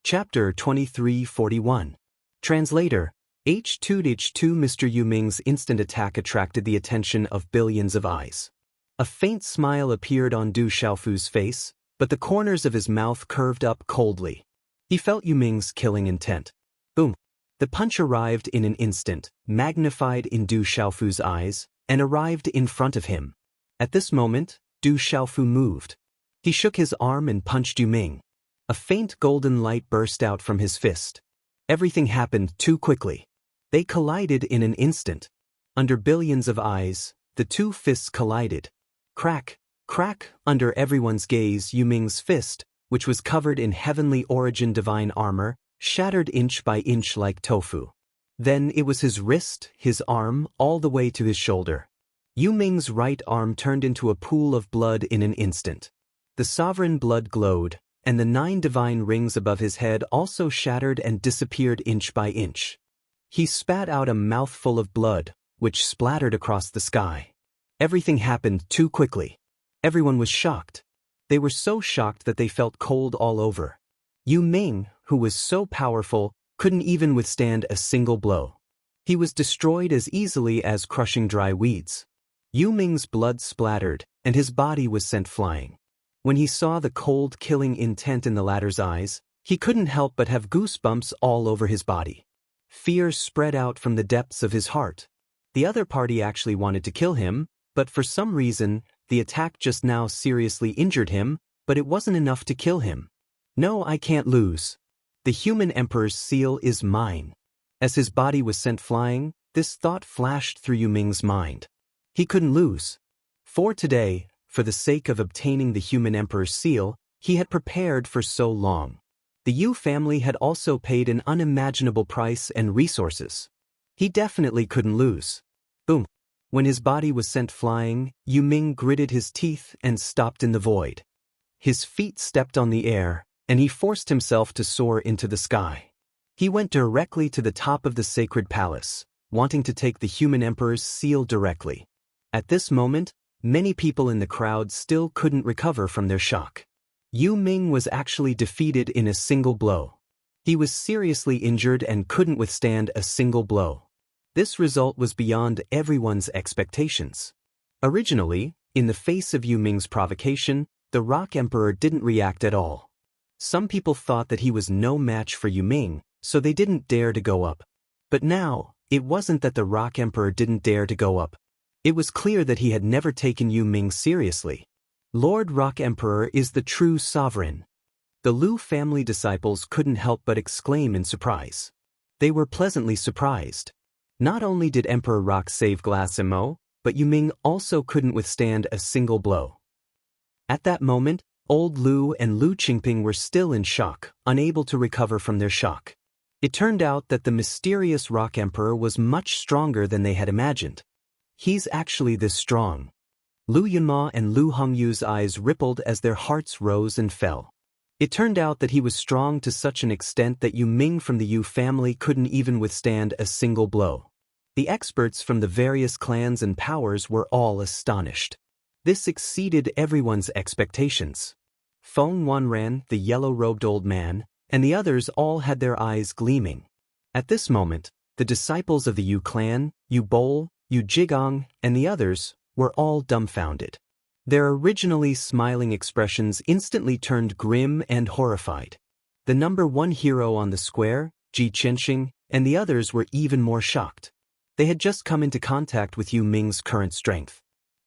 Chapter 2341. Translator. H2H2 Mr. Yu Ming's instant attack attracted the attention of billions of eyes. A faint smile appeared on Du Xiaofu's face, but the corners of his mouth curved up coldly. He felt Yu Ming's killing intent. Boom! The punch arrived in an instant, magnified in Du Xiaofu's eyes, and arrived in front of him. At this moment, Du Xiaofu moved. He shook his arm and punched Yu Ming. A faint golden light burst out from his fist. Everything happened too quickly. They collided in an instant. Under billions of eyes, the two fists collided. Crack, crack, under everyone's gaze, Yu Ming's fist, which was covered in heavenly origin divine armor, shattered inch by inch like tofu. Then it was his wrist, his arm, all the way to his shoulder. Yu Ming's right arm turned into a pool of blood in an instant. The sovereign blood glowed, and the 9 divine rings above his head also shattered and disappeared inch by inch. He spat out a mouthful of blood, which splattered across the sky. Everything happened too quickly. Everyone was shocked. They were so shocked that they felt cold all over. Yu Ming, who was so powerful, couldn't even withstand a single blow. He was destroyed as easily as crushing dry weeds. Yu Ming's blood splattered, and his body was sent flying. When he saw the cold, killing intent in the latter's eyes, he couldn't help but have goosebumps all over his body. Fear spread out from the depths of his heart. The other party actually wanted to kill him, but for some reason, the attack just now seriously injured him, but it wasn't enough to kill him. No, I can't lose. The human emperor's seal is mine. As his body was sent flying, this thought flashed through Yu Ming's mind. He couldn't lose. For today, for the sake of obtaining the human emperor's seal, he had prepared for so long. The Yu family had also paid an unimaginable price and resources. He definitely couldn't lose. Boom! When his body was sent flying, Yu Ming gritted his teeth and stopped in the void. His feet stepped on the air, and he forced himself to soar into the sky. He went directly to the top of the sacred palace, wanting to take the human emperor's seal directly. At this moment, many people in the crowd still couldn't recover from their shock. Yu Ming was actually defeated in a single blow. He was seriously injured and couldn't withstand a single blow. This result was beyond everyone's expectations. Originally, in the face of Yu Ming's provocation, the Rock Emperor didn't react at all. Some people thought that he was no match for Yu Ming, so they didn't dare to go up. But now, it wasn't that the Rock Emperor didn't dare to go up. It was clear that he had never taken Yu Ming seriously. Lord Rock Emperor is the true sovereign. The Lu family disciples couldn't help but exclaim in surprise. They were pleasantly surprised. Not only did Emperor Rock save Glass Imo, but Yu Ming also couldn't withstand a single blow. At that moment, old Lu and Lu Qingping were still in shock, unable to recover from their shock. It turned out that the mysterious Rock Emperor was much stronger than they had imagined. He's actually this strong. Lu Yunma and Lu Hongyu's eyes rippled as their hearts rose and fell. It turned out that he was strong to such an extent that Yu Ming from the Yu family couldn't even withstand a single blow. The experts from the various clans and powers were all astonished. This exceeded everyone's expectations. Feng Wanran, the yellow-robed old man, and the others all had their eyes gleaming. At this moment, the disciples of the Yu clan, Yu Bol, Yu Jigong, and the others were all dumbfounded. Their originally smiling expressions instantly turned grim and horrified. The number 1 hero on the square, Ji Qianxing, and the others were even more shocked. They had just come into contact with Yu Ming's current strength.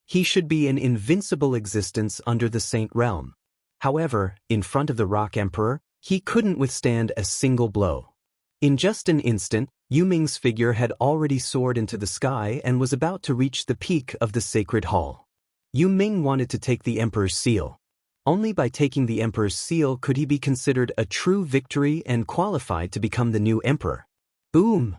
He should be an invincible existence under the Saint Realm. However, in front of the Rock Emperor, he couldn't withstand a single blow. In just an instant, Yu Ming's figure had already soared into the sky and was about to reach the peak of the sacred hall. Yu Ming wanted to take the Emperor's seal. Only by taking the Emperor's seal could he be considered a true victory and qualified to become the new emperor. Boom!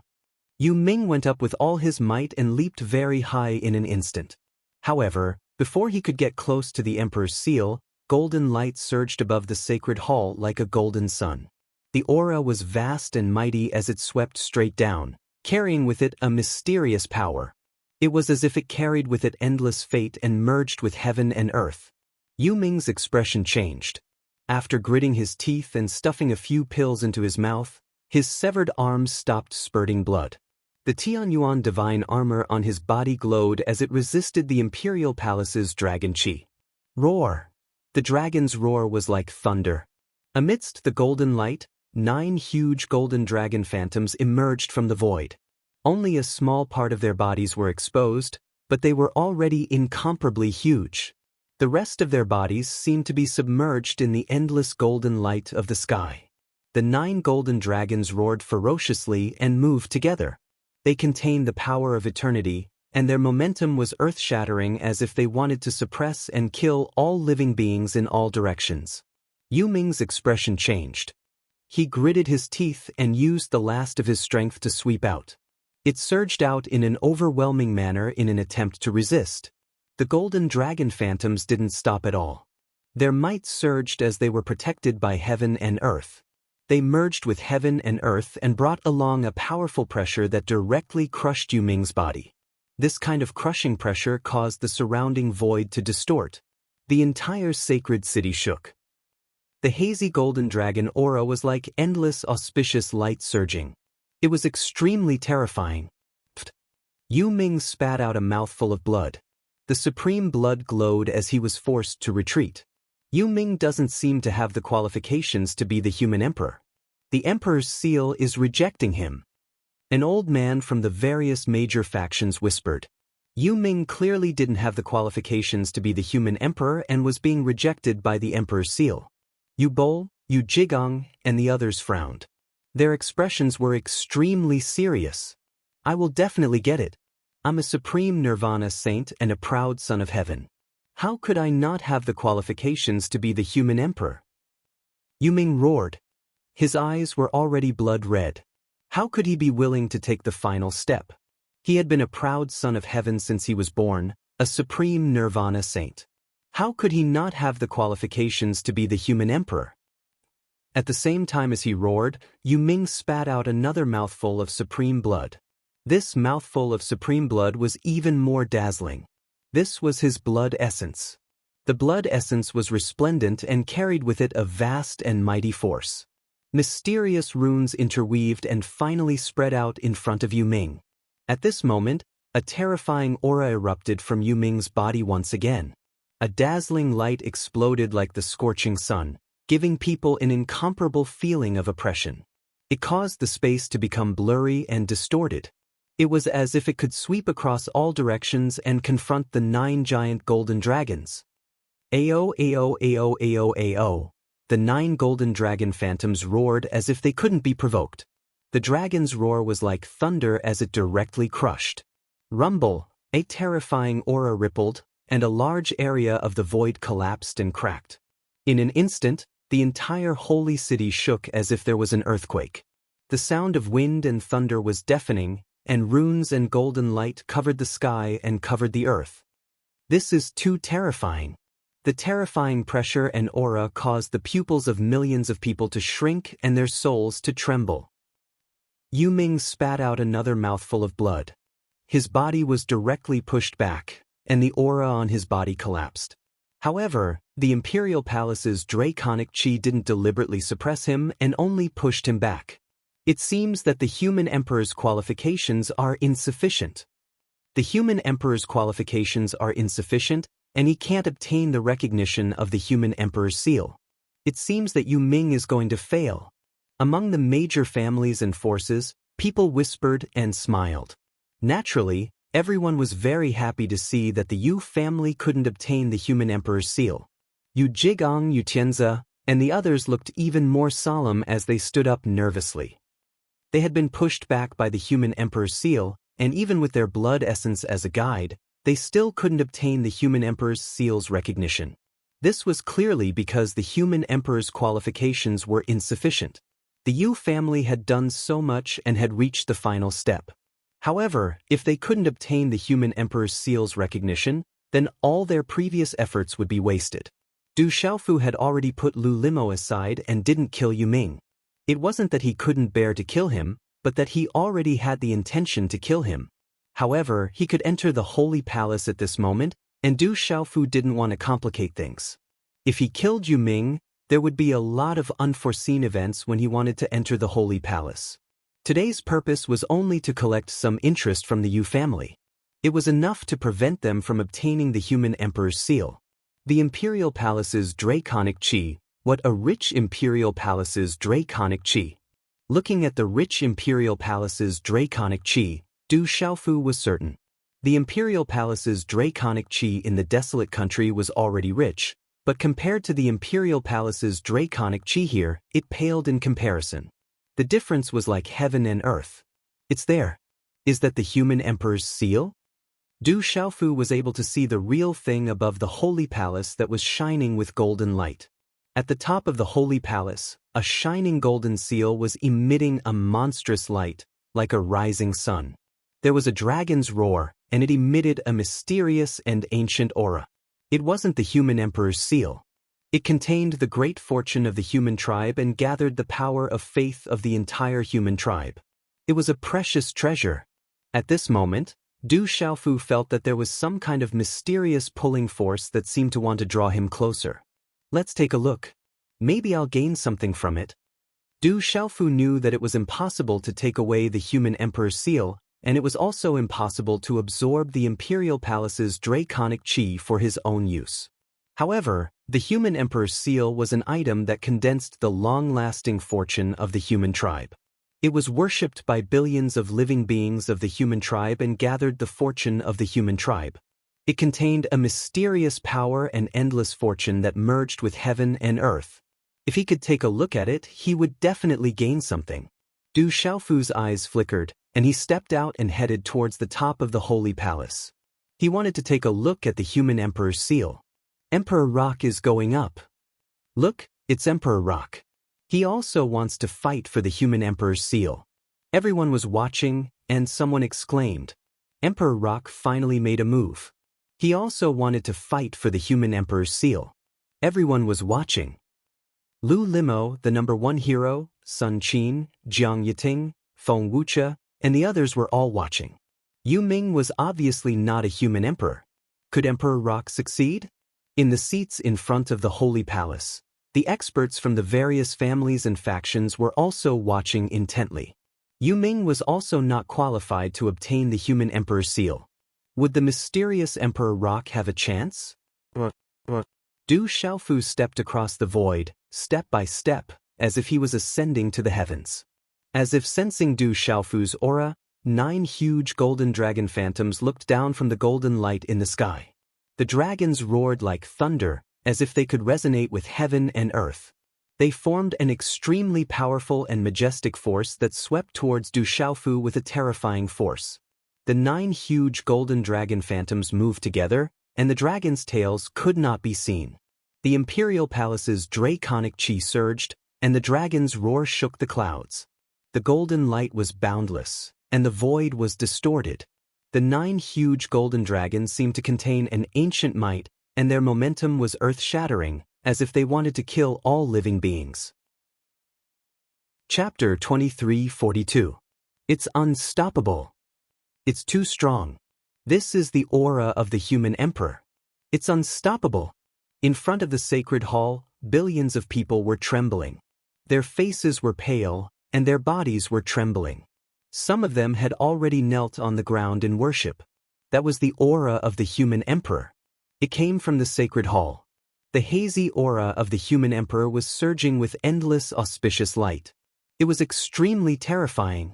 Yu Ming went up with all his might and leaped very high in an instant. However, before he could get close to the Emperor's seal, golden light surged above the sacred hall like a golden sun. The aura was vast and mighty as it swept straight down, carrying with it a mysterious power. It was as if it carried with it endless fate and merged with heaven and earth. Yu Ming's expression changed. After gritting his teeth and stuffing a few pills into his mouth, his severed arms stopped spurting blood. The Tianyuan divine armor on his body glowed as it resisted the imperial palace's dragon chi. Roar! The dragon's roar was like thunder. Amidst the golden light, 9 huge golden dragon phantoms emerged from the void. Only a small part of their bodies were exposed, but they were already incomparably huge. The rest of their bodies seemed to be submerged in the endless golden light of the sky. The 9 golden dragons roared ferociously and moved together. They contained the power of eternity, and their momentum was earth-shattering as if they wanted to suppress and kill all living beings in all directions. Yu Ming's expression changed. He gritted his teeth and used the last of his strength to sweep out. It surged out in an overwhelming manner in an attempt to resist. The golden dragon phantoms didn't stop at all. Their might surged as they were protected by heaven and earth. They merged with heaven and earth and brought along a powerful pressure that directly crushed Yu Ming's body. This kind of crushing pressure caused the surrounding void to distort. The entire sacred city shook. The hazy golden dragon aura was like endless auspicious light surging. It was extremely terrifying. Yu Ming spat out a mouthful of blood. The supreme blood glowed as he was forced to retreat. Yu Ming doesn't seem to have the qualifications to be the human emperor. The emperor's seal is rejecting him. An old man from the various major factions whispered. Yu Ming clearly didn't have the qualifications to be the human emperor and was being rejected by the emperor's seal. Yu Bo, Yu Jigong, and the others frowned. Their expressions were extremely serious. I will definitely get it. I'm a supreme nirvana saint and a proud son of heaven. How could I not have the qualifications to be the human emperor? Yu Ming roared. His eyes were already blood red. How could he be willing to take the final step? He had been a proud son of heaven since he was born, a supreme nirvana saint. How could he not have the qualifications to be the human emperor? At the same time as he roared, Yu Ming spat out another mouthful of supreme blood. This mouthful of supreme blood was even more dazzling. This was his blood essence. The blood essence was resplendent and carried with it a vast and mighty force. Mysterious runes interweaved and finally spread out in front of Yu Ming. At this moment, a terrifying aura erupted from Yu Ming's body once again. A dazzling light exploded like the scorching sun, giving people an incomparable feeling of oppression. It caused the space to become blurry and distorted. It was as if it could sweep across all directions and confront the 9 giant golden dragons. Ao, ao, ao, ao, ao. The 9 golden dragon phantoms roared as if they couldn't be provoked. The dragon's roar was like thunder as it directly crushed. Rumble, a terrifying aura rippled, and a large area of the void collapsed and cracked. In an instant, the entire holy city shook as if there was an earthquake. The sound of wind and thunder was deafening, and runes and golden light covered the sky and covered the earth. This is too terrifying. The terrifying pressure and aura caused the pupils of millions of people to shrink and their souls to tremble. Yu Ming spat out another mouthful of blood. His body was directly pushed back, and the aura on his body collapsed. However, the imperial palace's draconic chi didn't deliberately suppress him and only pushed him back. It seems that the human emperor's qualifications are insufficient. The human emperor's qualifications are insufficient, and he can't obtain the recognition of the human emperor's seal. It seems that Yu Ming is going to fail. Among the major families and forces, people whispered and smiled. Naturally, everyone was very happy to see that the Yu family couldn't obtain the human emperor's seal. Yu Jigong, Yu Tianze, and the others looked even more solemn as they stood up nervously. They had been pushed back by the human emperor's seal, and even with their blood essence as a guide, they still couldn't obtain the human emperor's seal's recognition. This was clearly because the human emperor's qualifications were insufficient. The Yu family had done so much and had reached the final step. However, if they couldn't obtain the human emperor's seal's recognition, then all their previous efforts would be wasted. Du Xiaofu had already put Lu Limo aside and didn't kill Yu Ming. It wasn't that he couldn't bear to kill him, but that he already had the intention to kill him. However, he could enter the Holy Palace at this moment, and Du Xiaofu didn't want to complicate things. If he killed Yu Ming, There would be a lot of unforeseen events when he wanted to enter the Holy Palace. Today's purpose was only to collect some interest from the Yu family. It was enough to prevent them from obtaining the human emperor's seal. The imperial palace's draconic qi. What a rich imperial palace's draconic qi. Looking at the rich imperial palace's draconic qi, Du Xiaofu was certain. The imperial palace's draconic qi in the desolate country was already rich, but compared to the imperial palace's draconic qi here, it paled in comparison. The difference was like heaven and earth. It's there. Is that the human emperor's seal? Du Xiaofu was able to see the real thing above the holy palace that was shining with golden light. At the top of the holy palace, a shining golden seal was emitting a monstrous light, like a rising sun. There was a dragon's roar, and it emitted a mysterious and ancient aura. It wasn't the human emperor's seal. It contained the great fortune of the human tribe and gathered the power of faith of the entire human tribe. It was a precious treasure. At this moment, Du Xiaofu felt that there was some kind of mysterious pulling force that seemed to want to draw him closer. Let's take a look. Maybe I'll gain something from it. Du Xiaofu knew that it was impossible to take away the human emperor's seal, and it was also impossible to absorb the imperial palace's draconic qi for his own use. However, the human emperor's seal was an item that condensed the long-lasting fortune of the human tribe. It was worshipped by billions of living beings of the human tribe and gathered the fortune of the human tribe. It contained a mysterious power and endless fortune that merged with heaven and earth. If he could take a look at it, he would definitely gain something. Du Xiaofu's eyes flickered, and he stepped out and headed towards the top of the holy palace. He wanted to take a look at the human emperor's seal. Emperor Rock is going up. Look, it's Emperor Rock. He also wants to fight for the human emperor's seal. Everyone was watching, and someone exclaimed. Emperor Rock finally made a move. He also wanted to fight for the human emperor's seal. Everyone was watching. Lu Limo, the #1 hero, Sun Qin, Jiang Yiting, Feng Wuche, and the others were all watching. Yu Ming was obviously not a human emperor. Could Emperor Rock succeed? In the seats in front of the holy palace, the experts from the various families and factions were also watching intently. Yu Ming was also not qualified to obtain the human emperor's seal. Would the mysterious Emperor Rock have a chance? Du Xiaofu stepped across the void, step by step, as if he was ascending to the heavens. As if sensing Du Xiaofu's aura, 9 huge golden dragon phantoms looked down from the golden light in the sky. The dragons roared like thunder, as if they could resonate with heaven and earth. They formed an extremely powerful and majestic force that swept towards Du Xiaofu with a terrifying force. The 9 huge golden dragon phantoms moved together, and the dragons' tails could not be seen. The imperial palace's draconic qi surged, and the dragon's roar shook the clouds. The golden light was boundless, and the void was distorted. The 9 huge golden dragons seemed to contain an ancient might, and their momentum was earth-shattering, as if they wanted to kill all living beings. Chapter 2342. It's unstoppable. It's too strong. This is the aura of the human emperor. It's unstoppable. In front of the sacred hall, billions of people were trembling. Their faces were pale, and their bodies were trembling. Some of them had already knelt on the ground in worship. That was the aura of the human emperor. It came from the sacred hall. The hazy aura of the human emperor was surging with endless auspicious light. It was extremely terrifying.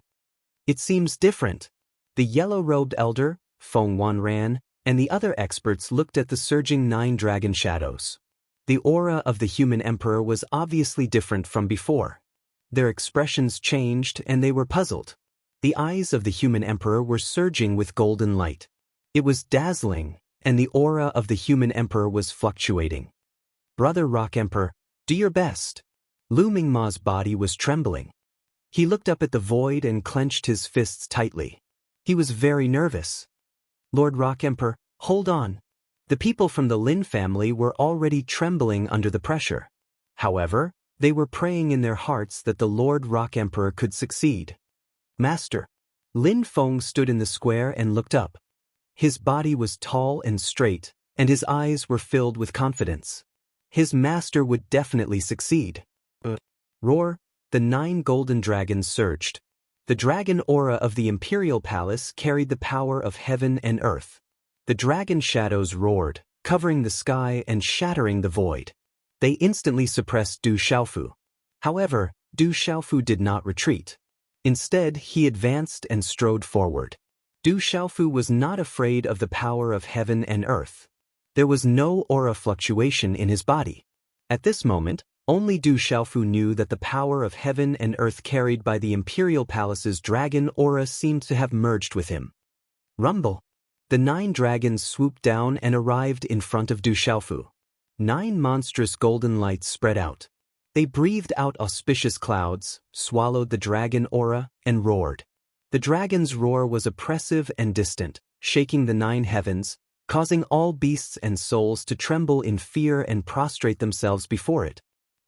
It seems different. The yellow-robed elder, Feng Wanran, and the other experts looked at the surging 9 dragon shadows. The aura of the human emperor was obviously different from before. Their expressions changed and they were puzzled. The eyes of the human emperor were surging with golden light. It was dazzling, and the aura of the human emperor was fluctuating. Brother Rock Emperor, do your best. Lu Mingma's body was trembling. He looked up at the void and clenched his fists tightly. He was very nervous. Lord Rock Emperor, hold on. The people from the Lin family were already trembling under the pressure. However, they were praying in their hearts that the Lord Rock Emperor could succeed. Master. Lin Feng stood in the square and looked up. His body was tall and straight, and his eyes were filled with confidence. His master would definitely succeed. Roar, the 9 golden dragons surged. The dragon aura of the imperial palace carried the power of heaven and earth. The dragon shadows roared, covering the sky and shattering the void. They instantly suppressed Du Xiaofu. However, Du Xiaofu did not retreat. Instead, he advanced and strode forward. Du Xiaofu was not afraid of the power of heaven and earth. There was no aura fluctuation in his body. At this moment, only Du Xiaofu knew that the power of heaven and earth carried by the imperial palace's dragon aura seemed to have merged with him. Rumble! The 9 dragons swooped down and arrived in front of Du Xiaofu. 9 monstrous golden lights spread out. They breathed out auspicious clouds, swallowed the dragon aura, and roared. The dragon's roar was oppressive and distant, shaking the 9 heavens, causing all beasts and souls to tremble in fear and prostrate themselves before it.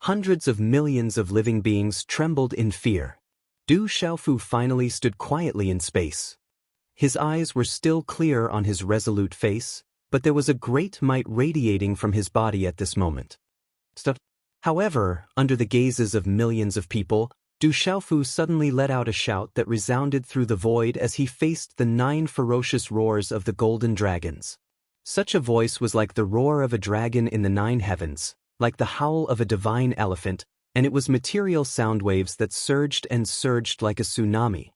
Hundreds of millions of living beings trembled in fear. Du Xiaofu finally stood quietly in space. His eyes were still clear on his resolute face, but there was a great might radiating from his body at this moment. However, under the gazes of millions of people, Du Xiaofu suddenly let out a shout that resounded through the void as he faced the 9 ferocious roars of the golden dragons. Such a voice was like the roar of a dragon in the 9 heavens, like the howl of a divine elephant, and it was material sound waves that surged and surged like a tsunami.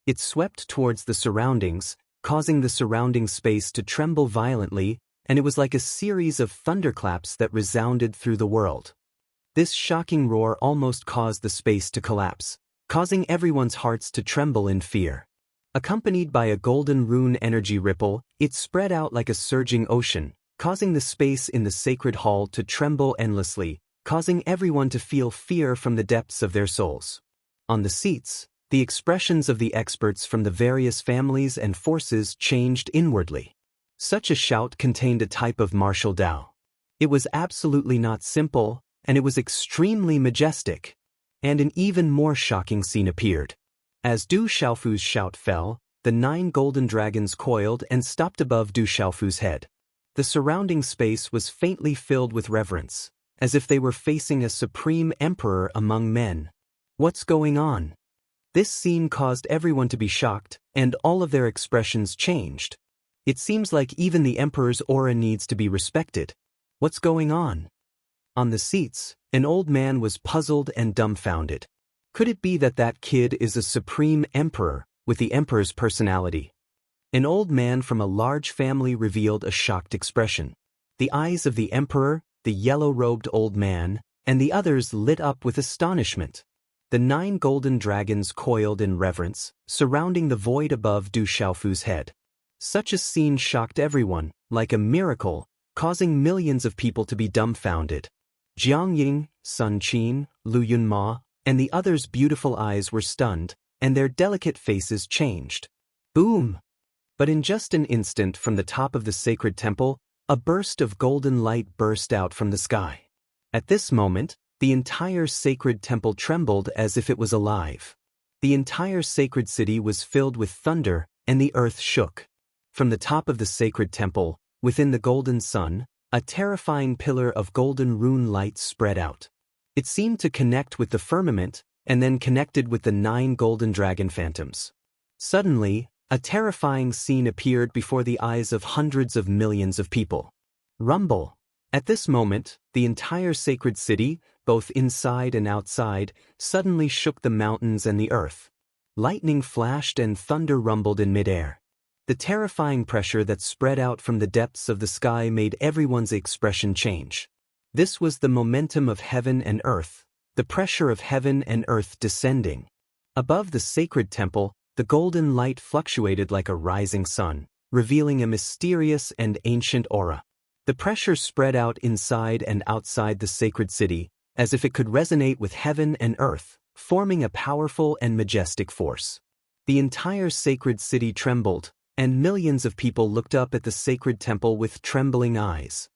It swept towards the surroundings, causing the surrounding space to tremble violently, and it was like a series of thunderclaps that resounded through the world. This shocking roar almost caused the space to collapse, causing everyone's hearts to tremble in fear. Accompanied by a golden rune energy ripple, it spread out like a surging ocean, causing the space in the sacred hall to tremble endlessly, causing everyone to feel fear from the depths of their souls. On the seats, the expressions of the experts from the various families and forces changed inwardly. Such a shout contained a type of martial Dao. It was absolutely not simple, and it was extremely majestic. And an even more shocking scene appeared. As Du Xiaofu's shout fell, the 9 golden dragons coiled and stopped above Du Xiaofu's head. The surrounding space was faintly filled with reverence, as if they were facing a supreme emperor among men. What's going on? This scene caused everyone to be shocked, and all of their expressions changed. It seems like even the emperor's aura needs to be respected. What's going on? On the seats, an old man was puzzled and dumbfounded. Could it be that that kid is a supreme emperor, with the emperor's personality? An old man from a large family revealed a shocked expression. The eyes of the emperor, the yellow-robed old man, and the others lit up with astonishment. The 9 golden dragons coiled in reverence, surrounding the void above Du Xiaofu's head. Such a scene shocked everyone, like a miracle, causing millions of people to be dumbfounded. Jiang Ying, Sun Qin, Lu Yunma, and the others' beautiful eyes were stunned, and their delicate faces changed. Boom! But in just an instant from the top of the sacred temple, a burst of golden light burst out from the sky. At this moment, the entire sacred temple trembled as if it was alive. The entire sacred city was filled with thunder, and the earth shook. From the top of the sacred temple, within the golden sun, a terrifying pillar of golden rune light spread out. It seemed to connect with the firmament, and then connected with the 9 golden dragon phantoms. Suddenly, a terrifying scene appeared before the eyes of hundreds of millions of people. Rumble! At this moment, the entire sacred city, both inside and outside, suddenly shook the mountains and the earth. Lightning flashed and thunder rumbled in midair. The terrifying pressure that spread out from the depths of the sky made everyone's expression change. This was the momentum of heaven and earth, the pressure of heaven and earth descending. Above the sacred temple, the golden light fluctuated like a rising sun, revealing a mysterious and ancient aura. The pressure spread out inside and outside the sacred city, as if it could resonate with heaven and earth, forming a powerful and majestic force. The entire sacred city trembled, and millions of people looked up at the sacred temple with trembling eyes.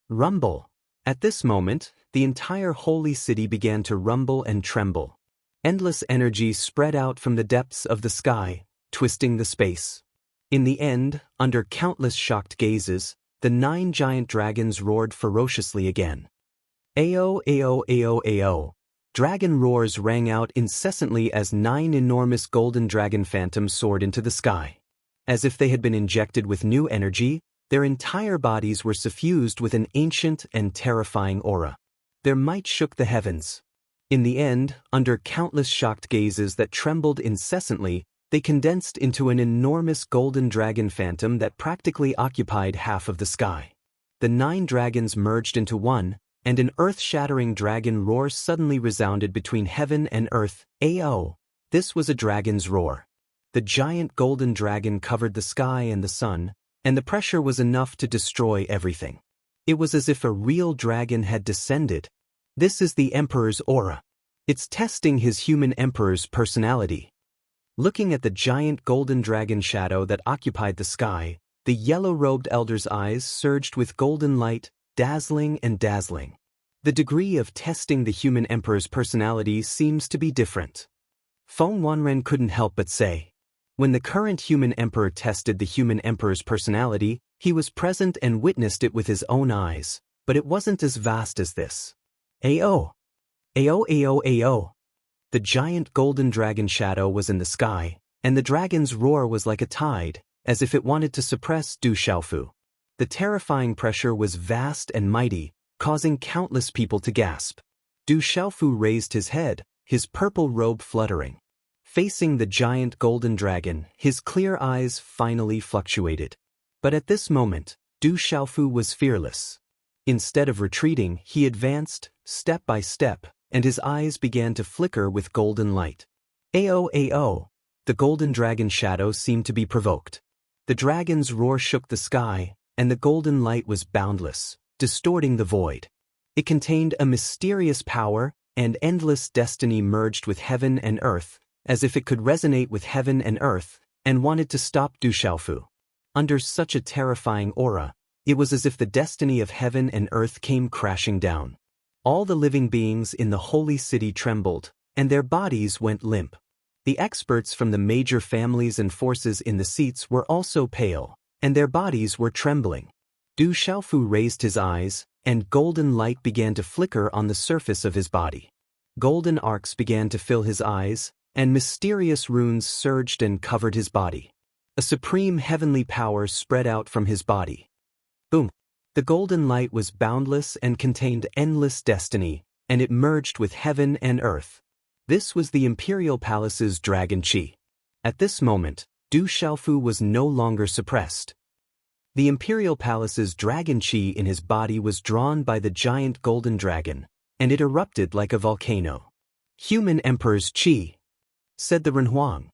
Rumble! At this moment, the entire holy city began to rumble and tremble. Endless energy spread out from the depths of the sky, twisting the space. In the end, under countless shocked gazes, the 9 giant dragons roared ferociously again. Ao, ao, ao, ao. Dragon roars rang out incessantly as 9 enormous golden dragon phantoms soared into the sky. As if they had been injected with new energy, their entire bodies were suffused with an ancient and terrifying aura. Their might shook the heavens. In the end, under countless shocked gazes that trembled incessantly, they condensed into an enormous golden dragon phantom that practically occupied half of the sky. The 9 dragons merged into one, and an earth-shattering dragon roar suddenly resounded between heaven and earth. Ao! This was a dragon's roar. The giant golden dragon covered the sky and the sun, and the pressure was enough to destroy everything. It was as if a real dragon had descended. This is the Emperor's aura. It's testing his human Emperor's personality. Looking at the giant golden dragon shadow that occupied the sky, the yellow-robed elder's eyes surged with golden light, dazzling and dazzling. The degree of testing the human Emperor's personality seems to be different. Feng Wanren couldn't help but say. When the current human Emperor tested the human Emperor's personality, he was present and witnessed it with his own eyes, but it wasn't as vast as this. Ao! Ao, ao, ao! The giant golden dragon shadow was in the sky, and the dragon's roar was like a tide, as if it wanted to suppress Du Xiaofu. The terrifying pressure was vast and mighty, causing countless people to gasp. Du Xiaofu raised his head, his purple robe fluttering. Facing the giant golden dragon, his clear eyes finally fluctuated. But at this moment, Du Xiaofu was fearless. Instead of retreating, he advanced, step by step, and his eyes began to flicker with golden light. Ao, ao! The golden dragon shadow seemed to be provoked. The dragon's roar shook the sky, and the golden light was boundless, distorting the void. It contained a mysterious power, and endless destiny merged with heaven and earth, as if it could resonate with heaven and earth, and wanted to stop Du Xiaofu. Under such a terrifying aura, it was as if the destiny of heaven and earth came crashing down. All the living beings in the holy city trembled, and their bodies went limp. The experts from the major families and forces in the seats were also pale, and their bodies were trembling. Du Xiaofu raised his eyes, and golden light began to flicker on the surface of his body. Golden arcs began to fill his eyes, and mysterious runes surged and covered his body. A supreme heavenly power spread out from his body. Boom! The golden light was boundless and contained endless destiny, and it merged with heaven and earth. This was the Imperial Palace's Dragon Qi. At this moment, Du Xiaofu was no longer suppressed. The Imperial Palace's Dragon Qi in his body was drawn by the giant golden dragon, and it erupted like a volcano. Human Emperor's Qi, said the Renhuang.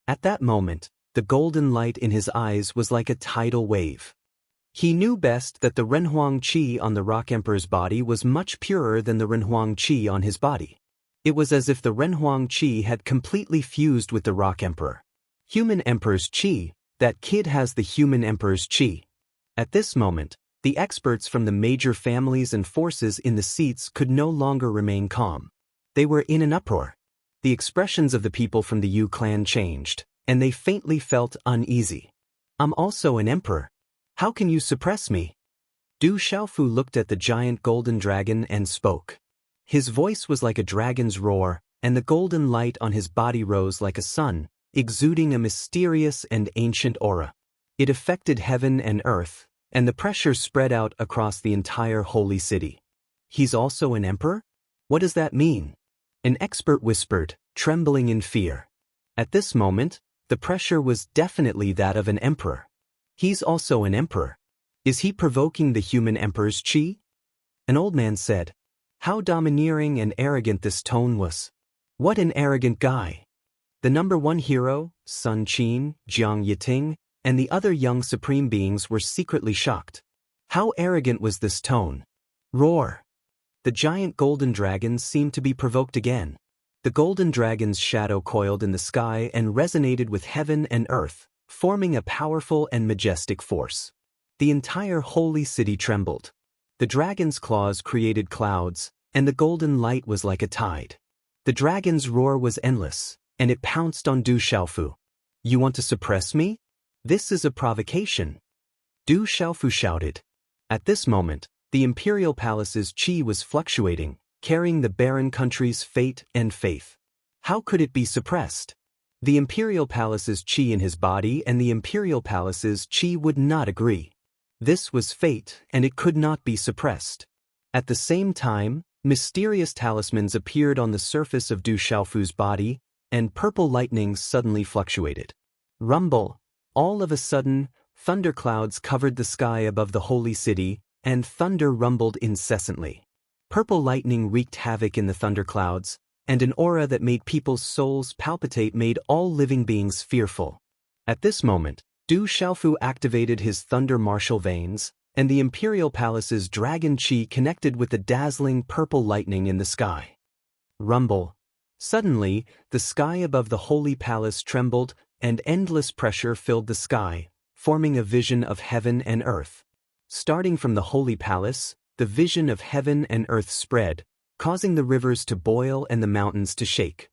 At that moment, the golden light in his eyes was like a tidal wave. He knew best that the Renhuang Qi on the Rock Emperor's body was much purer than the Renhuang Qi on his body. It was as if the Renhuang Qi had completely fused with the Rock Emperor. Human Emperor's Qi, that kid has the Human Emperor's Qi. At this moment, the experts from the major families and forces in the seats could no longer remain calm. They were in an uproar. The expressions of the people from the Yu clan changed, and they faintly felt uneasy. I'm also an emperor. How can you suppress me? Du Xiaofu looked at the giant golden dragon and spoke. His voice was like a dragon's roar, and the golden light on his body rose like a sun, exuding a mysterious and ancient aura. It affected heaven and earth, and the pressure spread out across the entire holy city. He's also an emperor? What does that mean? An expert whispered, trembling in fear. At this moment, the pressure was definitely that of an emperor. He's also an emperor. Is he provoking the human emperor's qi? An old man said. How domineering and arrogant this tone was. What an arrogant guy. The number one hero, Sun Qin, Jiang Yiting, and the other young supreme beings were secretly shocked. How arrogant was this tone? Roar! The giant golden dragon seemed to be provoked again. The golden dragon's shadow coiled in the sky and resonated with heaven and earth, forming a powerful and majestic force. The entire holy city trembled. The dragon's claws created clouds, and the golden light was like a tide. The dragon's roar was endless, and it pounced on Du Xiaofu. You want to suppress me? This is a provocation. Du Xiaofu shouted. At this moment, the imperial palace's qi was fluctuating, carrying the barren country's fate and faith. How could it be suppressed? The imperial palace's qi in his body and the imperial palace's qi would not agree. This was fate, and it could not be suppressed. At the same time, mysterious talismans appeared on the surface of Du Xiaofu's body, and purple lightnings suddenly fluctuated. Rumble! All of a sudden, thunderclouds covered the sky above the holy city, and thunder rumbled incessantly. Purple lightning wreaked havoc in the thunderclouds, and an aura that made people's souls palpitate made all living beings fearful. At this moment, Du Xiaofu activated his thunder martial veins, and the imperial palace's dragon qi connected with the dazzling purple lightning in the sky. Rumble! Suddenly, the sky above the holy palace trembled, and endless pressure filled the sky, forming a vision of heaven and earth. Starting from the holy palace, the vision of heaven and earth spread, causing the rivers to boil and the mountains to shake.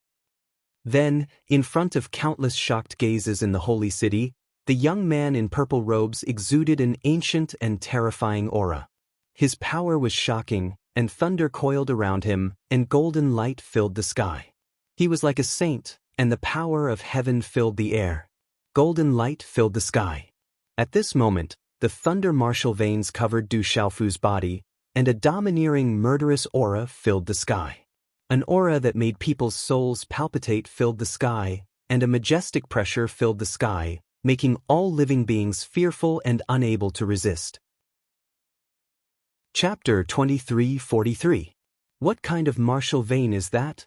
Then, in front of countless shocked gazes in the holy city, the young man in purple robes exuded an ancient and terrifying aura. His power was shocking, and thunder coiled around him, and golden light filled the sky. He was like a saint, and the power of heaven filled the air. Golden light filled the sky. At this moment, the thunder martial veins covered Du Xiaofu's body, and a domineering murderous aura filled the sky. An aura that made people's souls palpitate filled the sky, and a majestic pressure filled the sky, making all living beings fearful and unable to resist. Chapter 2343. What kind of martial vein is that?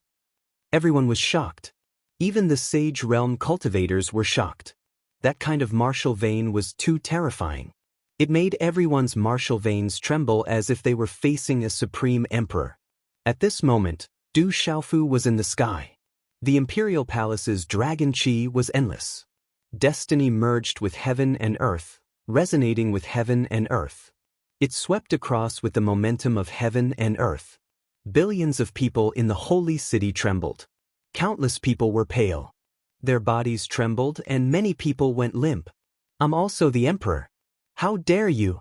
Everyone was shocked. Even the Sage Realm cultivators were shocked. That kind of martial vein was too terrifying. It made everyone's martial veins tremble as if they were facing a supreme emperor. At this moment, Du Xiaofu was in the sky. The imperial palace's dragon qi was endless. Destiny merged with heaven and earth, resonating with heaven and earth. It swept across with the momentum of heaven and earth. Billions of people in the holy city trembled. Countless people were pale. Their bodies trembled and many people went limp. I'm also the emperor. How dare you?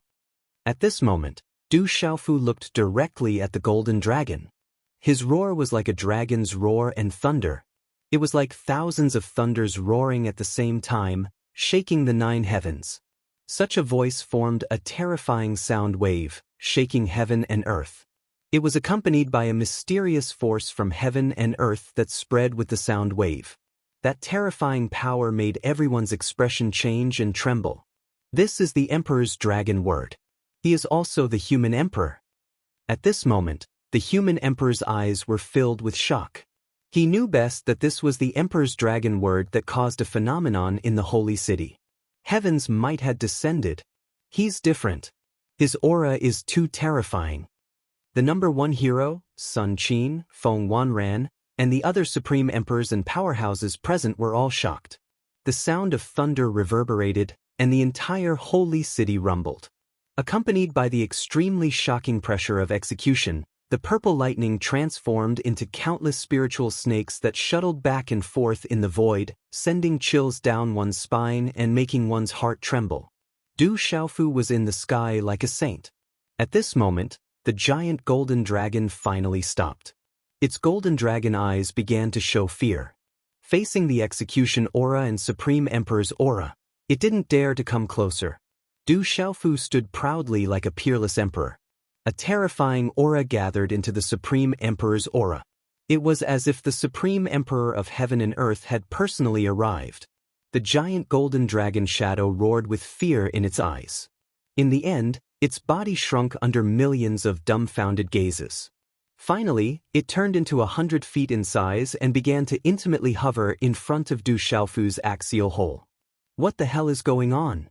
At this moment, Du Xiaofu looked directly at the golden dragon. His roar was like a dragon's roar and thunder. It was like thousands of thunders roaring at the same time, shaking the 9 heavens. Such a voice formed a terrifying sound wave, shaking heaven and earth. It was accompanied by a mysterious force from heaven and earth that spread with the sound wave. That terrifying power made everyone's expression change and tremble. This is the Emperor's dragon word. He is also the human emperor. At this moment, the human emperor's eyes were filled with shock. He knew best that this was the Emperor's dragon word that caused a phenomenon in the holy city. Heaven's might had descended. He's different. His aura is too terrifying. The number 1 hero, Sun Qin, Feng Wanran, and the other supreme emperors and powerhouses present were all shocked. The sound of thunder reverberated, and the entire holy city rumbled. Accompanied by the extremely shocking pressure of execution, the purple lightning transformed into countless spiritual snakes that shuttled back and forth in the void, sending chills down one's spine and making one's heart tremble. Du Xiaofu was in the sky like a saint. At this moment, the giant golden dragon finally stopped. Its golden dragon eyes began to show fear. Facing the execution aura and Supreme Emperor's aura, it didn't dare to come closer. Du Xiaofu stood proudly like a peerless emperor. A terrifying aura gathered into the Supreme Emperor's aura. It was as if the Supreme Emperor of heaven and earth had personally arrived. The giant golden dragon shadow roared with fear in its eyes. In the end, its body shrunk under millions of dumbfounded gazes. Finally, it turned into 100 feet in size and began to intimately hover in front of Du Xiaofu's axial hole. What the hell is going on?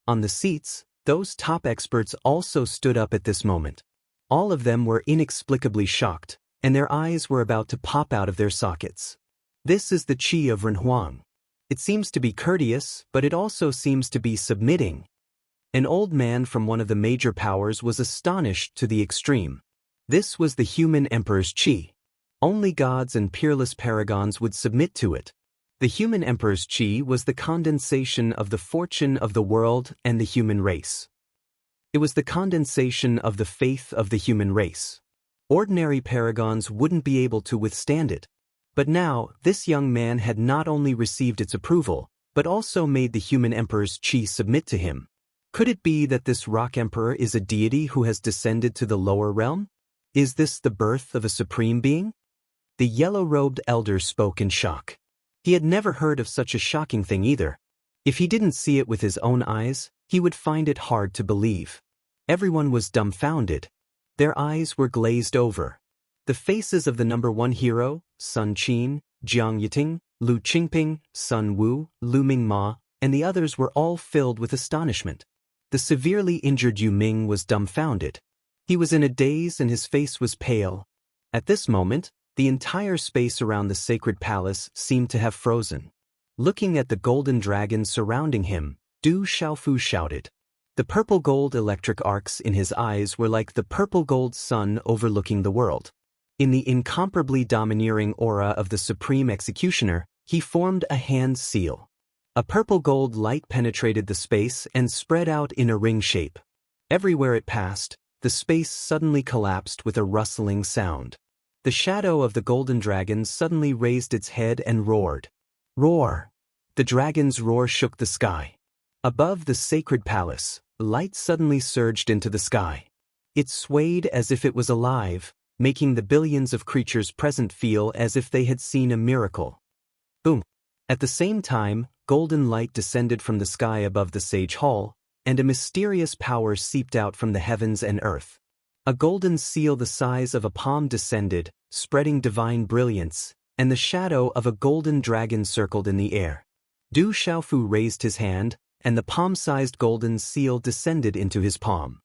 On the seats, those top experts also stood up at this moment. All of them were inexplicably shocked, and their eyes were about to pop out of their sockets. This is the qi of Renhuang. It seems to be courteous, but it also seems to be submitting. An old man from one of the major powers was astonished to the extreme. This was the human emperor's qi. Only gods and peerless paragons would submit to it. The human emperor's qi was the condensation of the fortune of the world and the human race. It was the condensation of the faith of the human race. Ordinary paragons wouldn't be able to withstand it. But now, this young man had not only received its approval, but also made the human emperor's chi submit to him. Could it be that this rock emperor is a deity who has descended to the lower realm? Is this the birth of a supreme being? The yellow-robed elder spoke in shock. He had never heard of such a shocking thing either. If he didn't see it with his own eyes, he would find it hard to believe. Everyone was dumbfounded. Their eyes were glazed over. The faces of the number one hero, Sun Qin, Jiang Yiting, Lu Qingping, Sun Wu, Lu Mingma, and the others were all filled with astonishment. The severely injured Yu Ming was dumbfounded. He was in a daze and his face was pale. At this moment, the entire space around the sacred palace seemed to have frozen. Looking at the golden dragon surrounding him, Du Xiaofu shouted. The purple-gold electric arcs in his eyes were like the purple-gold sun overlooking the world. In the incomparably domineering aura of the supreme executioner, he formed a hand seal. A purple-gold light penetrated the space and spread out in a ring shape. Everywhere it passed, the space suddenly collapsed with a rustling sound. The shadow of the golden dragon suddenly raised its head and roared. Roar! The dragon's roar shook the sky. Above the sacred palace, light suddenly surged into the sky. It swayed as if it was alive, making the billions of creatures present feel as if they had seen a miracle. Boom! At the same time, golden light descended from the sky above the sage hall, and a mysterious power seeped out from the heavens and earth. A golden seal the size of a palm descended, spreading divine brilliance, and the shadow of a golden dragon circled in the air. Du Xiaofu raised his hand, and the palm-sized golden seal descended into his palm.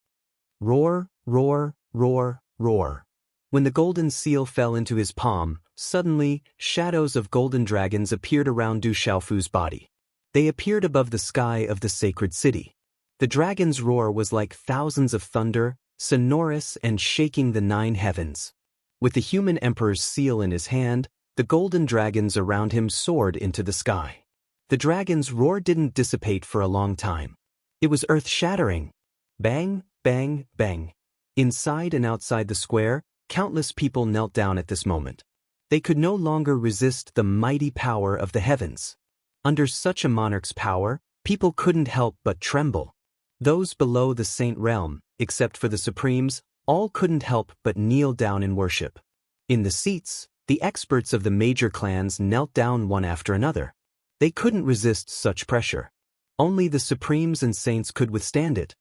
Roar, roar, roar, roar. When the golden seal fell into his palm, suddenly, shadows of golden dragons appeared around Du Xiaofu's body. They appeared above the sky of the sacred city. The dragon's roar was like thousands of thunder, sonorous and shaking the 9 heavens. With the human emperor's seal in his hand, the golden dragons around him soared into the sky. The dragon's roar didn't dissipate for a long time. It was earth-shattering. Bang, bang, bang. Inside and outside the square, countless people knelt down at this moment. They could no longer resist the mighty power of the heavens. Under such a monarch's power, people couldn't help but tremble. Those below the saint realm, except for the supremes, all couldn't help but kneel down in worship. In the seats, the experts of the major clans knelt down one after another. They couldn't resist such pressure. Only the supremes and saints could withstand it.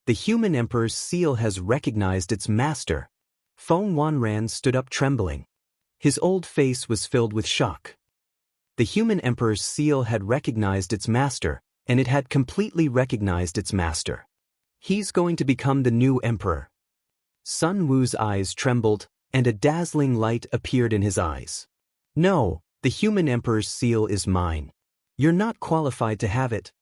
The human emperor's seal has recognized its master. Feng Wanran stood up trembling. His old face was filled with shock. The human emperor's seal had recognized its master, and it had completely recognized its master. He's going to become the new emperor. Sun Wu's eyes trembled, and a dazzling light appeared in his eyes. No, the human emperor's seal is mine. You're not qualified to have it.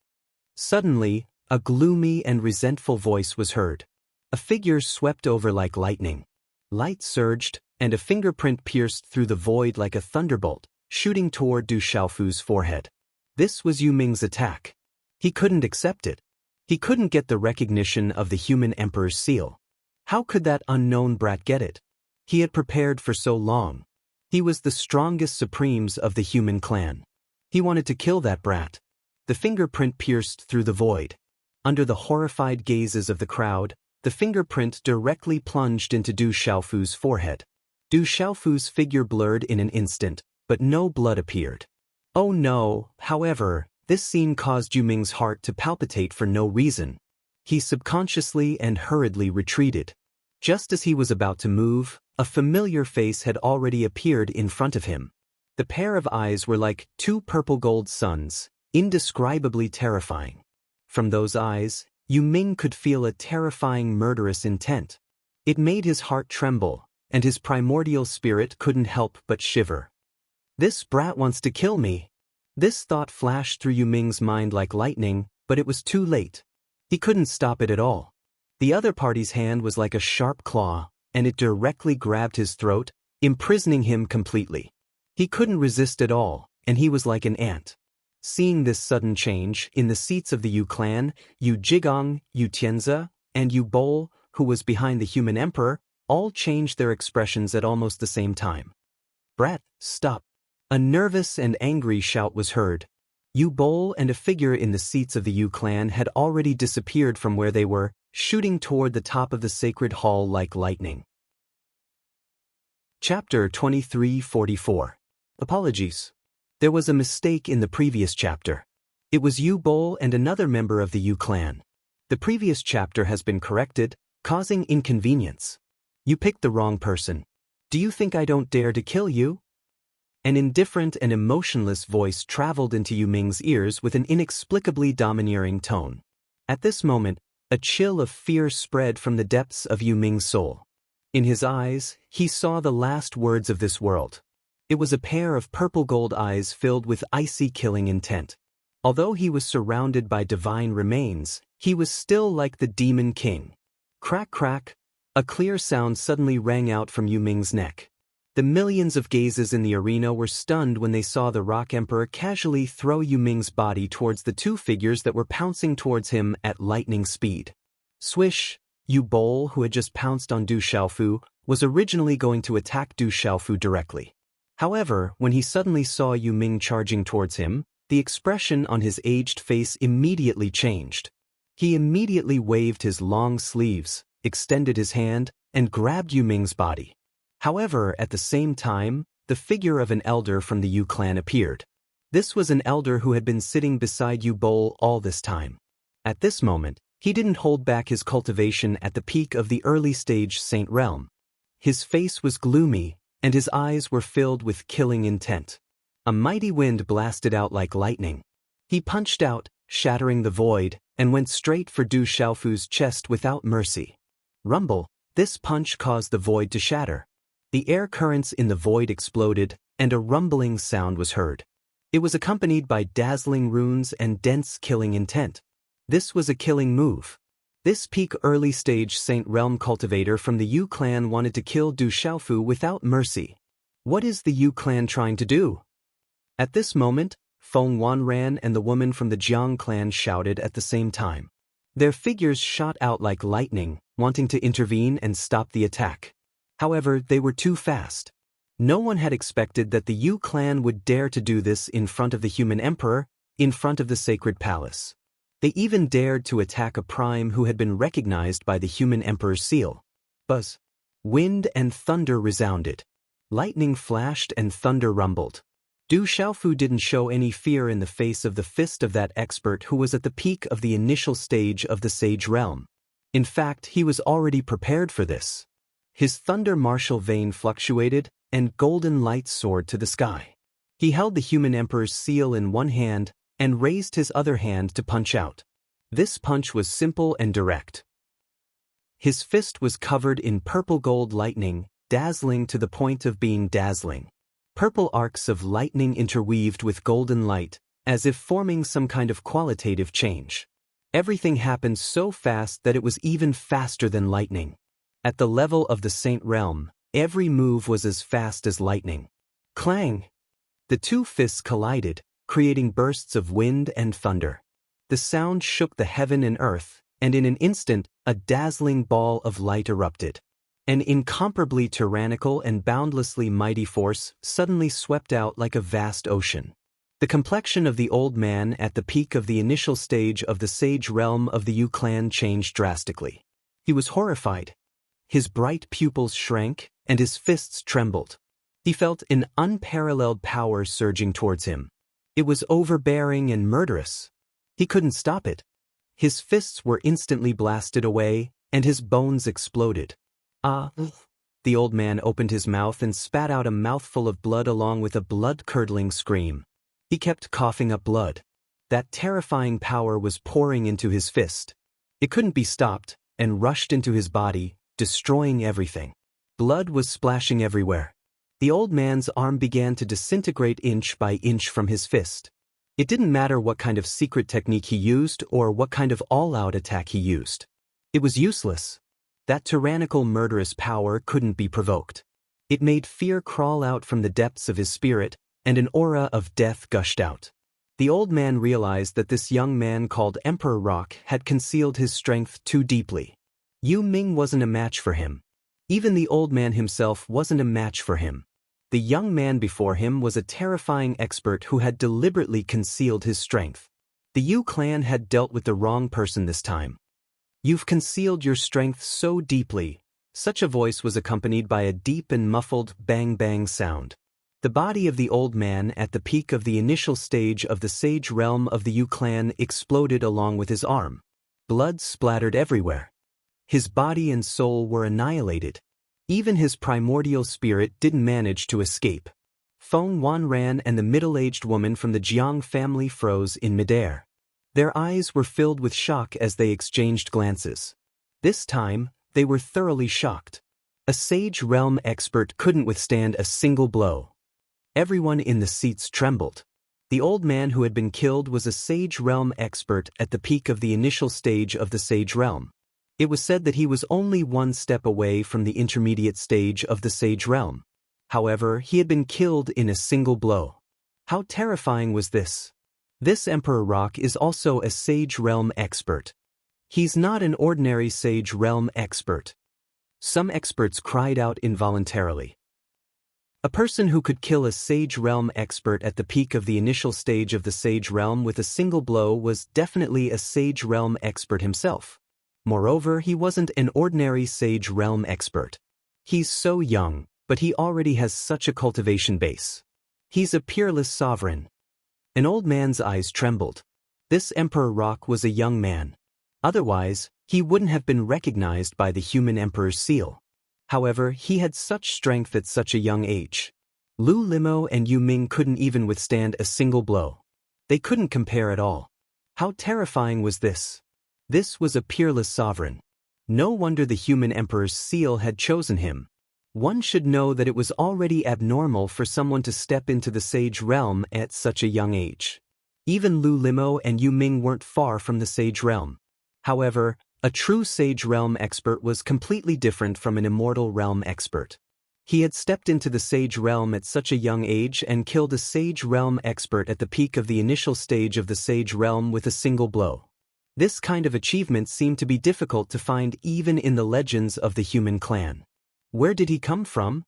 Suddenly, a gloomy and resentful voice was heard. A figure swept over like lightning. Light surged, and a fingerprint pierced through the void like a thunderbolt, shooting toward Du Xiaofu's forehead. This was Yu Ming's attack. He couldn't accept it. He couldn't get the recognition of the human emperor's seal. How could that unknown brat get it? He had prepared for so long. He was the strongest supremes of the human clan. He wanted to kill that brat. The fingerprint pierced through the void. Under the horrified gazes of the crowd, the fingerprint directly plunged into Du Xiaofu's forehead. Du Xiaofu's figure blurred in an instant, but no blood appeared. Oh no, however, this scene caused Yu Ming's heart to palpitate for no reason. He subconsciously and hurriedly retreated. Just as he was about to move, a familiar face had already appeared in front of him. The pair of eyes were like 2 purple-gold suns, indescribably terrifying. From those eyes, Yu Ming could feel a terrifying murderous intent. It made his heart tremble, and his primordial spirit couldn't help but shiver. This brat wants to kill me. This thought flashed through Yu Ming's mind like lightning, but it was too late. He couldn't stop it at all. The other party's hand was like a sharp claw, and it directly grabbed his throat, imprisoning him completely. He couldn't resist at all, and he was like an ant. Seeing this sudden change, in the seats of the Yu clan, Yu Jigong, Yu Tianze, and Yu Bol, who was behind the human emperor, all changed their expressions at almost the same time. "Brat, stop!" A nervous and angry shout was heard. Yu Bol and a figure in the seats of the Yu clan had already disappeared from where they were, shooting toward the top of the sacred hall like lightning. Chapter 2344. Apologies. There was a mistake in the previous chapter. It was Yu Bol and another member of the Yu clan. The previous chapter has been corrected, causing inconvenience. You picked the wrong person. Do you think I don't dare to kill you? An indifferent and emotionless voice traveled into Yu Ming's ears with an inexplicably domineering tone. At this moment, a chill of fear spread from the depths of Yu Ming's soul. In his eyes, he saw the last words of this world. It was a pair of purple-gold eyes filled with icy killing intent. Although he was surrounded by divine remains, he was still like the Demon King. Crack crack, a clear sound suddenly rang out from Yu Ming's neck. The millions of gazes in the arena were stunned when they saw the Rock Emperor casually throw Yu Ming's body towards the two figures that were pouncing towards him at lightning speed. Swish! Yu Bol, who had just pounced on Du Xiaofu, was originally going to attack Du Xiaofu directly. However, when he suddenly saw Yu Ming charging towards him, the expression on his aged face immediately changed. He immediately waved his long sleeves, extended his hand, and grabbed Yu Ming's body. However, at the same time, the figure of an elder from the Yu clan appeared. This was an elder who had been sitting beside Yu Bol all this time. At this moment, he didn't hold back his cultivation at the peak of the early stage Saint Realm. His face was gloomy, and his eyes were filled with killing intent. A mighty wind blasted out like lightning. He punched out, shattering the void, and went straight for Du Xiaofu's chest without mercy. Rumble! This punch caused the void to shatter. The air currents in the void exploded, and a rumbling sound was heard. It was accompanied by dazzling runes and dense killing intent. This was a killing move. This peak early stage Saint Realm cultivator from the Yu clan wanted to kill Du Xiaofu without mercy. What is the Yu clan trying to do? At this moment, Feng Wanran and the woman from the Jiang clan shouted at the same time. Their figures shot out like lightning, wanting to intervene and stop the attack. However, they were too fast. No one had expected that the Yu clan would dare to do this in front of the human emperor, in front of the sacred palace. They even dared to attack a prime who had been recognized by the human emperor's seal. Buzz! Wind and thunder resounded. Lightning flashed and thunder rumbled. Du Xiaofu didn't show any fear in the face of the fist of that expert who was at the peak of the initial stage of the Sage Realm. In fact, he was already prepared for this. His thunder martial vein fluctuated, and golden light soared to the sky. He held the human emperor's seal in one hand, and raised his other hand to punch out. This punch was simple and direct. His fist was covered in purple-gold lightning, dazzling to the point of being dazzling. Purple arcs of lightning interweaved with golden light, as if forming some kind of qualitative change. Everything happened so fast that it was even faster than lightning. At the level of the Saint Realm, every move was as fast as lightning. Clang! The two fists collided, creating bursts of wind and thunder. The sound shook the heaven and earth, and in an instant, a dazzling ball of light erupted. An incomparably tyrannical and boundlessly mighty force suddenly swept out like a vast ocean. The complexion of the old man at the peak of the initial stage of the Sage Realm of the Yu clan changed drastically. He was horrified. His bright pupils shrank, and his fists trembled. He felt an unparalleled power surging towards him. It was overbearing and murderous. He couldn't stop it. His fists were instantly blasted away, and his bones exploded. The old man opened his mouth and spat out a mouthful of blood along with a blood-curdling scream. He kept coughing up blood. That terrifying power was pouring into his fist. It couldn't be stopped, and rushed into his body, destroying everything. Blood was splashing everywhere. The old man's arm began to disintegrate inch by inch from his fist. It didn't matter what kind of secret technique he used or what kind of all-out attack he used. It was useless. That tyrannical murderous power couldn't be provoked. It made fear crawl out from the depths of his spirit, and an aura of death gushed out. The old man realized that this young man called Emperor Rock had concealed his strength too deeply. Yu Ming wasn't a match for him. Even the old man himself wasn't a match for him. The young man before him was a terrifying expert who had deliberately concealed his strength. The Yu clan had dealt with the wrong person this time. You've concealed your strength so deeply. Such a voice was accompanied by a deep and muffled bang-bang sound. The body of the old man at the peak of the initial stage of the sage realm of the Yu clan exploded along with his arm. Blood splattered everywhere. His body and soul were annihilated. Even his primordial spirit didn't manage to escape. Feng Wanran and the middle-aged woman from the Jiang family froze in midair. Their eyes were filled with shock as they exchanged glances. This time, they were thoroughly shocked. A sage realm expert couldn't withstand a single blow. Everyone in the seats trembled. The old man who had been killed was a sage realm expert at the peak of the initial stage of the sage realm. It was said that he was only one step away from the intermediate stage of the sage realm. However, he had been killed in a single blow. How terrifying was this? This Emperor Rock is also a sage realm expert. He's not an ordinary sage realm expert. Some experts cried out involuntarily. A person who could kill a sage realm expert at the peak of the initial stage of the sage realm with a single blow was definitely a sage realm expert himself. Moreover, he wasn't an ordinary sage realm expert. He's so young, but he already has such a cultivation base. He's a peerless sovereign. An old man's eyes trembled. This Emperor Rock was a young man. Otherwise, he wouldn't have been recognized by the human emperor's seal. However, he had such strength at such a young age. Lu Limo and Yu Ming couldn't even withstand a single blow. They couldn't compare at all. How terrifying was this? This was a peerless sovereign. No wonder the human emperor's seal had chosen him. One should know that it was already abnormal for someone to step into the sage realm at such a young age. Even Lu Limo and Yu Ming weren't far from the sage realm. However, a true sage realm expert was completely different from an immortal realm expert. He had stepped into the sage realm at such a young age and killed a sage realm expert at the peak of the initial stage of the sage realm with a single blow. This kind of achievement seemed to be difficult to find even in the legends of the human clan. Where did he come from?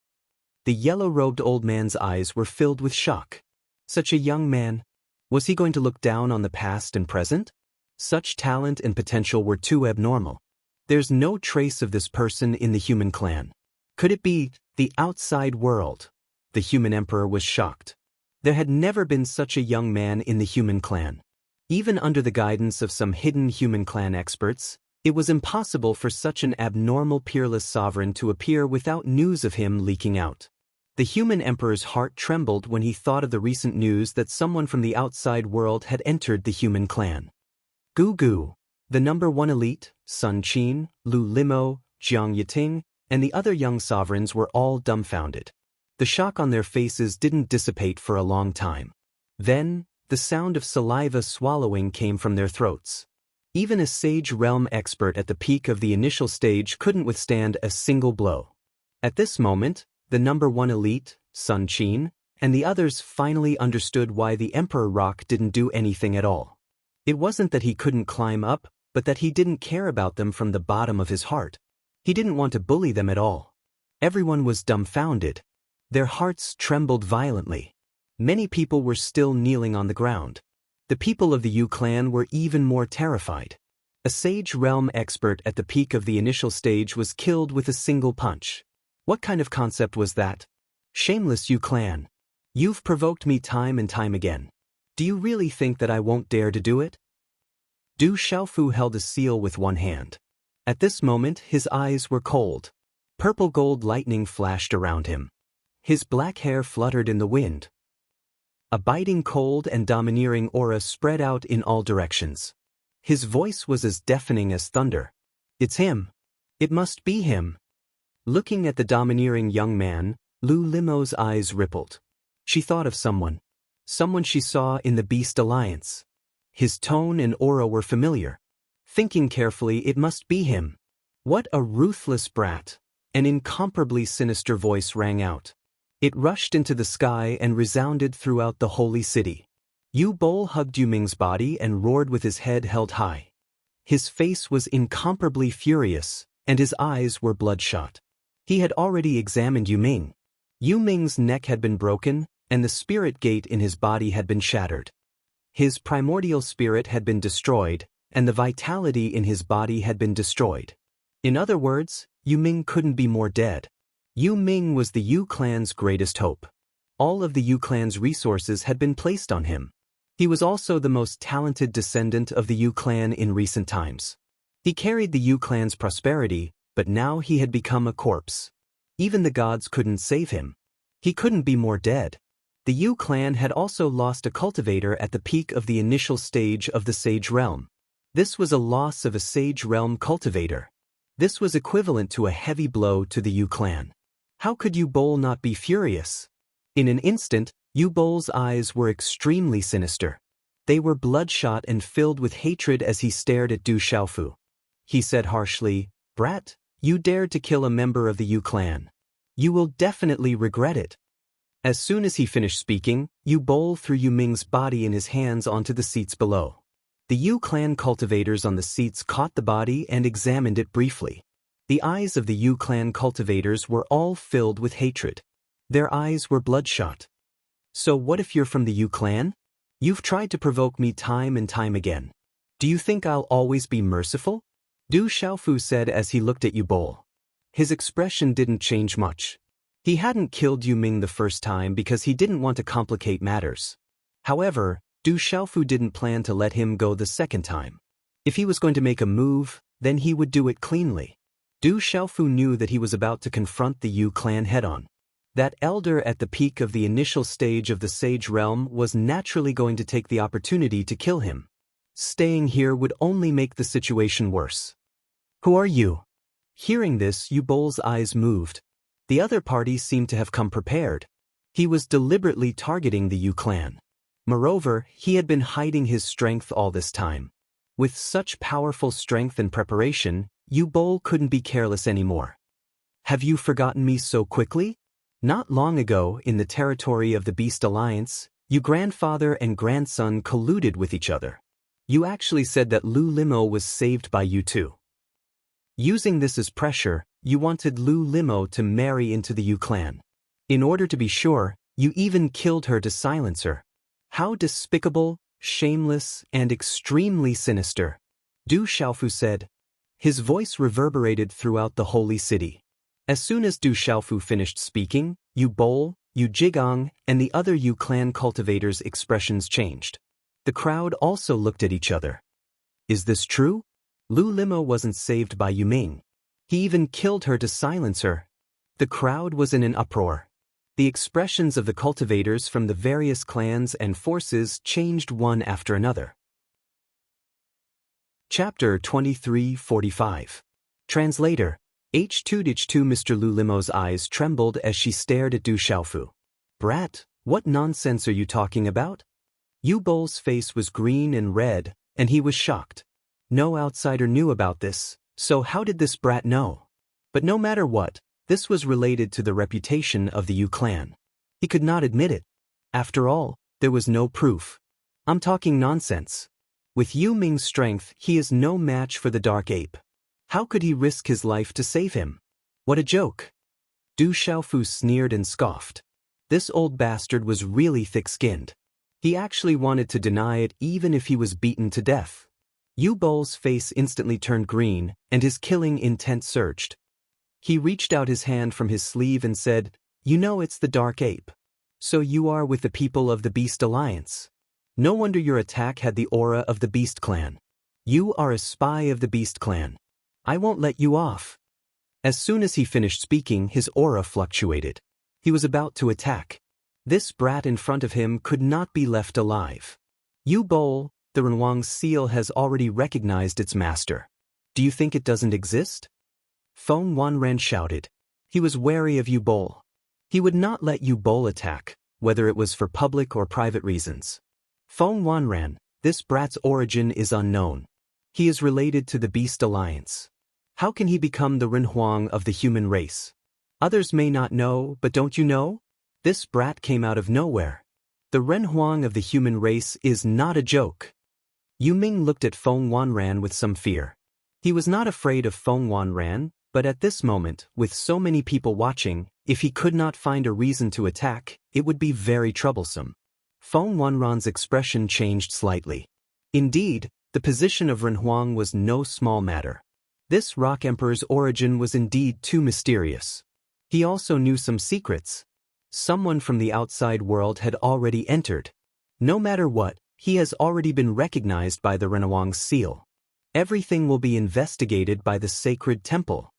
The yellow-robed old man's eyes were filled with shock. Such a young man. Was he going to look down on the past and present? Such talent and potential were too abnormal. There's no trace of this person in the human clan. Could it be the outside world? The human emperor was shocked. There had never been such a young man in the human clan. Even under the guidance of some hidden human clan experts, it was impossible for such an abnormal peerless sovereign to appear without news of him leaking out. The human emperor's heart trembled when he thought of the recent news that someone from the outside world had entered the human clan. Gugu, the number one elite, Sun Qin, Lu Limo, Jiang Yiting, and the other young sovereigns were all dumbfounded. The shock on their faces didn't dissipate for a long time. Then, the sound of saliva swallowing came from their throats. Even a sage realm expert at the peak of the initial stage couldn't withstand a single blow. At this moment, the number one elite, Sun Qin, and the others finally understood why the Emperor Rock didn't do anything at all. It wasn't that he couldn't climb up, but that he didn't care about them from the bottom of his heart. He didn't want to bully them at all. Everyone was dumbfounded. Their hearts trembled violently. Many people were still kneeling on the ground. The people of the Yu clan were even more terrified. A sage realm expert at the peak of the initial stage was killed with a single punch. What kind of concept was that? Shameless Yu clan. You've provoked me time and time again. Do you really think that I won't dare to do it? Du Xiaofu held a seal with one hand. At this moment, his eyes were cold. Purple gold lightning flashed around him. His black hair fluttered in the wind. A biting cold and domineering aura spread out in all directions. His voice was as deafening as thunder. It's him. It must be him. Looking at the domineering young man, Lu Limo's eyes rippled. She thought of someone. Someone she saw in the Beast Alliance. His tone and aura were familiar. Thinking carefully, it must be him. What a ruthless brat! An incomparably sinister voice rang out. It rushed into the sky and resounded throughout the holy city. Yu Bol hugged Yu Ming's body and roared with his head held high. His face was incomparably furious, and his eyes were bloodshot. He had already examined Yu Ming. Yu Ming's neck had been broken, and the spirit gate in his body had been shattered. His primordial spirit had been destroyed, and the vitality in his body had been destroyed. In other words, Yu Ming couldn't be more dead. Yu Ming was the Yu clan's greatest hope. All of the Yu clan's resources had been placed on him. He was also the most talented descendant of the Yu clan in recent times. He carried the Yu clan's prosperity, but now he had become a corpse. Even the gods couldn't save him. He couldn't be more dead. The Yu clan had also lost a cultivator at the peak of the initial stage of the Sage Realm. This was a loss of a Sage Realm cultivator. This was equivalent to a heavy blow to the Yu clan. How could Yu Bol not be furious? In an instant, Yu Bol's eyes were extremely sinister. They were bloodshot and filled with hatred as he stared at Du Xiaofu. He said harshly, "Brat, you dared to kill a member of the Yu clan. You will definitely regret it." As soon as he finished speaking, Yu Bol threw Yu Ming's body in his hands onto the seats below. The Yu clan cultivators on the seats caught the body and examined it briefly. The eyes of the Yu clan cultivators were all filled with hatred. Their eyes were bloodshot. "So what if you're from the Yu clan? You've tried to provoke me time and time again. Do you think I'll always be merciful?" Du Xiaofu said as he looked at Yu Bol. His expression didn't change much. He hadn't killed Yu Ming the first time because he didn't want to complicate matters. However, Du Xiaofu didn't plan to let him go the second time. If he was going to make a move, then he would do it cleanly. Du Xiaofu knew that he was about to confront the Yu clan head-on. That elder at the peak of the initial stage of the Sage Realm was naturally going to take the opportunity to kill him. Staying here would only make the situation worse. "Who are you?" Hearing this, Yu Bol's eyes moved. The other party seemed to have come prepared. He was deliberately targeting the Yu clan. Moreover, he had been hiding his strength all this time. With such powerful strength and preparation, Yu Bol couldn't be careless anymore. "Have you forgotten me so quickly? Not long ago, in the territory of the Beast Alliance, your grandfather and grandson colluded with each other. You actually said that Lu Limo was saved by you too. Using this as pressure, you wanted Lu Limo to marry into the Yu clan. In order to be sure, you even killed her to silence her. How despicable, shameless, and extremely sinister," Du Xiaofu said. His voice reverberated throughout the holy city. As soon as Du Xiaofu finished speaking, Yu Bol, Yu Jigong, and the other Yu clan cultivators' expressions changed. The crowd also looked at each other. Is this true? Lu Limo wasn't saved by Yu Ming. He even killed her to silence her. The crowd was in an uproar. The expressions of the cultivators from the various clans and forces changed one after another. Chapter 2345. Translator. H2H2 Mr. Lu Limo's eyes trembled as she stared at Du Xiaofu. "Brat, what nonsense are you talking about?" Yu Bol's face was green and red, and he was shocked. No outsider knew about this, so how did this brat know? But no matter what, this was related to the reputation of the Yu clan. He could not admit it. After all, there was no proof. "I'm talking nonsense. With Yu Ming's strength, he is no match for the Dark Ape. How could he risk his life to save him? What a joke." Du Xiaofu sneered and scoffed. This old bastard was really thick-skinned. He actually wanted to deny it even if he was beaten to death. Yu Bol's face instantly turned green, and his killing intent surged. He reached out his hand from his sleeve and said, "You know it's the Dark Ape. So you are with the people of the Beast Alliance. No wonder your attack had the aura of the Beast Clan. You are a spy of the Beast Clan. I won't let you off." As soon as he finished speaking, his aura fluctuated. He was about to attack. This brat in front of him could not be left alive. "Yu Bol, the Renwang's seal has already recognized its master. Do you think it doesn't exist?" Feng Wanren shouted. He was wary of Yu Bol. He would not let Yu Bol attack, whether it was for public or private reasons. "Feng Wanren, this brat's origin is unknown. He is related to the Beast Alliance. How can he become the Renhuang of the human race? Others may not know, but don't you know? This brat came out of nowhere. The Renhuang of the human race is not a joke." Yu Ming looked at Feng Wanren with some fear. He was not afraid of Feng Wanran, but at this moment, with so many people watching, if he could not find a reason to attack, it would be very troublesome. Feng Wanran's expression changed slightly. Indeed, the position of Renhuang was no small matter. This Rock Emperor's origin was indeed too mysterious. He also knew some secrets. Someone from the outside world had already entered. No matter what, he has already been recognized by the Renhuang's seal. Everything will be investigated by the sacred temple.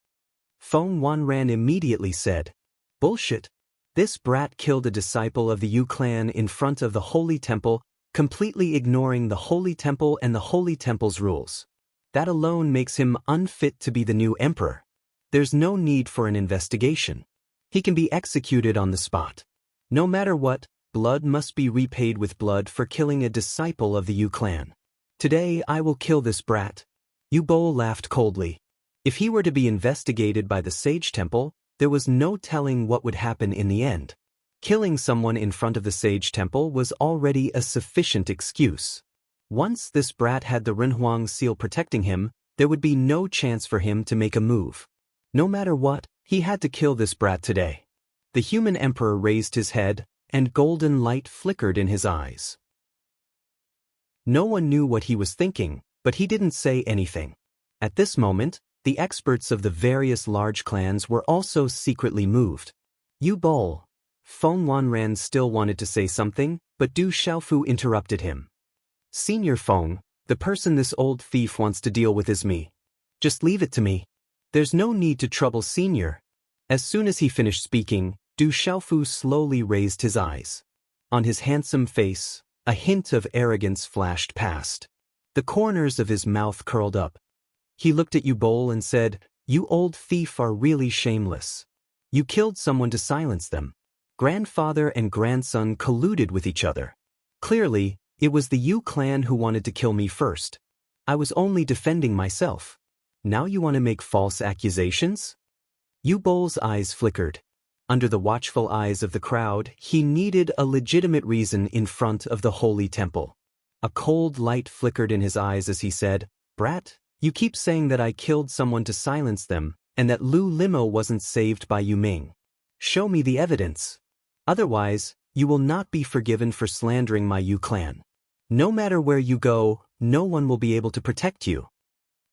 Feng Wanran immediately said, "Bullshit. This brat killed a disciple of the Yu clan in front of the Holy Temple, completely ignoring the Holy Temple and the Holy Temple's rules. That alone makes him unfit to be the new emperor. There's no need for an investigation. He can be executed on the spot. No matter what, blood must be repaid with blood for killing a disciple of the Yu clan. Today I will kill this brat." Yu Bo laughed coldly. If he were to be investigated by the Sage Temple, there was no telling what would happen in the end. Killing someone in front of the Sage Temple was already a sufficient excuse. Once this brat had the Renhuang seal protecting him, there would be no chance for him to make a move. No matter what, he had to kill this brat today. The human emperor raised his head, and golden light flickered in his eyes. No one knew what he was thinking, but he didn't say anything. At this moment, the experts of the various large clans were also secretly moved. Yu Bo, Feng Wanran still wanted to say something, but Du Xiaofu interrupted him. "Senior Feng, the person this old thief wants to deal with is me. Just leave it to me. There's no need to trouble Senior." As soon as he finished speaking, Du Xiaofu slowly raised his eyes. On his handsome face, a hint of arrogance flashed past. The corners of his mouth curled up. He looked at Yu Bo and said, "You old thief are really shameless. You killed someone to silence them. Grandfather and grandson colluded with each other. Clearly, it was the Yu clan who wanted to kill me first. I was only defending myself. Now you want to make false accusations?" Yu Bo's eyes flickered. Under the watchful eyes of the crowd, he needed a legitimate reason in front of the Holy Temple. A cold light flickered in his eyes as he said, "Brat, you keep saying that I killed someone to silence them, and that Lu Limo wasn't saved by Yu Ming. Show me the evidence. Otherwise, you will not be forgiven for slandering my Yu clan. No matter where you go, no one will be able to protect you."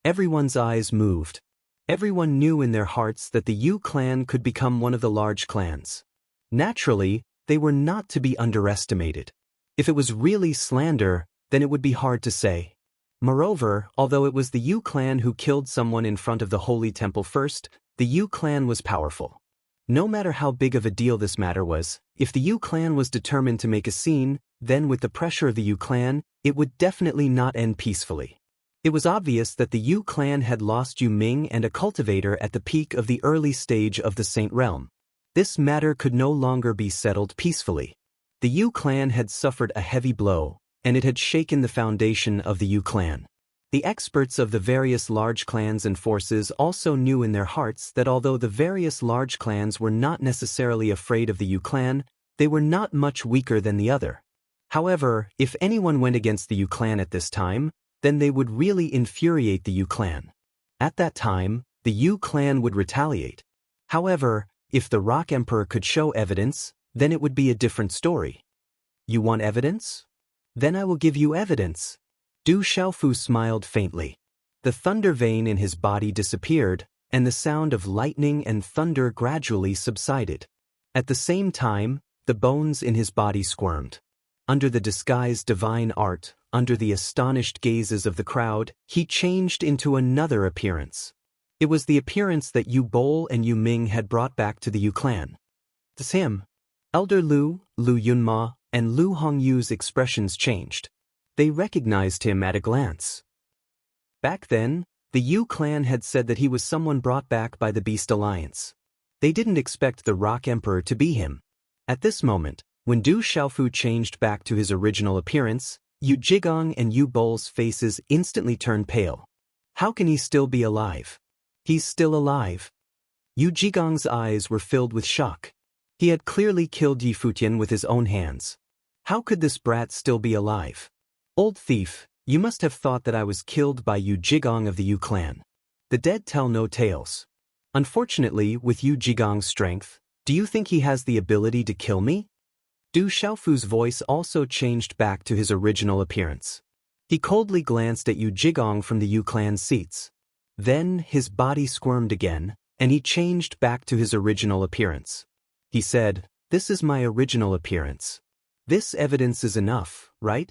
Everyone's eyes moved. Everyone knew in their hearts that the Yu clan could become one of the large clans. Naturally, they were not to be underestimated. If it was really slander, then it would be hard to say. Moreover, although it was the Yu clan who killed someone in front of the Holy Temple first, the Yu clan was powerful. No matter how big of a deal this matter was, if the Yu clan was determined to make a scene, then with the pressure of the Yu clan, it would definitely not end peacefully. It was obvious that the Yu clan had lost Yu Ming and a cultivator at the peak of the early stage of the Saint Realm. This matter could no longer be settled peacefully. The Yu clan had suffered a heavy blow, and it had shaken the foundation of the Yu clan. The experts of the various large clans and forces also knew in their hearts that although the various large clans were not necessarily afraid of the Yu clan, they were not much weaker than the other. However, if anyone went against the Yu clan at this time, then they would really infuriate the Yu clan. At that time, the Yu clan would retaliate. However, if the Rock Emperor could show evidence, then it would be a different story. "You want evidence? Then I will give you evidence." Du Xiaofu smiled faintly. The thunder vein in his body disappeared, and the sound of lightning and thunder gradually subsided. At the same time, the bones in his body squirmed. Under the disguised divine art, under the astonished gazes of the crowd, he changed into another appearance. It was the appearance that Yu Bo and Yu Ming had brought back to the Yu clan. "It's him." Elder Lu, Lu Yunma, and Lu Hongyu's expressions changed. They recognized him at a glance. Back then, the Yu clan had said that he was someone brought back by the Beast Alliance. They didn't expect the Rock Emperor to be him. At this moment, when Du Xiaofu changed back to his original appearance, Yu Jigong and Yu Bo's faces instantly turned pale. How can he still be alive? He's still alive. Yu Jigong's eyes were filled with shock. He had clearly killed Yi Futian with his own hands. How could this brat still be alive? "Old thief, you must have thought that I was killed by Yu Jigong of the Yu clan. The dead tell no tales. Unfortunately, with Yu Jigong's strength, do you think he has the ability to kill me? Du Xiaofu's voice also changed back to his original appearance. He coldly glanced at Yu Jigong from the Yu clan's seats. Then, his body squirmed again, and he changed back to his original appearance. He said, "This is my original appearance. This evidence is enough, right?"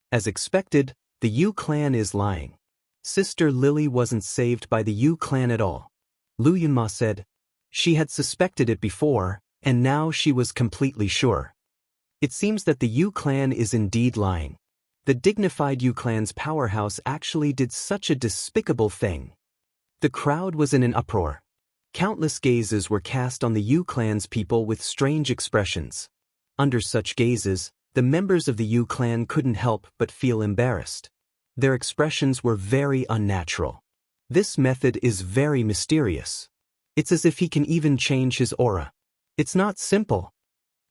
As expected, the Yu clan is lying. Sister Lily wasn't saved by the Yu clan at all. Lu Yunma said. She had suspected it before, and now she was completely sure. It seems that the Yu clan is indeed lying. The dignified Yu clan's powerhouse actually did such a despicable thing. The crowd was in an uproar. Countless gazes were cast on the Yu clan's people with strange expressions. Under such gazes, the members of the Yu clan couldn't help but feel embarrassed. Their expressions were very unnatural. This method is very mysterious. It's as if he can even change his aura. It's not simple.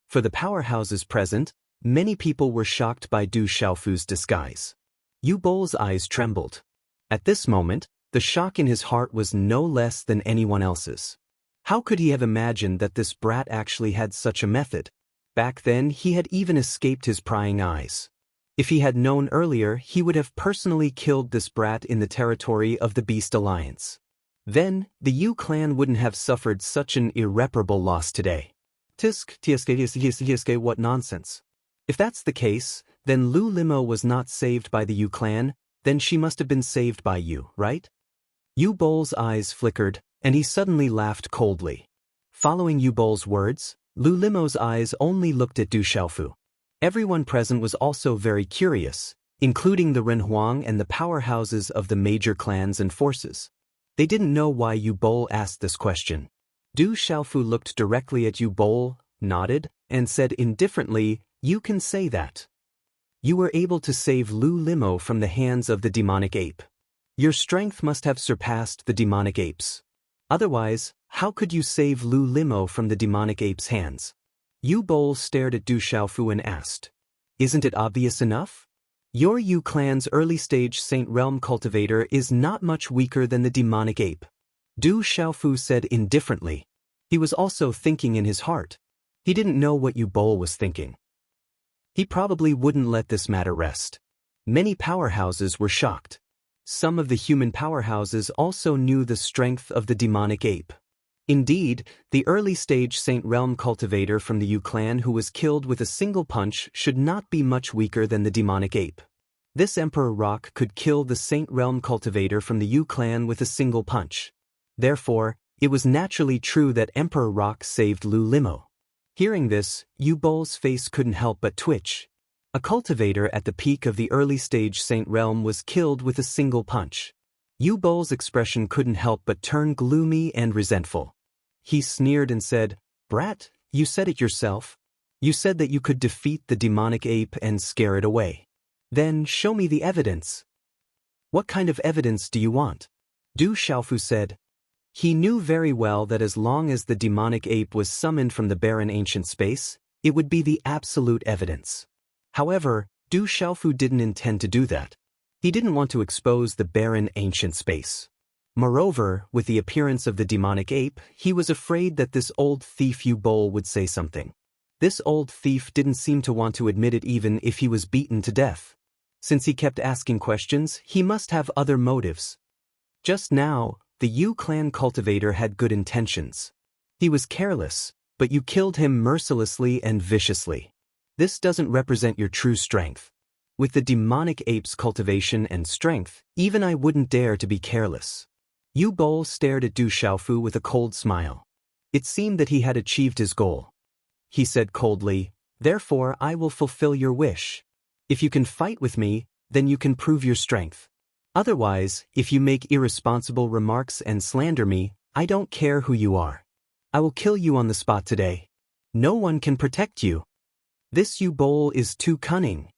For the powerhouses present, many people were shocked by Du Xiaofu's disguise. Yu Bol's eyes trembled. At this moment, the shock in his heart was no less than anyone else's. How could he have imagined that this brat actually had such a method? Back then, he had even escaped his prying eyes. If he had known earlier, he would have personally killed this brat in the territory of the Beast Alliance. Then, the Yu clan wouldn't have suffered such an irreparable loss today. Tsk, what nonsense. If that's the case, then Lu Limo was not saved by the Yu clan, then she must have been saved by you, right? Yu Bol's eyes flickered, and he suddenly laughed coldly. Following Yu Bol's words, Lu Limo's eyes only looked at Du Xiaofu. Everyone present was also very curious, including the Renhuang and the powerhouses of the major clans and forces. They didn't know why Yu Bol asked this question. Du Xiaofu looked directly at Yu Bol, nodded, and said indifferently, "You can say that. You were able to save Lu Limo from the hands of the demonic ape. Your strength must have surpassed the demonic apes. Otherwise, how could you save Lu Limo from the demonic ape's hands?" Yu Bol stared at Du Xiaofu and asked, "Isn't it obvious enough? Your Yu clan's early-stage Saint Realm cultivator is not much weaker than the demonic ape." Du Xiaofu said indifferently. He was also thinking in his heart. He didn't know what Yu Bol was thinking. He probably wouldn't let this matter rest. Many powerhouses were shocked. Some of the human powerhouses also knew the strength of the demonic ape. Indeed, the early-stage Saint Realm cultivator from the Yu clan who was killed with a single punch should not be much weaker than the demonic ape. This Emperor Rock could kill the Saint Realm cultivator from the Yu clan with a single punch. Therefore, it was naturally true that Emperor Rock saved Lu Limo. Hearing this, Yu Bol's face couldn't help but twitch. A cultivator at the peak of the early-stage Saint Realm was killed with a single punch. Yu Bol's expression couldn't help but turn gloomy and resentful. He sneered and said, "Brat, you said it yourself. You said that you could defeat the demonic ape and scare it away. Then show me the evidence." "What kind of evidence do you want?" Du Xiaofu said. He knew very well that as long as the demonic ape was summoned from the barren ancient space, it would be the absolute evidence. However, Du Xiaofu didn't intend to do that. He didn't want to expose the barren ancient space. Moreover, with the appearance of the demonic ape, he was afraid that this old thief Yu Bol would say something. This old thief didn't seem to want to admit it even if he was beaten to death. Since he kept asking questions, he must have other motives. Just now, the Yu clan cultivator had good intentions. He was careless, but you killed him mercilessly and viciously. This doesn't represent your true strength. With the demonic ape's cultivation and strength, even I wouldn't dare to be careless. Yu Bol stared at Du Xiaofu with a cold smile. It seemed that he had achieved his goal. He said coldly, "Therefore I will fulfill your wish. If you can fight with me, then you can prove your strength. Otherwise, if you make irresponsible remarks and slander me, I don't care who you are. I will kill you on the spot today. No one can protect you. This Yu Bol is too cunning."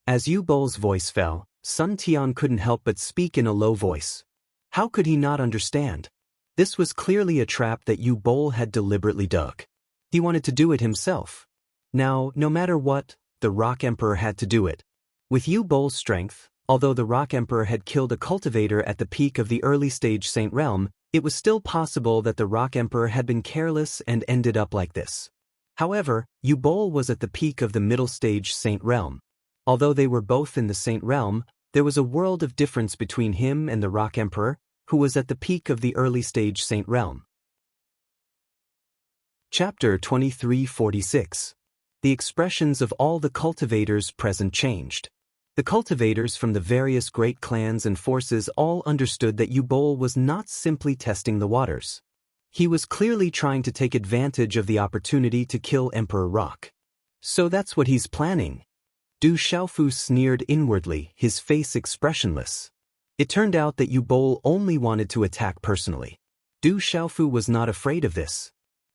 As Yu Bol's voice fell, Sun Tian couldn't help but speak in a low voice. How could he not understand? This was clearly a trap that Yu Bol had deliberately dug. He wanted to do it himself. Now, no matter what, the Rock Emperor had to do it. With Yu Bol's strength, Although the Rock Emperor had killed a cultivator at the peak of the early stage Saint Realm, it was still possible that the Rock Emperor had been careless and ended up like this. However, Yubol was at the peak of the middle stage Saint Realm. Although they were both in the Saint Realm, there was a world of difference between him and the Rock Emperor, who was at the peak of the early stage Saint Realm. Chapter 2346. The expressions of all the cultivators present changed. The cultivators from the various great clans and forces all understood that Yubol was not simply testing the waters. He was clearly trying to take advantage of the opportunity to kill Emperor Rock. So that's what he's planning. Du Xiaofu sneered inwardly, his face expressionless. It turned out that Yubol only wanted to attack personally. Du Xiaofu was not afraid of this.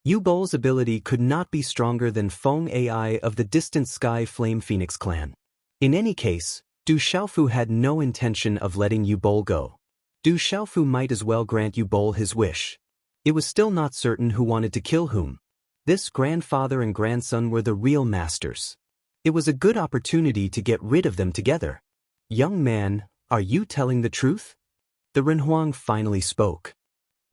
Yubol's ability could not be stronger than Feng Ai of the distant Sky Flame Phoenix clan. In any case, Du Xiaofu had no intention of letting Yubol go. Du Xiaofu might as well grant Yubol his wish. It was still not certain who wanted to kill whom. This grandfather and grandson were the real masters. It was a good opportunity to get rid of them together. Young man, are you telling the truth? The Renhuang finally spoke.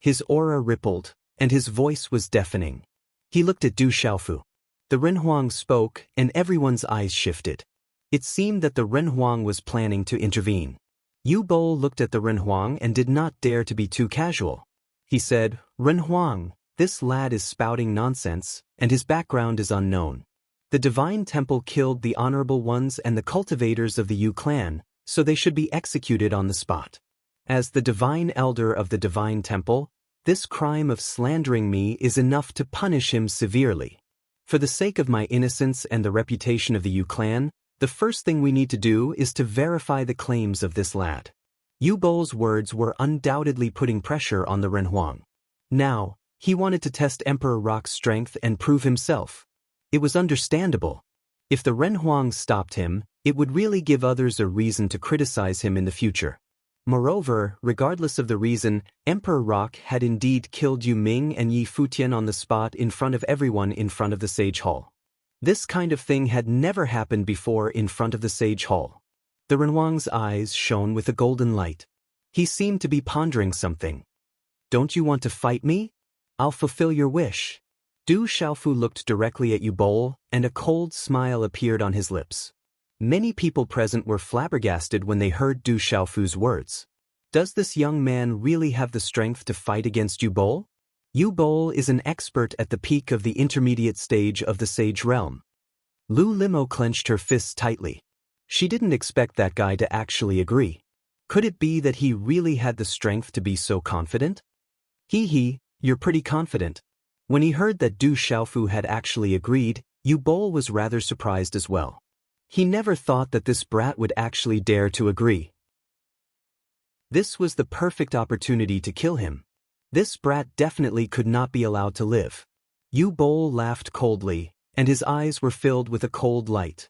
His aura rippled, and his voice was deafening. He looked at Du Xiaofu. The Renhuang spoke, and everyone's eyes shifted. It seemed that the Renhuang was planning to intervene. Yubol looked at the Renhuang and did not dare to be too casual. He said, "Renhuang, this lad is spouting nonsense, and his background is unknown. The Divine Temple killed the honorable ones and the cultivators of the Yu clan, so they should be executed on the spot. As the Divine Elder of the Divine Temple, this crime of slandering me is enough to punish him severely. For the sake of my innocence and the reputation of the Yu clan, the first thing we need to do is to verify the claims of this lad." Yubol's words were undoubtedly putting pressure on the Renhuang. Now, he wanted to test Emperor Rock's strength and prove himself. It was understandable. If the Renhuang stopped him, it would really give others a reason to criticize him in the future. Moreover, regardless of the reason, Emperor Rock had indeed killed Yu Ming and Yi Futian on the spot in front of everyone in front of the Sage Hall. This kind of thing had never happened before in front of the Sage Hall. The Renhuang's eyes shone with a golden light. He seemed to be pondering something. "Don't you want to fight me? I'll fulfill your wish." Du Xiaofu looked directly at Yubol, and a cold smile appeared on his lips. Many people present were flabbergasted when they heard Du Xiaofu's words. Does this young man really have the strength to fight against Yubol? Yubol is an expert at the peak of the intermediate stage of the Sage Realm. Lu Limo clenched her fists tightly. She didn't expect that guy to actually agree. Could it be that he really had the strength to be so confident? Hee, you're pretty confident. When he heard that Du Xiaofu had actually agreed, Yubol was rather surprised as well. He never thought that this brat would actually dare to agree. This was the perfect opportunity to kill him. This brat definitely could not be allowed to live. Yubol laughed coldly, and his eyes were filled with a cold light.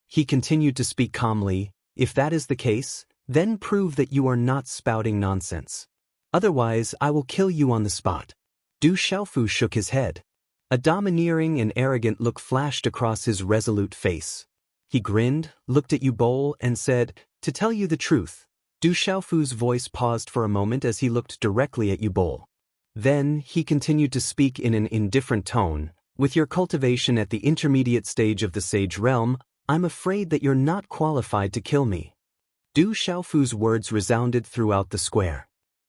He continued to speak calmly. "If that is the case, then prove that you are not spouting nonsense. Otherwise, I will kill you on the spot." Du Xiaofu shook his head. A domineering and arrogant look flashed across his resolute face. He grinned, looked at Yubol, and said, "To tell you the truth." Du Xiaofu's voice paused for a moment as he looked directly at Yubol. Then, he continued to speak in an indifferent tone. "With your cultivation at the intermediate stage of the Sage Realm, I'm afraid that you're not qualified to kill me." Du Xiaofu's words resounded throughout the square.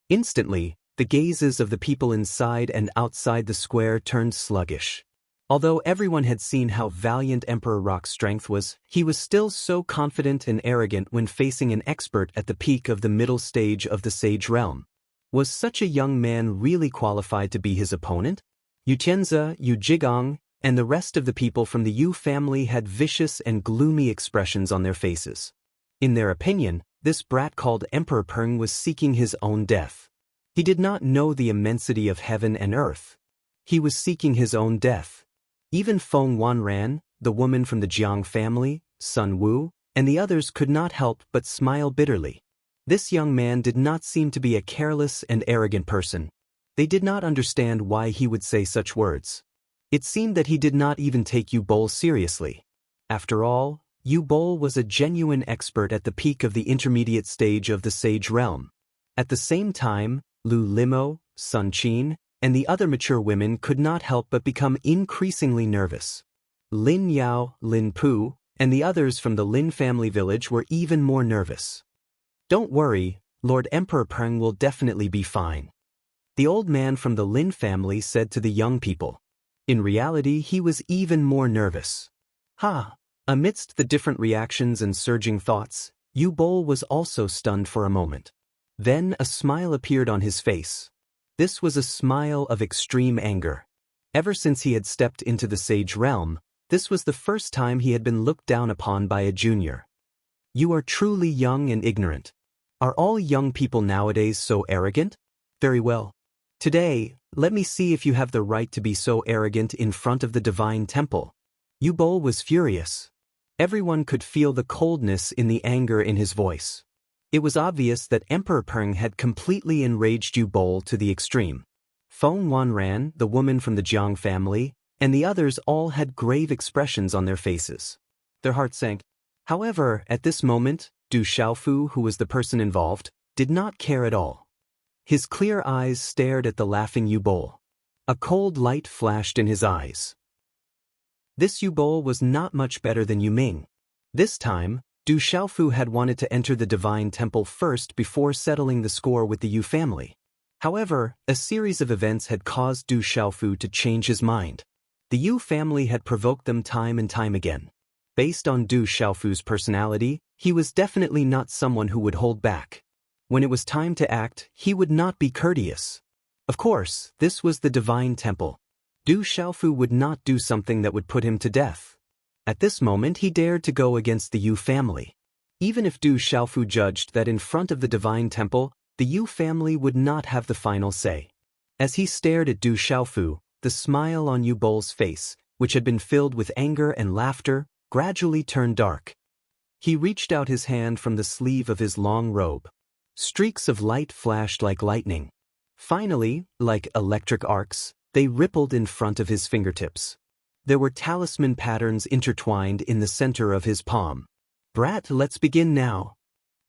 Instantly, the gazes of the people inside and outside the square turned sluggish. Although everyone had seen how valiant Emperor Rock's strength was, he was still so confident and arrogant when facing an expert at the peak of the middle stage of the Sage Realm. Was such a young man really qualified to be his opponent? Yu Tianzi, Yu Jigong, and the rest of the people from the Yu family had vicious and gloomy expressions on their faces. In their opinion, this brat called Emperor Peng was seeking his own death. He did not know the immensity of heaven and earth. He was seeking his own death. Even Feng Wanran, the woman from the Jiang family, Sun Wu, and the others could not help but smile bitterly. This young man did not seem to be a careless and arrogant person. They did not understand why he would say such words. It seemed that he did not even take Yubol seriously. After all, Yu-Bol was a genuine expert at the peak of the intermediate stage of the Sage Realm. At the same time, Lu Limo, Sun Qin, and the other mature women could not help but become increasingly nervous. Lin Yao, Lin Pu, and the others from the Lin family village were even more nervous. "Don't worry, Lord Emperor Peng will definitely be fine," the old man from the Lin family said to the young people. In reality, he was even more nervous. Amidst the different reactions and surging thoughts, Yu-Bol was also stunned for a moment. Then a smile appeared on his face. This was a smile of extreme anger. Ever since he had stepped into the Sage Realm, this was the first time he had been looked down upon by a junior. "You are truly young and ignorant. Are all young people nowadays so arrogant? Very well. Today, let me see if you have the right to be so arrogant in front of the divine temple." Yu-Bol was furious. Everyone could feel the coldness in the anger in his voice. It was obvious that Emperor Peng had completely enraged Yu-Bol to the extreme. Feng Wanran, the woman from the Jiang family, and the others all had grave expressions on their faces. Their hearts sank. However, at this moment, Du Xiaofu, who was the person involved, did not care at all. His clear eyes stared at the laughing Yu-Bol. A cold light flashed in his eyes. This Yu-Bol was not much better than Yu Ming. This time, Du Xiaofu had wanted to enter the divine temple first before settling the score with the Yu family. However, a series of events had caused Du Xiaofu to change his mind. The Yu family had provoked them time and time again. Based on Du Xiaofu's personality, he was definitely not someone who would hold back. When it was time to act, he would not be courteous. Of course, this was the divine temple. Du Xiaofu would not do something that would put him to death. At this moment he dared to go against the Yu family. Even if Du Xiaofu judged that in front of the divine temple, the Yu family would not have the final say. As he stared at Du Xiaofu, the smile on Yu-Bol's face, which had been filled with anger and laughter, gradually turned dark. He reached out his hand from the sleeve of his long robe. Streaks of light flashed like lightning. Finally, like electric arcs, they rippled in front of his fingertips. There were talisman patterns intertwined in the center of his palm. "Brat, let's begin now."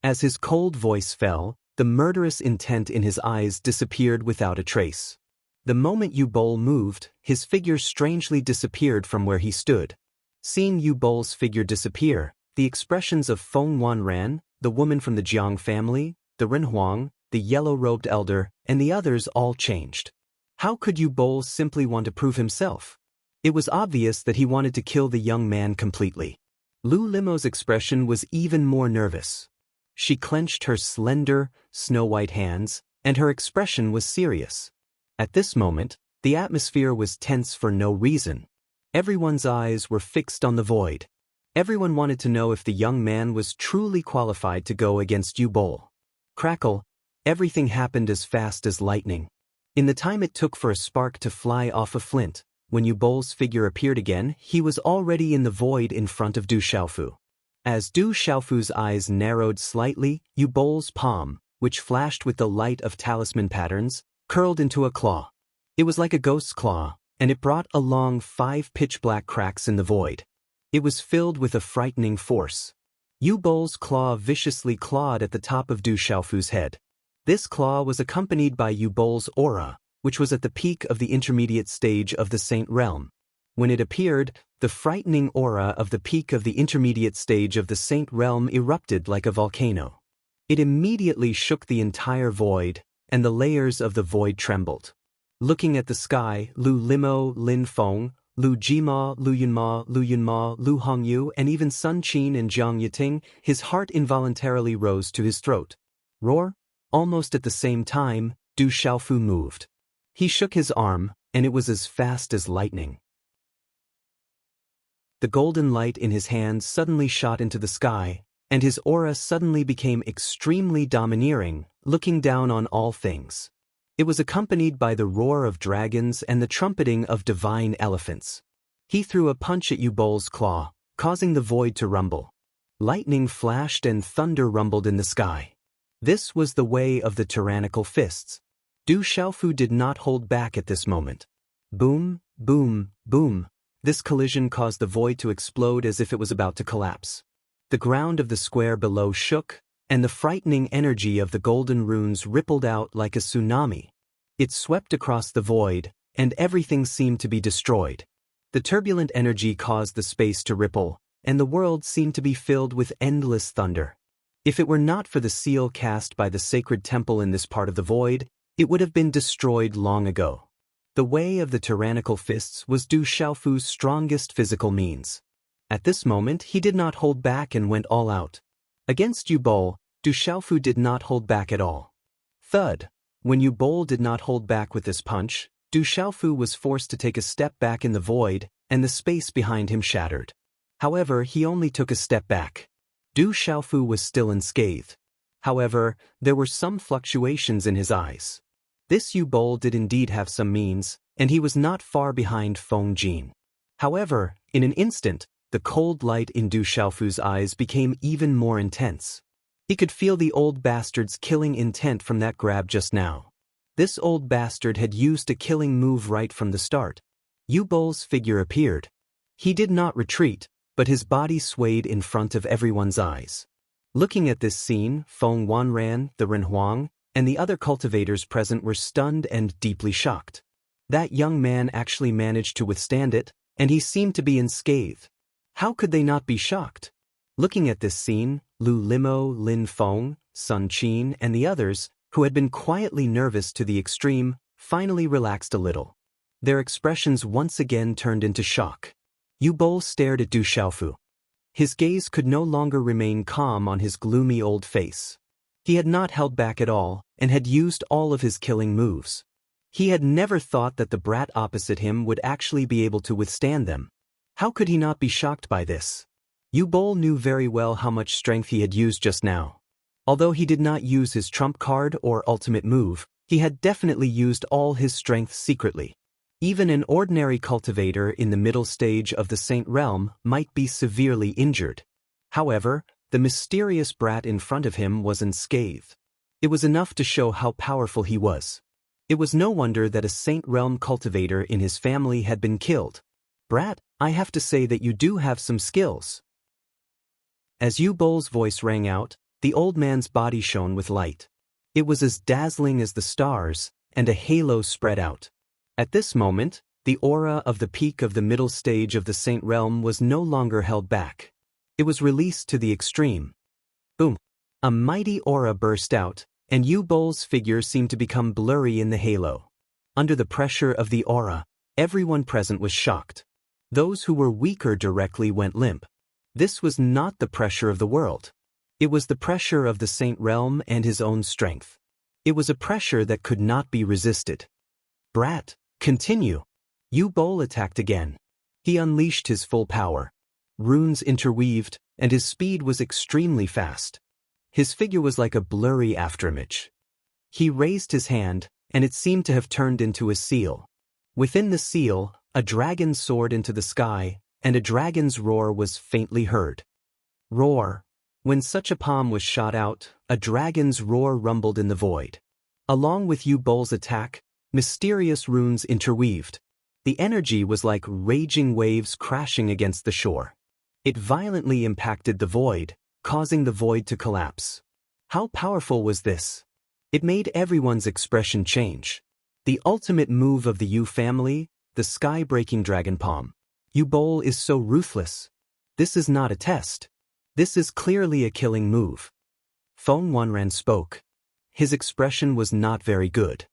As his cold voice fell, the murderous intent in his eyes disappeared without a trace. The moment Yu-Bol moved, his figure strangely disappeared from where he stood. Seeing Yu-Bol's figure disappear, the expressions of Feng Wanran, the woman from the Jiang family, the Renhuang, the yellow-robed elder, and the others all changed. How could Yu-Bol simply want to prove himself? It was obvious that he wanted to kill the young man completely. Lu Limo's expression was even more nervous. She clenched her slender, snow-white hands, and her expression was serious. At this moment, the atmosphere was tense for no reason. Everyone's eyes were fixed on the void. Everyone wanted to know if the young man was truly qualified to go against Yu-Bol. Crackle, everything happened as fast as lightning. In the time it took for a spark to fly off a flint, when Yu-Bol's figure appeared again, he was already in the void in front of Du Xiaofu. As Du Xiaofu's eyes narrowed slightly, Yu-Bol's palm, which flashed with the light of talisman patterns, curled into a claw. It was like a ghost's claw, and it brought along 5 pitch-black cracks in the void. It was filled with a frightening force. Yu-Bol's claw viciously clawed at the top of Du Xiaofu's head. This claw was accompanied by Yu-Bol's aura, which was at the peak of the intermediate stage of the Saint Realm. When it appeared, the frightening aura of the peak of the intermediate stage of the Saint Realm erupted like a volcano. It immediately shook the entire void, and the layers of the void trembled. Looking at the sky, Lu Limo, Lin Feng, Lu Jima, Lu Yunma, Lu Hongyu, and even Sun Qin and Jiang Yiting, his heart involuntarily rose to his throat. Roar! Almost at the same time, Du Xiaofu moved. He shook his arm, and it was as fast as lightning. The golden light in his hands suddenly shot into the sky, and his aura suddenly became extremely domineering, looking down on all things. It was accompanied by the roar of dragons and the trumpeting of divine elephants. He threw a punch at Yu-Bol's claw, causing the void to rumble. Lightning flashed and thunder rumbled in the sky. This was the way of the tyrannical fists. Du Xiaofu did not hold back at this moment. Boom, boom, boom. This collision caused the void to explode as if it was about to collapse. The ground of the square below shook, and the frightening energy of the golden runes rippled out like a tsunami. It swept across the void, and everything seemed to be destroyed. The turbulent energy caused the space to ripple, and the world seemed to be filled with endless thunder. If it were not for the seal cast by the sacred temple in this part of the void, it would have been destroyed long ago. The way of the tyrannical fists was Du Xiaofu's strongest physical means. At this moment he did not hold back and went all out. Against Yu Bol, Du Xiaofu did not hold back at all. Thud. When Yu Bol did not hold back with this punch, Du Xiaofu was forced to take a step back in the void, and the space behind him shattered. However, he only took a step back. Du Xiaofu was still unscathed. However, there were some fluctuations in his eyes. This Yu Bol did indeed have some means, and he was not far behind Feng Jin. However, in an instant, the cold light in Du Xiaofu's eyes became even more intense. He could feel the old bastard's killing intent from that grab just now. This old bastard had used a killing move right from the start. Yu Bol's figure appeared. He did not retreat, but his body swayed in front of everyone's eyes. Looking at this scene, Feng Wanran, the Renhuang, and the other cultivators present were stunned and deeply shocked. That young man actually managed to withstand it, and he seemed to be unscathed. How could they not be shocked? Looking at this scene, Lu Limo, Lin Feng, Sun Qin, and the others, who had been quietly nervous to the extreme, finally relaxed a little. Their expressions once again turned into shock. Yu Bol stared at Du Xiaofu. His gaze could no longer remain calm on his gloomy old face. He had not held back at all, and had used all of his killing moves. He had never thought that the brat opposite him would actually be able to withstand them. How could he not be shocked by this? Yu Bol knew very well how much strength he had used just now. Although he did not use his trump card or ultimate move, he had definitely used all his strength secretly. Even an ordinary cultivator in the middle stage of the Saint Realm might be severely injured. However, the mysterious brat in front of him was unscathed. It was enough to show how powerful he was. It was no wonder that a Saint Realm cultivator in his family had been killed. Brat, I have to say that you do have some skills. As Yu Bol's voice rang out, the old man's body shone with light. It was as dazzling as the stars, and a halo spread out. At this moment, the aura of the peak of the middle stage of the Saint Realm was no longer held back. It was released to the extreme. Boom! A mighty aura burst out, and Yu Bol's figure seemed to become blurry in the halo. Under the pressure of the aura, everyone present was shocked. Those who were weaker directly went limp. This was not the pressure of the world. It was the pressure of the Saint Realm and his own strength. It was a pressure that could not be resisted. Brat, continue! Yu Bol attacked again. He unleashed his full power. Runes interweaved, and his speed was extremely fast. His figure was like a blurry afterimage. He raised his hand, and it seemed to have turned into a seal. Within the seal, a dragon soared into the sky, and a dragon's roar was faintly heard. Roar. When such a palm was shot out, a dragon's roar rumbled in the void. Along with Yu Bol's attack, mysterious runes interweaved. The energy was like raging waves crashing against the shore. It violently impacted the void, causing the void to collapse. How powerful was this? It made everyone's expression change. The ultimate move of the Yu family, the sky-breaking dragon palm. Yu Bol is so ruthless. This is not a test. This is clearly a killing move. Feng Wanran spoke. His expression was not very good.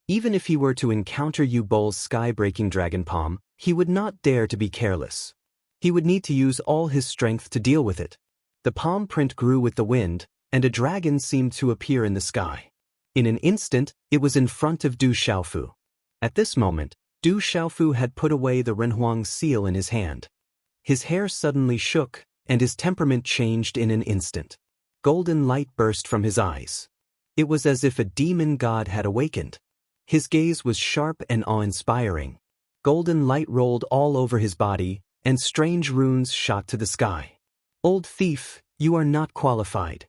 Even if he were to encounter Yu Bol's sky-breaking dragon palm, he would not dare to be careless. He would need to use all his strength to deal with it. The palm print grew with the wind, and a dragon seemed to appear in the sky. In an instant, it was in front of Du Xiaofu. At this moment, Du Xiaofu had put away the Renhuang seal in his hand. His hair suddenly shook, and his temperament changed in an instant. Golden light burst from his eyes. It was as if a demon god had awakened. His gaze was sharp and awe-inspiring. Golden light rolled all over his body, and strange runes shot to the sky. Old thief, you are not qualified.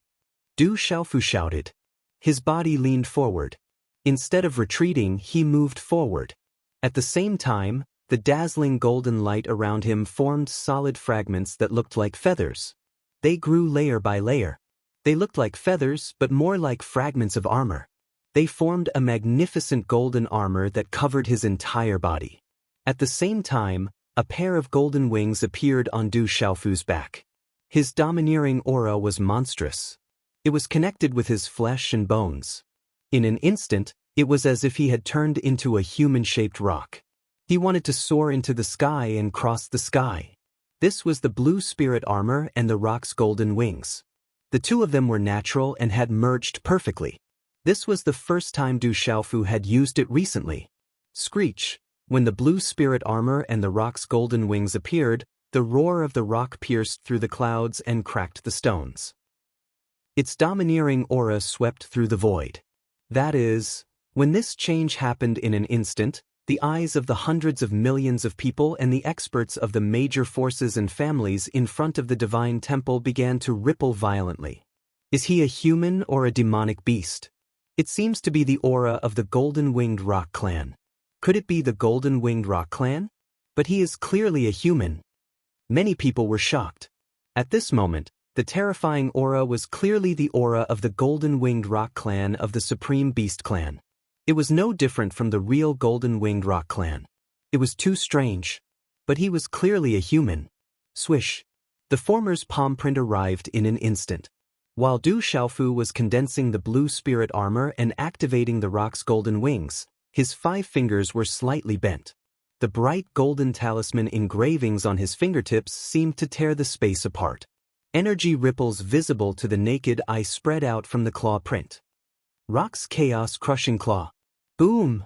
Du Xiaofu shouted. His body leaned forward. Instead of retreating, he moved forward. At the same time, the dazzling golden light around him formed solid fragments that looked like feathers. They grew layer by layer. They looked like feathers, but more like fragments of armor. They formed a magnificent golden armor that covered his entire body. At the same time, a pair of golden wings appeared on Du Xiaofu's back. His domineering aura was monstrous. It was connected with his flesh and bones. In an instant, it was as if he had turned into a human-shaped rock. He wanted to soar into the sky and cross the sky. This was the blue spirit armor and the rock's golden wings. The two of them were natural and had merged perfectly. This was the first time Du Xiaofu had used it recently. Screech! When the blue spirit armor and the rock's golden wings appeared, the roar of the rock pierced through the clouds and cracked the stones. Its domineering aura swept through the void. That is, when this change happened in an instant, the eyes of the hundreds of millions of people and the experts of the major forces and families in front of the divine temple began to ripple violently. Is he a human or a demonic beast? It seems to be the aura of the golden-winged rock clan. Could it be the golden-winged rock clan? But he is clearly a human. Many people were shocked. At this moment, the terrifying aura was clearly the aura of the golden-winged rock clan of the Supreme Beast clan. It was no different from the real golden-winged rock clan. It was too strange. But he was clearly a human. Swish! The former's palm print arrived in an instant. While Du Xiaofu was condensing the blue spirit armor and activating the rock's golden wings, his 5 fingers were slightly bent. The bright golden talisman engravings on his fingertips seemed to tear the space apart. Energy ripples visible to the naked eye spread out from the claw print. Rock's chaos-crushing claw. Boom!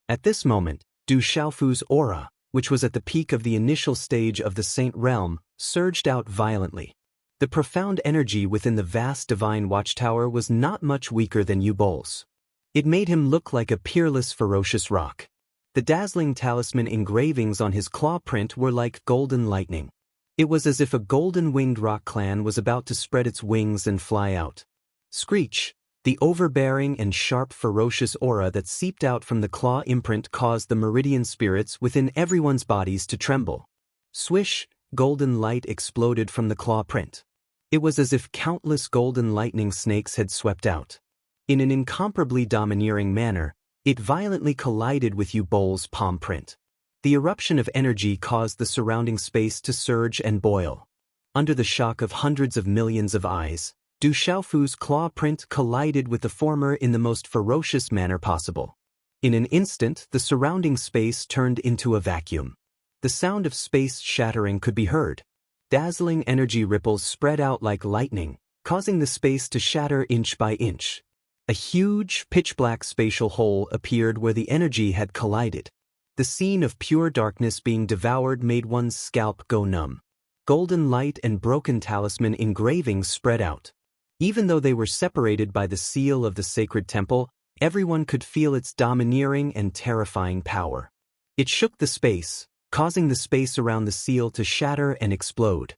At this moment, Du Xiaofu's aura, which was at the peak of the initial stage of the Saint Realm, surged out violently. The profound energy within the vast divine watchtower was not much weaker than Yu Bol's. It made him look like a peerless, ferocious rock. The dazzling talisman engravings on his claw print were like golden lightning. It was as if a golden-winged rock clan was about to spread its wings and fly out. Screech! The overbearing and sharp, ferocious aura that seeped out from the claw imprint caused the meridian spirits within everyone's bodies to tremble. Swish! Golden light exploded from the claw print. It was as if countless golden lightning snakes had swept out. In an incomparably domineering manner, it violently collided with Yu Bol's palm print. The eruption of energy caused the surrounding space to surge and boil. Under the shock of hundreds of millions of eyes, Du Xiaofu's claw print collided with the former in the most ferocious manner possible. In an instant, the surrounding space turned into a vacuum. The sound of space shattering could be heard. Dazzling energy ripples spread out like lightning, causing the space to shatter inch by inch. A huge, pitch-black spatial hole appeared where the energy had collided. The scene of pure darkness being devoured made one's scalp go numb. Golden light and broken talisman engravings spread out. Even though they were separated by the seal of the sacred temple, everyone could feel its domineering and terrifying power. It shook the space, causing the space around the seal to shatter and explode.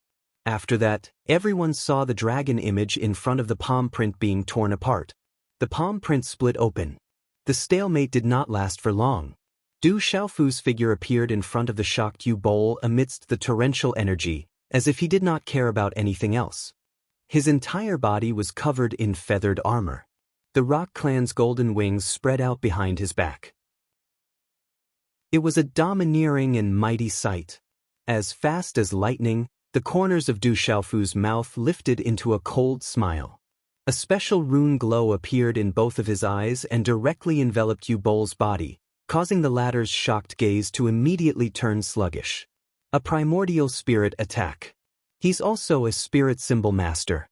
After that, everyone saw the dragon image in front of the palm print being torn apart. The palm print split open. The stalemate did not last for long. Du Xiaofu's figure appeared in front of the shocked Yu Bol amidst the torrential energy, as if he did not care about anything else. His entire body was covered in feathered armor. The rock clan's golden wings spread out behind his back. It was a domineering and mighty sight. As fast as lightning, the corners of Du Xiaofu's mouth lifted into a cold smile. A special rune glow appeared in both of his eyes and directly enveloped Yu Bol's body, causing the latter's shocked gaze to immediately turn sluggish. A primordial spirit attack. He's also a spirit symbol master.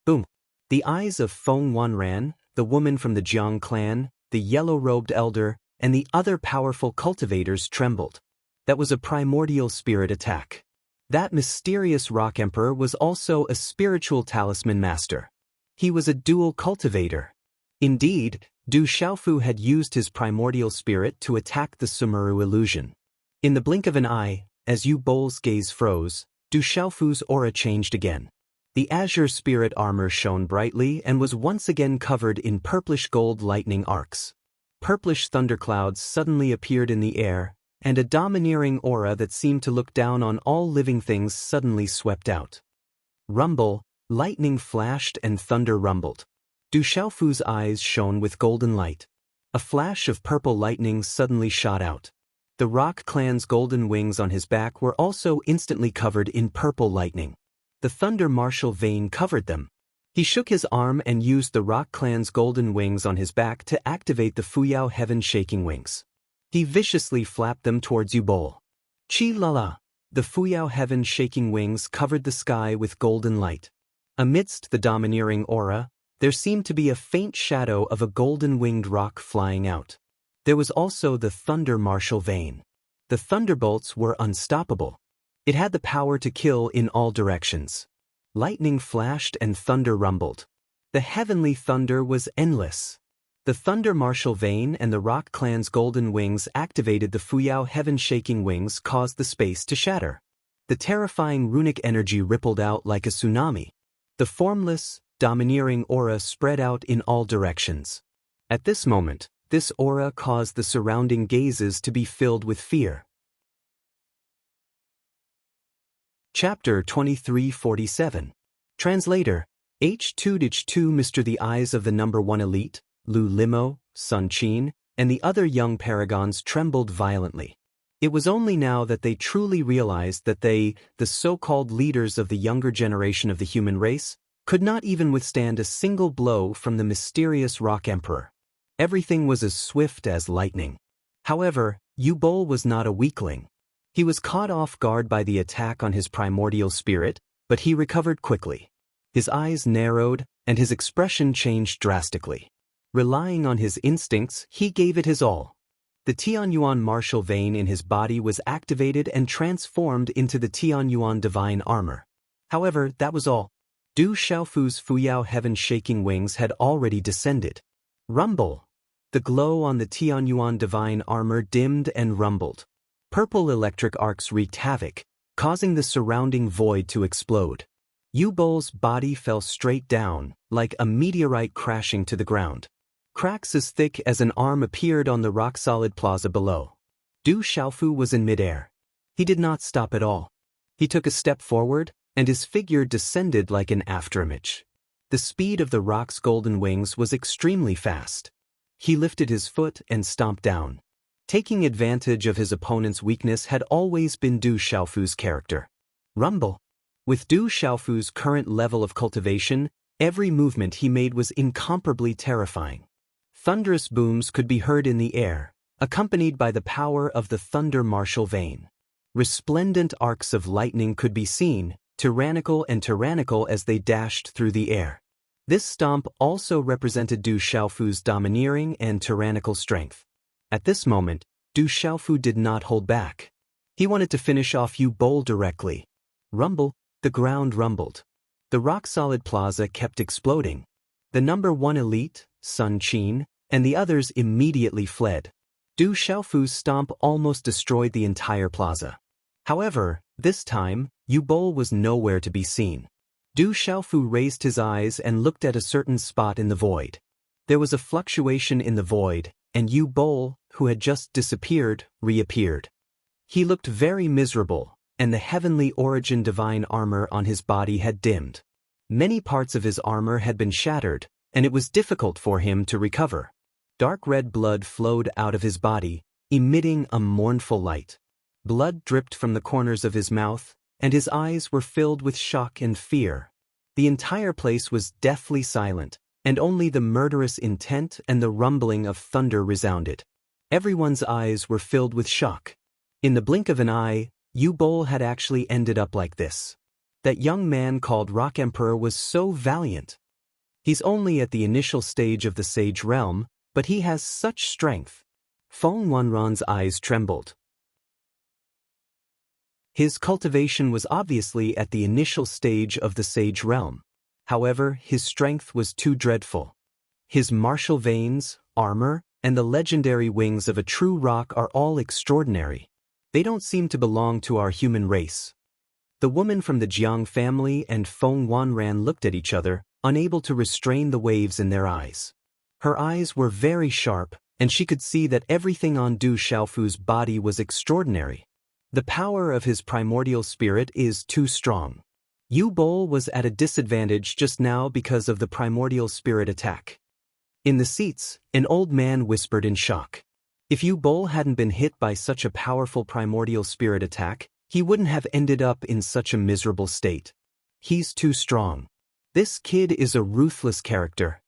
Boom! The eyes of Feng Wanran, the woman from the Jiang clan, the yellow-robed elder, and the other powerful cultivators trembled. That was a primordial spirit attack. That mysterious rock emperor was also a spiritual talisman master. He was a dual cultivator. Indeed, Du Xiaofu had used his primordial spirit to attack the Sumeru illusion. In the blink of an eye, as Yu Bol's gaze froze, Du Xiaofu's aura changed again. The azure spirit armor shone brightly and was once again covered in purplish gold lightning arcs. Purplish thunderclouds suddenly appeared in the air, and a domineering aura that seemed to look down on all living things suddenly swept out. Rumble, lightning flashed and thunder rumbled. Du Xiaofu's eyes shone with golden light. A flash of purple lightning suddenly shot out. The Rock Clan's golden wings on his back were also instantly covered in purple lightning. The thunder martial vein covered them. He shook his arm and used the Rock Clan's golden wings on his back to activate the Fuyao heaven-shaking wings. He viciously flapped them towards Yubol. Chi-la-la! The Fuyao heaven-shaking wings covered the sky with golden light. Amidst the domineering aura, there seemed to be a faint shadow of a golden-winged rock flying out. There was also the thunder martial vein. The thunderbolts were unstoppable. It had the power to kill in all directions. Lightning flashed and thunder rumbled. The heavenly thunder was endless. The thunder martial vein and the Rock Clan's golden wings activated the Fuyao heaven-shaking wings caused the space to shatter. The terrifying runic energy rippled out like a tsunami. The formless, domineering aura spread out in all directions. At this moment, this aura caused the surrounding gazes to be filled with fear. Chapter 2347. Translator, H2H2 Mr. The eyes of the number 1 elite, Lu Limo, Sun Qin, and the other young paragons trembled violently. It was only now that they truly realized that they, the so-called leaders of the younger generation of the human race, could not even withstand a single blow from the mysterious Rock Emperor. Everything was as swift as lightning. However, Yubol was not a weakling. He was caught off guard by the attack on his primordial spirit, but he recovered quickly. His eyes narrowed, and his expression changed drastically. Relying on his instincts, he gave it his all. The Tianyuan martial vein in his body was activated and transformed into the Tianyuan divine armor. However, that was all. Du Xiaofu's Fuyao heaven-shaking wings had already descended. Rumble! The glow on the Tianyuan divine armor dimmed and rumbled. Purple electric arcs wreaked havoc, causing the surrounding void to explode. Yubol's body fell straight down, like a meteorite crashing to the ground. Cracks as thick as an arm appeared on the rock-solid plaza below. Du Xiaofu was in midair. He did not stop at all. He took a step forward, and his figure descended like an afterimage. The speed of the rock's golden wings was extremely fast. He lifted his foot and stomped down. Taking advantage of his opponent's weakness had always been Du Xiaofu's character. Rumble! With Du Xiaofu's current level of cultivation, every movement he made was incomparably terrifying. Thunderous booms could be heard in the air, accompanied by the power of the thunder martial vein. Resplendent arcs of lightning could be seen, tyrannical as they dashed through the air. This stomp also represented Du Xiaofu's domineering and tyrannical strength. At this moment, Du Xiaofu did not hold back. He wanted to finish off Yubol directly. Rumble! The ground rumbled. The rock-solid plaza kept exploding. The number 1 elite, Sun Qin, and the others immediately fled. Du Xiaofu's stomp almost destroyed the entire plaza. However, this time, Yubol was nowhere to be seen. Du Xiaofu raised his eyes and looked at a certain spot in the void. There was a fluctuation in the void, and Yubol, who had just disappeared, reappeared. He looked very miserable, and the heavenly origin divine armor on his body had dimmed. Many parts of his armor had been shattered, and it was difficult for him to recover. Dark red blood flowed out of his body, emitting a mournful light. Blood dripped from the corners of his mouth, and his eyes were filled with shock and fear. The entire place was deathly silent, and only the murderous intent and the rumbling of thunder resounded. Everyone's eyes were filled with shock. In the blink of an eye, Yubol had actually ended up like this. That young man called Rock Emperor was so valiant. He's only at the initial stage of the Sage Realm, but he has such strength. Feng Wanran's eyes trembled. His cultivation was obviously at the initial stage of the Sage Realm. However, his strength was too dreadful. His martial veins, armor, and the legendary wings of a true rock are all extraordinary. They don't seem to belong to our human race. The woman from the Jiang family and Feng Wanran looked at each other, unable to restrain the waves in their eyes. Her eyes were very sharp, and she could see that everything on Du Xiaofu's body was extraordinary. The power of his primordial spirit is too strong. Yu Bol was at a disadvantage just now because of the primordial spirit attack. In the seats, an old man whispered in shock. If Yu Bol hadn't been hit by such a powerful primordial spirit attack, he wouldn't have ended up in such a miserable state. He's too strong. This kid is a ruthless character.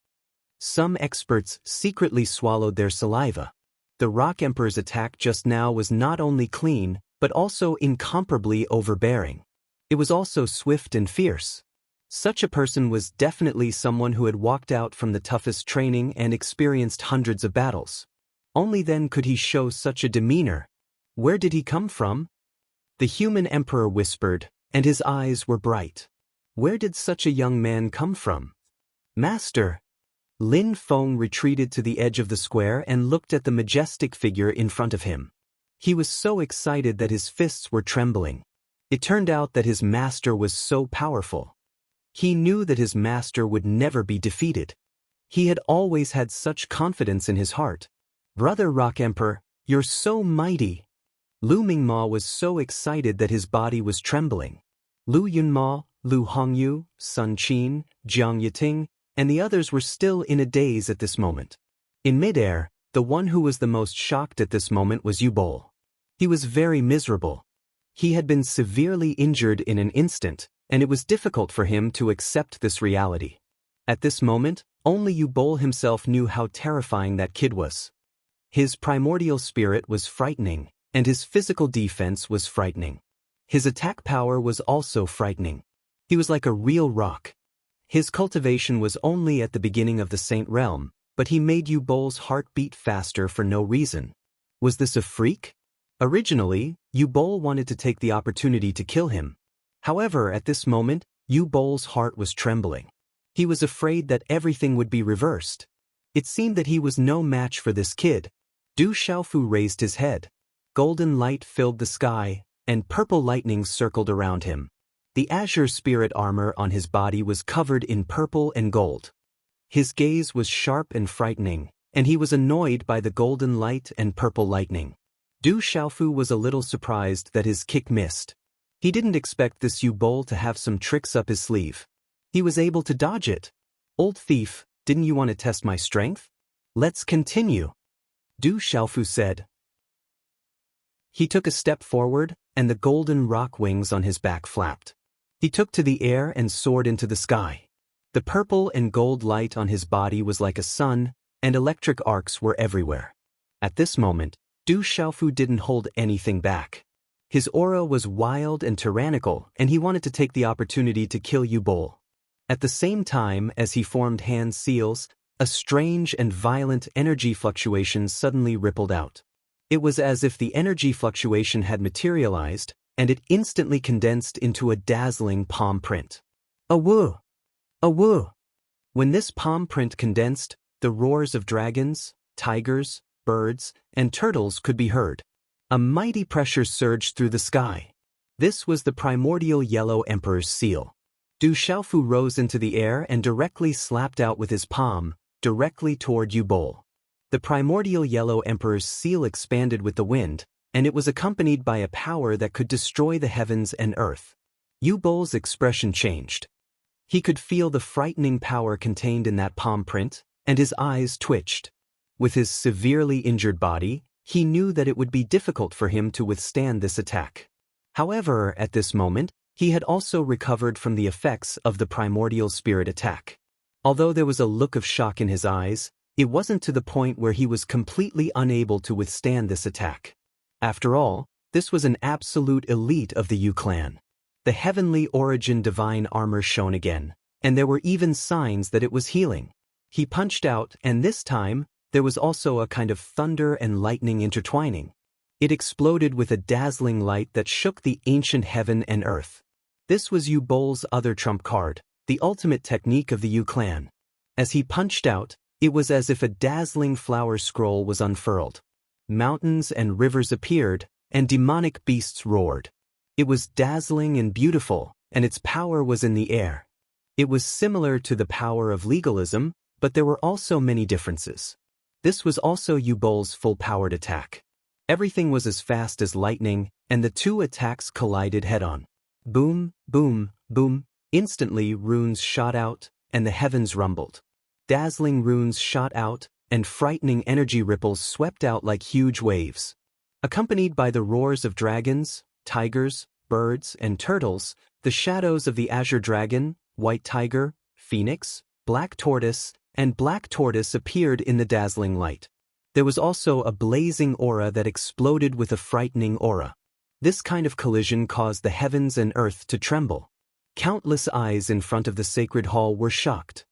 Some experts secretly swallowed their saliva. The Rock Emperor's attack just now was not only clean, but also incomparably overbearing. It was also swift and fierce. Such a person was definitely someone who had walked out from the toughest training and experienced hundreds of battles. Only then could he show such a demeanor. Where did he come from? The human emperor whispered, and his eyes were bright. Where did such a young man come from? Master. Lin Feng retreated to the edge of the square and looked at the majestic figure in front of him. He was so excited that his fists were trembling. It turned out that his master was so powerful. He knew that his master would never be defeated. He had always had such confidence in his heart. Brother Rock Emperor, you're so mighty. Lu Mingma was so excited that his body was trembling. Lu Yunma, Lu Hongyu, Sun Qin, Jiang Yiting, and the others were still in a daze at this moment. In midair, the one who was the most shocked at this moment was Yu Bol. He was very miserable. He had been severely injured in an instant, and it was difficult for him to accept this reality. At this moment, only Yu Bol himself knew how terrifying that kid was. His primordial spirit was frightening, and his physical defense was frightening. His attack power was also frightening. He was like a real rock. His cultivation was only at the beginning of the Saint Realm, but he made Yu Bol's heart beat faster for no reason. Was this a freak? Originally, Yu Bol wanted to take the opportunity to kill him. However, at this moment, Yu Bol's heart was trembling. He was afraid that everything would be reversed. It seemed that he was no match for this kid. Du Xiaofu raised his head. Golden light filled the sky, and purple lightning circled around him. The azure spirit armor on his body was covered in purple and gold. His gaze was sharp and frightening, and he was annoyed by the golden light and purple lightning. Du Xiaofu was a little surprised that his kick missed. He didn't expect this Yu Bol to have some tricks up his sleeve. He was able to dodge it. Old thief, didn't you want to test my strength? Let's continue. Du Xiaofu said. He took a step forward, and the golden rock wings on his back flapped. He took to the air and soared into the sky. The purple and gold light on his body was like a sun, and electric arcs were everywhere. At this moment, Du Xiaofu didn't hold anything back. His aura was wild and tyrannical, and he wanted to take the opportunity to kill Yu Bol. At the same time as he formed hand seals, a strange and violent energy fluctuation suddenly rippled out. It was as if the energy fluctuation had materialized, and it instantly condensed into a dazzling palm print. Awoo! Awoo! When this palm print condensed, the roars of dragons, tigers, birds, and turtles could be heard. A mighty pressure surged through the sky. This was the primordial Yellow Emperor's seal. Du Xiaofu rose into the air and directly slapped out with his palm, directly toward Yu Bol. The primordial Yellow Emperor's seal expanded with the wind, and it was accompanied by a power that could destroy the heavens and earth. Yu Bol's expression changed. He could feel the frightening power contained in that palm print, and his eyes twitched. With his severely injured body, he knew that it would be difficult for him to withstand this attack. However, at this moment, he had also recovered from the effects of the primordial spirit attack. Although there was a look of shock in his eyes, it wasn't to the point where he was completely unable to withstand this attack. After all, this was an absolute elite of the Yu clan. The heavenly origin divine armor shone again, and there were even signs that it was healing. He punched out, and this time, there was also a kind of thunder and lightning intertwining. It exploded with a dazzling light that shook the ancient heaven and earth. This was Yu Bol's other trump card, the ultimate technique of the Yu clan. As he punched out, it was as if a dazzling flower scroll was unfurled. Mountains and rivers appeared, and demonic beasts roared. It was dazzling and beautiful, and its power was in the air. It was similar to the power of legalism, but there were also many differences. This was also Yu Bol's full-powered attack. Everything was as fast as lightning, and the two attacks collided head-on. Boom, boom, boom. Instantly runes shot out, and the heavens rumbled. Dazzling runes shot out, and frightening energy ripples swept out like huge waves. Accompanied by the roars of dragons, tigers, birds, and turtles, the shadows of the azure dragon, white tiger, phoenix, black tortoise, and black tortoise appeared in the dazzling light. There was also a blazing aura that exploded with a frightening aura. This kind of collision caused the heavens and earth to tremble. Countless eyes in front of the sacred hall were shocked.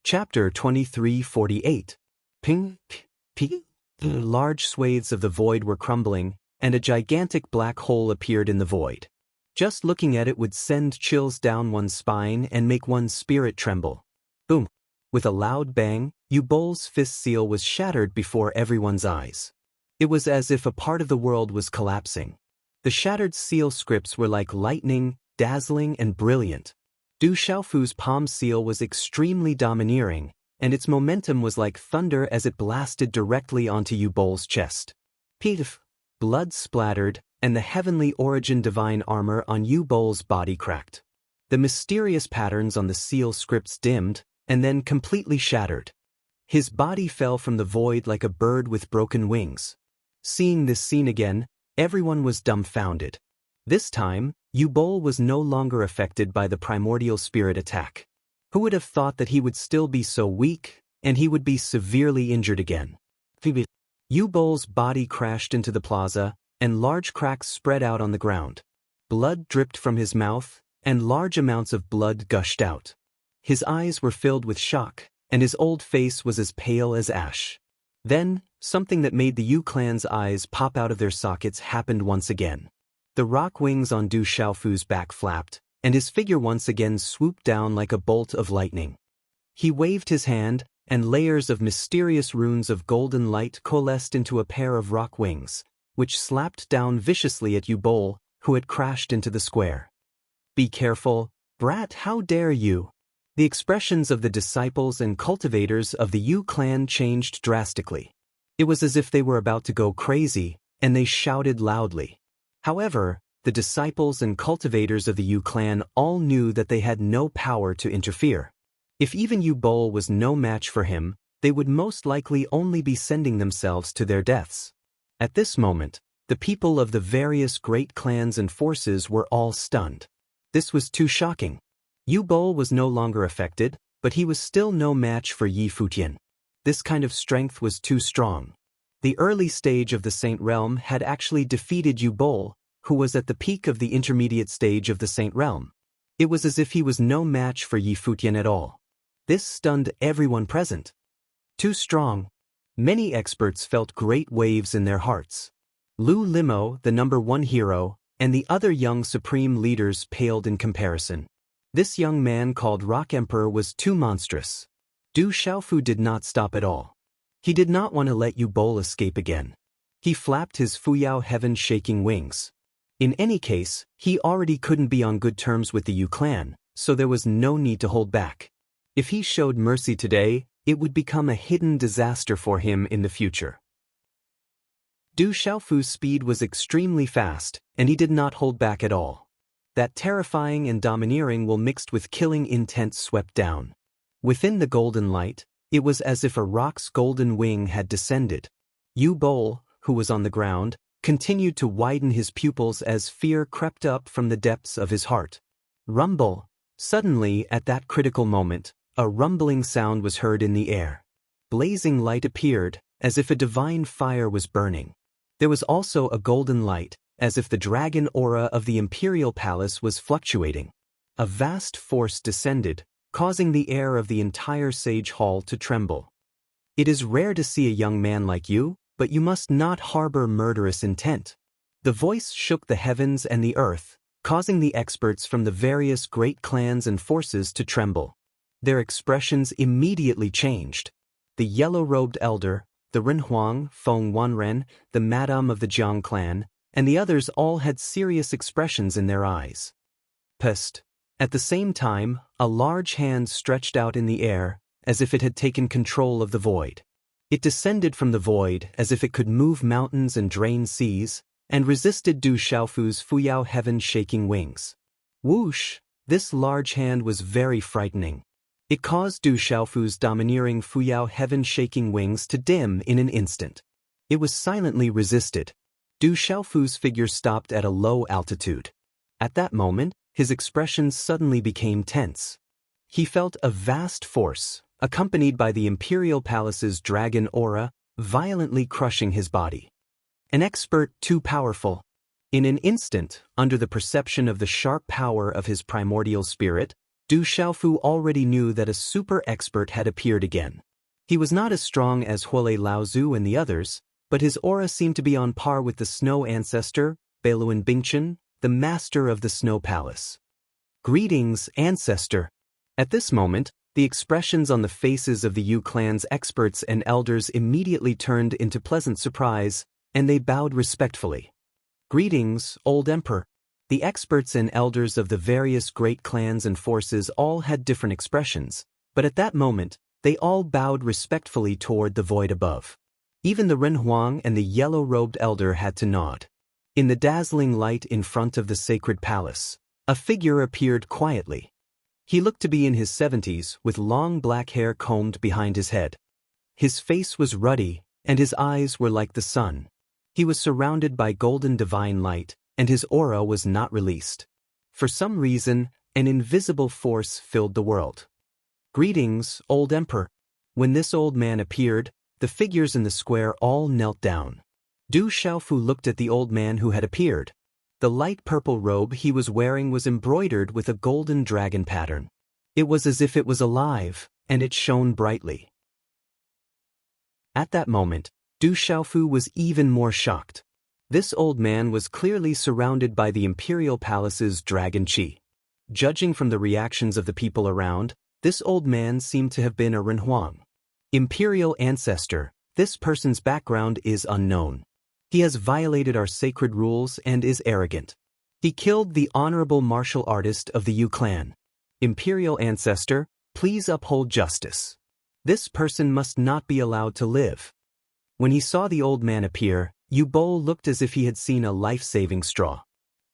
Chapter 23:48. Ping, ping. Large swathes of the void were crumbling, and a gigantic black hole appeared in the void. Just looking at it would send chills down one's spine and make one's spirit tremble. Boom! With a loud bang, Yu Bol's fist seal was shattered before everyone's eyes. It was as if a part of the world was collapsing. The shattered seal scripts were like lightning, dazzling and brilliant. Du Xiaofu's palm seal was extremely domineering, and its momentum was like thunder as it blasted directly onto Yu Bol's chest. Pif! Blood splattered, and the heavenly origin divine armor on Yu Bol's body cracked. The mysterious patterns on the seal scripts dimmed, and then completely shattered. His body fell from the void like a bird with broken wings. Seeing this scene again, everyone was dumbfounded. This time, Yu Bol was no longer affected by the primordial spirit attack. Who would have thought that he would still be so weak, and he would be severely injured again? Yu Bol's body crashed into the plaza, and large cracks spread out on the ground. Blood dripped from his mouth, and large amounts of blood gushed out. His eyes were filled with shock, and his old face was as pale as ash. Then, something that made the Yu clan's eyes pop out of their sockets happened once again. The rock wings on Du Xiaofu's back flapped, and his figure once again swooped down like a bolt of lightning. He waved his hand, and layers of mysterious runes of golden light coalesced into a pair of rock wings, which slapped down viciously at Yu Bol, who had crashed into the square. "Be careful, brat, how dare you!" The expressions of the disciples and cultivators of the Yu clan changed drastically. It was as if they were about to go crazy, and they shouted loudly. However, the disciples and cultivators of the Yu clan all knew that they had no power to interfere. If even Yu Bol was no match for him, they would most likely only be sending themselves to their deaths. At this moment, the people of the various great clans and forces were all stunned. This was too shocking. Yu Bol was no longer affected, but he was still no match for Yi Futian. This kind of strength was too strong. The early stage of the Saint Realm had actually defeated Yu Bol, who was at the peak of the intermediate stage of the Saint Realm. It was as if he was no match for Yi Futian at all. This stunned everyone present. Too strong. Many experts felt great waves in their hearts. Lu Limo, the #1 hero, and the other young supreme leaders paled in comparison. This young man called Rock Emperor was too monstrous. Du Xiaofu did not stop at all. He did not want to let Yu Bol escape again. He flapped his Fuyao heaven-shaking wings. In any case, he already couldn't be on good terms with the Yu clan, so there was no need to hold back. If he showed mercy today, it would become a hidden disaster for him in the future. Du Xiaofu's speed was extremely fast, and he did not hold back at all. That terrifying and domineering will mixed with killing intent swept down. Within the golden light, it was as if a rock's golden wing had descended. Yu Bol, who was on the ground, continued to widen his pupils as fear crept up from the depths of his heart. Rumble! Suddenly, at that critical moment, a rumbling sound was heard in the air. Blazing light appeared, as if a divine fire was burning. There was also a golden light, as if the dragon aura of the imperial palace was fluctuating. A vast force descended, causing the air of the entire sage hall to tremble. "It is rare to see a young man like you, but you must not harbor murderous intent." The voice shook the heavens and the earth, causing the experts from the various great clans and forces to tremble. Their expressions immediately changed. The yellow-robed elder, the Renhuang, Feng Wanren, the madam of the Jiang clan, and the others all had serious expressions in their eyes. Psst! At the same time, a large hand stretched out in the air, as if it had taken control of the void. It descended from the void as if it could move mountains and drain seas, and resisted Du Xiaofu's Fuyao heaven-shaking wings. Whoosh! This large hand was very frightening. It caused Du Xiaofu's domineering Fuyao heaven-shaking wings to dim in an instant. It was silently resisted. Du Xiaofu's figure stopped at a low altitude. At that moment, his expression suddenly became tense. He felt a vast force, accompanied by the Imperial Palace's dragon aura, violently crushing his body. An expert too powerful. In an instant, under the perception of the sharp power of his primordial spirit, Du Xiaofu already knew that a super expert had appeared again. He was not as strong as Huolei Laozu and the others, but his aura seemed to be on par with the Snow Ancestor, Beiluan Bingchen, the master of the Snow Palace. Greetings, Ancestor. At this moment, the expressions on the faces of the Yu clan's experts and elders immediately turned into pleasant surprise, and they bowed respectfully. Greetings, Old Emperor. The experts and elders of the various great clans and forces all had different expressions, but at that moment, they all bowed respectfully toward the void above. Even the Renhuang and the yellow-robed elder had to nod. In the dazzling light in front of the sacred palace, a figure appeared quietly. He looked to be in his 70s, with long black hair combed behind his head. His face was ruddy, and his eyes were like the sun. He was surrounded by golden divine light, and his aura was not released. For some reason, an invisible force filled the world. Greetings, Old Emperor. When this old man appeared, the figures in the square all knelt down. Du Xiaofu looked at the old man who had appeared. The light purple robe he was wearing was embroidered with a golden dragon pattern. It was as if it was alive, and it shone brightly. At that moment, Du Xiaofu was even more shocked. This old man was clearly surrounded by the Imperial Palace's dragon qi. Judging from the reactions of the people around, this old man seemed to have been a Renhuang. Imperial Ancestor, this person's background is unknown. He has violated our sacred rules and is arrogant. He killed the honorable martial artist of the Yu clan. Imperial Ancestor, please uphold justice. This person must not be allowed to live. When he saw the old man appear, Yu Bo looked as if he had seen a life-saving straw.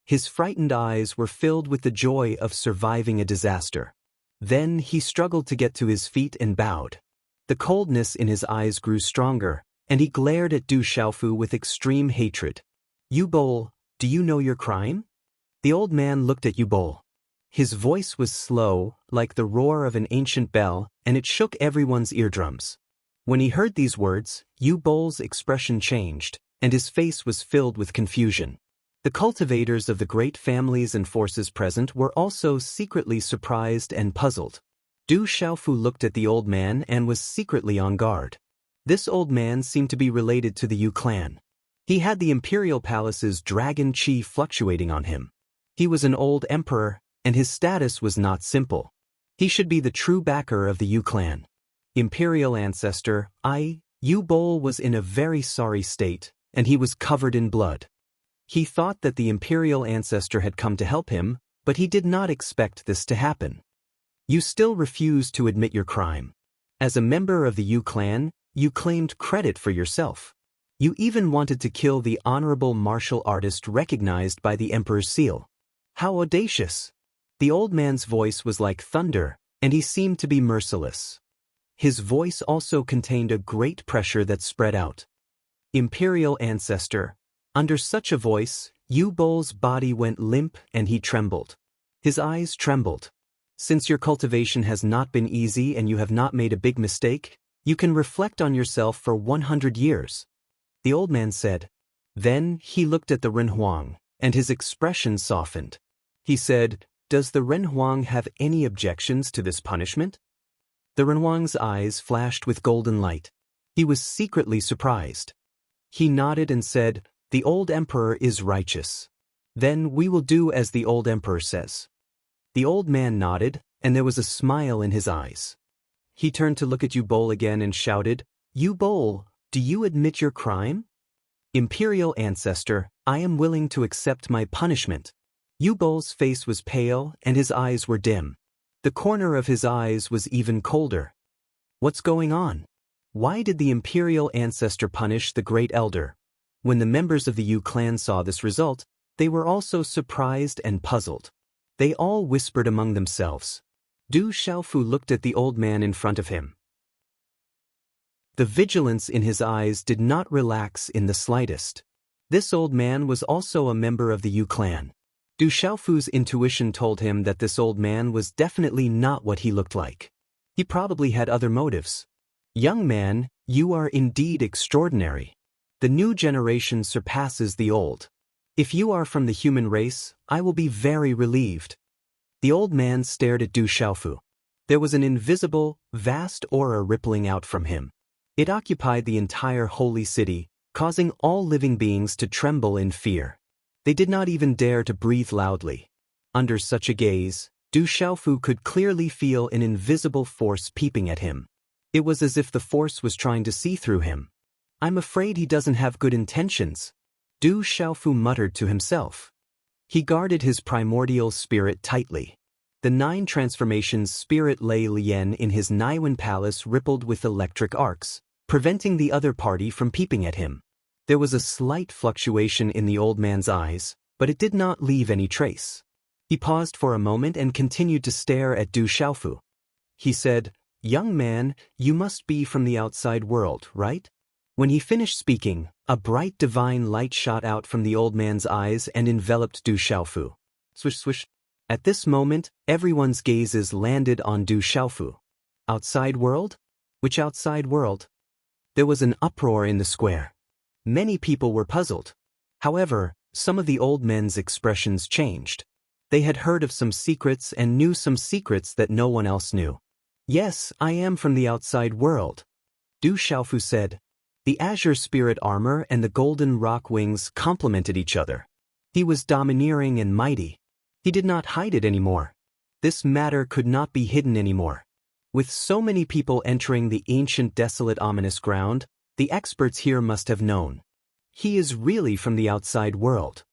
His frightened eyes were filled with the joy of surviving a disaster. Then he struggled to get to his feet and bowed. The coldness in his eyes grew stronger, and he glared at Du Xiaofu with extreme hatred. Yu Bo, do you know your crime? The old man looked at Yu Bo. His voice was slow, like the roar of an ancient bell, and it shook everyone's eardrums. When he heard these words, Yu Bo's expression changed, and his face was filled with confusion. The cultivators of the great families and forces present were also secretly surprised and puzzled. Du Xiaofu looked at the old man and was secretly on guard. This old man seemed to be related to the Yu clan. He had the Imperial Palace's dragon qi fluctuating on him. He was an old emperor, and his status was not simple. He should be the true backer of the Yu clan. Imperial Ancestor, Yu Bo was in a very sorry state, and he was covered in blood. He thought that the Imperial Ancestor had come to help him, but he did not expect this to happen. You still refuse to admit your crime. As a member of the Yu clan, you claimed credit for yourself. You even wanted to kill the honorable martial artist recognized by the Emperor's seal. How audacious! The old man's voice was like thunder, and he seemed to be merciless. His voice also contained a great pressure that spread out. Imperial Ancestor, under such a voice, Yu Bo's body went limp and he trembled. His eyes trembled. Since your cultivation has not been easy and you have not made a big mistake, you can reflect on yourself for 100 years. The old man said. Then he looked at the Renhuang, and his expression softened. He said, Does the Renhuang have any objections to this punishment? The Renhuang's eyes flashed with golden light. He was secretly surprised. He nodded and said, The old emperor is righteous. Then we will do as the old emperor says. The old man nodded, and there was a smile in his eyes. He turned to look at Yu Bo again and shouted, Yu Bo, do you admit your crime? Imperial Ancestor, I am willing to accept my punishment. Yu Bo's face was pale and his eyes were dim. The corner of his eyes was even colder. What's going on? Why did the imperial ancestor punish the great elder? When the members of the Yu clan saw this result, they were also surprised and puzzled. They all whispered among themselves. Du Xiaofu looked at the old man in front of him. The vigilance in his eyes did not relax in the slightest. This old man was also a member of the Yu clan. Du Xiaofu's intuition told him that this old man was definitely not what he looked like. He probably had other motives. Young man, you are indeed extraordinary. The new generation surpasses the old. If you are from the human race, I will be very relieved. The old man stared at Du Xiaofu. There was an invisible, vast aura rippling out from him. It occupied the entire holy city, causing all living beings to tremble in fear. They did not even dare to breathe loudly. Under such a gaze, Du Xiaofu could clearly feel an invisible force peeping at him. It was as if the force was trying to see through him. I'm afraid he doesn't have good intentions. Du Xiaofu muttered to himself. He guarded his primordial spirit tightly. The 9 transformations spirit Lei Lian in his Naiwan palace rippled with electric arcs, preventing the other party from peeping at him. There was a slight fluctuation in the old man's eyes, but it did not leave any trace. He paused for a moment and continued to stare at Du Xiaofu. He said, "Young man, you must be from the outside world, right?" When he finished speaking, a bright divine light shot out from the old man's eyes and enveloped Du Xiaofu. Swish swish. At this moment, everyone's gazes landed on Du Xiaofu. Outside world? Which outside world? There was an uproar in the square. Many people were puzzled. However, some of the old men's expressions changed. They had heard of some secrets and knew some secrets that no one else knew. Yes, I am from the outside world. Du Xiaofu said. The azure spirit armor and the golden rock wings complemented each other. He was domineering and mighty. He did not hide it anymore. This matter could not be hidden anymore. With so many people entering the ancient desolate ominous ground, the experts here must have known. He is really from the outside world.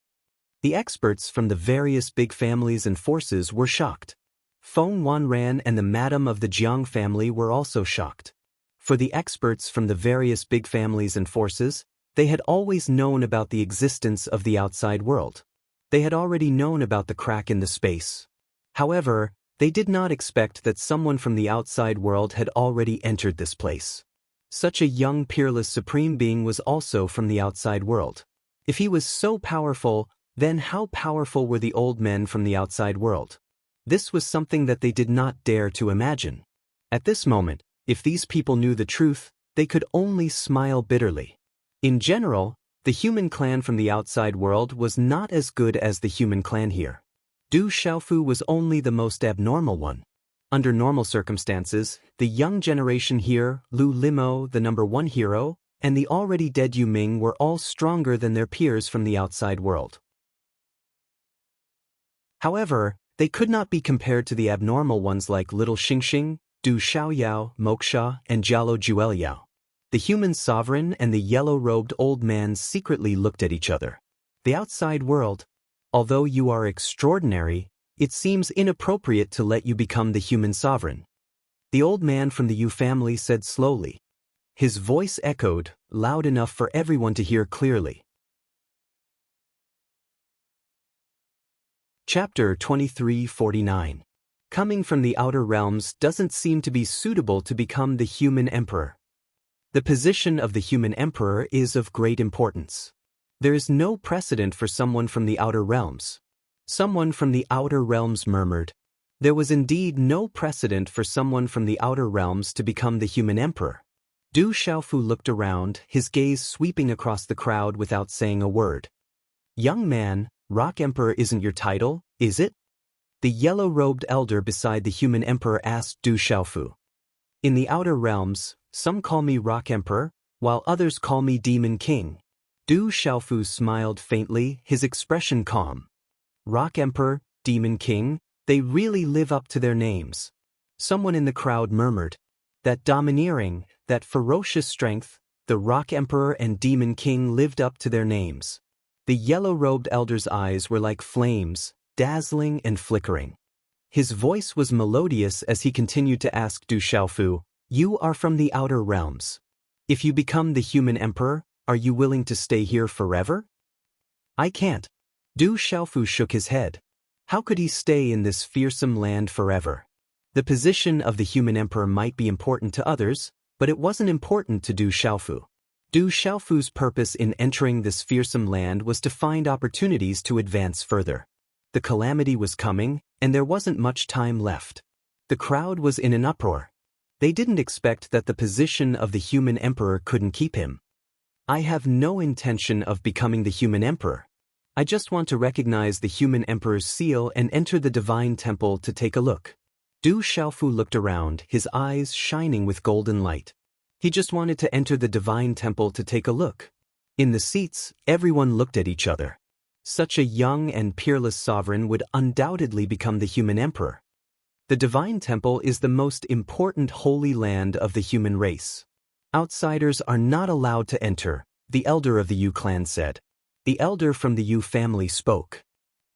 The experts from the various big families and forces were shocked. Feng Wanran and the madam of the Jiang family were also shocked. For the experts from the various big families and forces, they had always known about the existence of the outside world. They had already known about the crack in the space. However, they did not expect that someone from the outside world had already entered this place. Such a young peerless supreme being was also from the outside world. If he was so powerful, then how powerful were the old men from the outside world? This was something that they did not dare to imagine. At this moment, if these people knew the truth, they could only smile bitterly. In general, the human clan from the outside world was not as good as the human clan here. Du Xiaofu was only the most abnormal one. Under normal circumstances, the young generation here, Lu Limo, the #1 hero, and the already dead Yu Ming were all stronger than their peers from the outside world. However, they could not be compared to the abnormal ones like Little Xingxing, Du Xiaoyao, Moksha, and Jialo Jueliao. The human sovereign and the yellow-robed old man secretly looked at each other. The outside world. Although you are extraordinary, it seems inappropriate to let you become the human sovereign. The old man from the Yu family said slowly. His voice echoed, loud enough for everyone to hear clearly. Chapter 2349. Coming from the outer realms doesn't seem to be suitable to become the human emperor. The position of the human emperor is of great importance. There is no precedent for someone from the outer realms. Someone from the outer realms murmured. There was indeed no precedent for someone from the outer realms to become the human emperor. Du Xiaofu looked around, his gaze sweeping across the crowd without saying a word. Young man, Rock Emperor isn't your title, is it? The yellow-robed elder beside the human emperor asked Du Xiaofu. In the outer realms, some call me Rock Emperor, while others call me Demon King. Du Xiaofu smiled faintly, his expression calm. Rock Emperor, Demon King, they really live up to their names. Someone in the crowd murmured. That domineering, that ferocious strength, the Rock Emperor and Demon King lived up to their names. The yellow-robed elder's eyes were like flames, dazzling and flickering. His voice was melodious as he continued to ask Du Xiaofu, You are from the outer realms. If you become the human emperor, are you willing to stay here forever? I can't. Du Xiaofu shook his head. How could he stay in this fearsome land forever? The position of the human emperor might be important to others, but it wasn't important to Du Xiaofu. Du Xiaofu's purpose in entering this fearsome land was to find opportunities to advance further. The calamity was coming, and there wasn't much time left. The crowd was in an uproar. They didn't expect that the position of the human emperor couldn't keep him. I have no intention of becoming the human emperor. I just want to recognize the human emperor's seal and enter the divine temple to take a look. Du Xiaofu looked around, his eyes shining with golden light. He just wanted to enter the divine temple to take a look. In the seats, everyone looked at each other. Such a young and peerless sovereign would undoubtedly become the human emperor. The divine temple is the most important holy land of the human race. Outsiders are not allowed to enter, the elder of the Yu clan said. The elder from the Yu family spoke.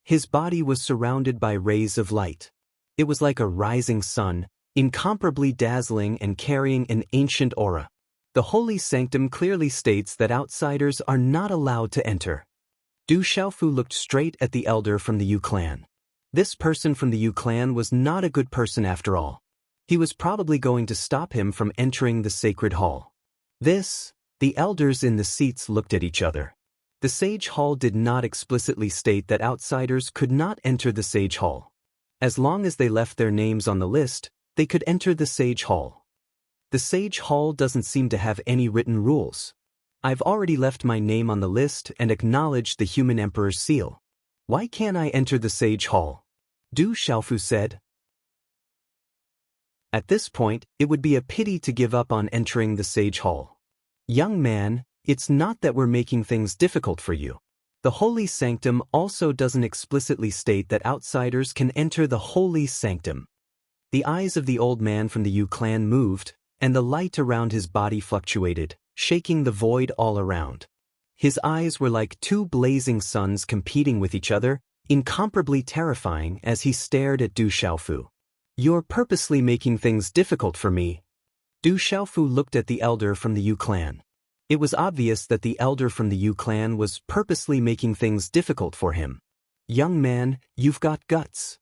His body was surrounded by rays of light. It was like a rising sun, incomparably dazzling and carrying an ancient aura. The holy sanctum clearly states that outsiders are not allowed to enter. Du Xiaofu looked straight at the elder from the Yu clan. This person from the Yu clan was not a good person after all. He was probably going to stop him from entering the sacred hall. The elders in the seats looked at each other. The sage hall did not explicitly state that outsiders could not enter the sage hall. As long as they left their names on the list, they could enter the sage hall. The sage hall doesn't seem to have any written rules. I've already left my name on the list and acknowledged the human emperor's seal. Why can't I enter the sage hall? Du Xiaofu said. At this point, it would be a pity to give up on entering the sage hall. Young man, it's not that we're making things difficult for you. The holy sanctum also doesn't explicitly state that outsiders can enter the holy sanctum. The eyes of the old man from the Yu clan moved, and the light around his body fluctuated, shaking the void all around. His eyes were like two blazing suns competing with each other, incomparably terrifying as he stared at Du Xiaofu. You're purposely making things difficult for me. Du Xiaofu looked at the elder from the Yu clan. It was obvious that the elder from the Yu clan was purposely making things difficult for him. Young man, you've got guts.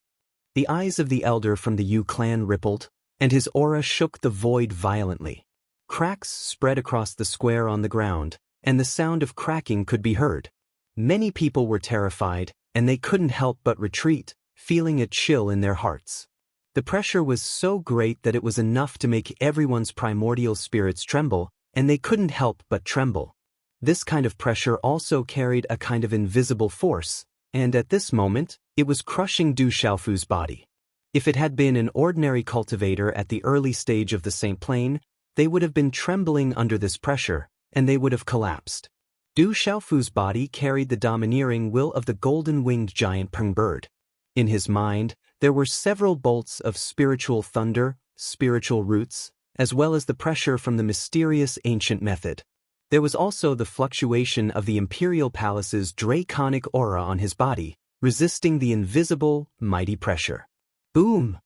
The eyes of the elder from the Yu clan rippled, and his aura shook the void violently. Cracks spread across the square on the ground, and the sound of cracking could be heard. Many people were terrified, and they couldn't help but retreat, feeling a chill in their hearts. The pressure was so great that it was enough to make everyone's primordial spirits tremble, and they couldn't help but tremble. This kind of pressure also carried a kind of invisible force, and at this moment, it was crushing Du Xiaofu's body. If it had been an ordinary cultivator at the early stage of the Saint Plane, they would have been trembling under this pressure, and they would have collapsed. Du Xiaofu's body carried the domineering will of the golden-winged giant Peng bird. In his mind, there were several bolts of spiritual thunder, spiritual roots, as well as the pressure from the mysterious ancient method. There was also the fluctuation of the imperial palace's draconic aura on his body, resisting the invisible, mighty pressure. Boom!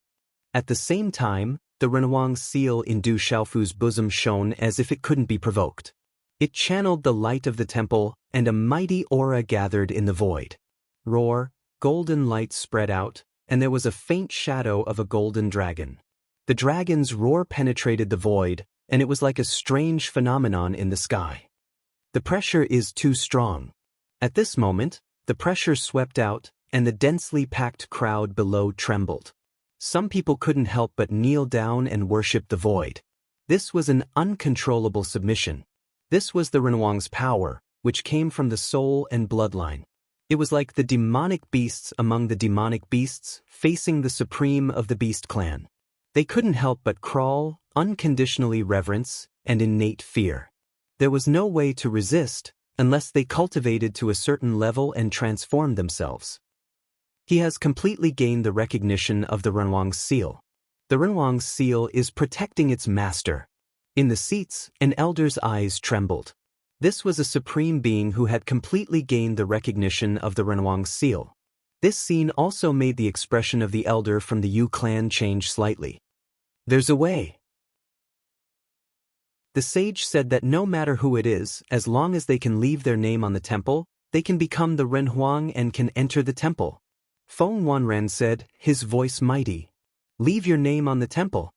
At the same time, the Renwang seal in Du Xiaofu's bosom shone as if it couldn't be provoked. It channeled the light of the temple, and a mighty aura gathered in the void. Roar, golden light spread out, and there was a faint shadow of a golden dragon. The dragon's roar penetrated the void, and it was like a strange phenomenon in the sky. The pressure is too strong. At this moment, the pressure swept out, and the densely packed crowd below trembled. Some people couldn't help but kneel down and worship the void. This was an uncontrollable submission. This was the Renwang's power, which came from the soul and bloodline. It was like the demonic beasts among the demonic beasts facing the supreme of the beast clan. They couldn't help but crawl, unconditionally reverence, and innate fear. There was no way to resist, unless they cultivated to a certain level and transformed themselves. He has completely gained the recognition of the Renwang's seal. The Renwang's seal is protecting its master. In the seats, an elder's eyes trembled. This was a supreme being who had completely gained the recognition of the Renwang's seal. This scene also made the expression of the elder from the Yu clan change slightly. There's a way. The sage said that no matter who it is, as long as they can leave their name on the temple, they can become the Renhuang and can enter the temple. Feng Wanren said, his voice mighty. Leave your name on the temple.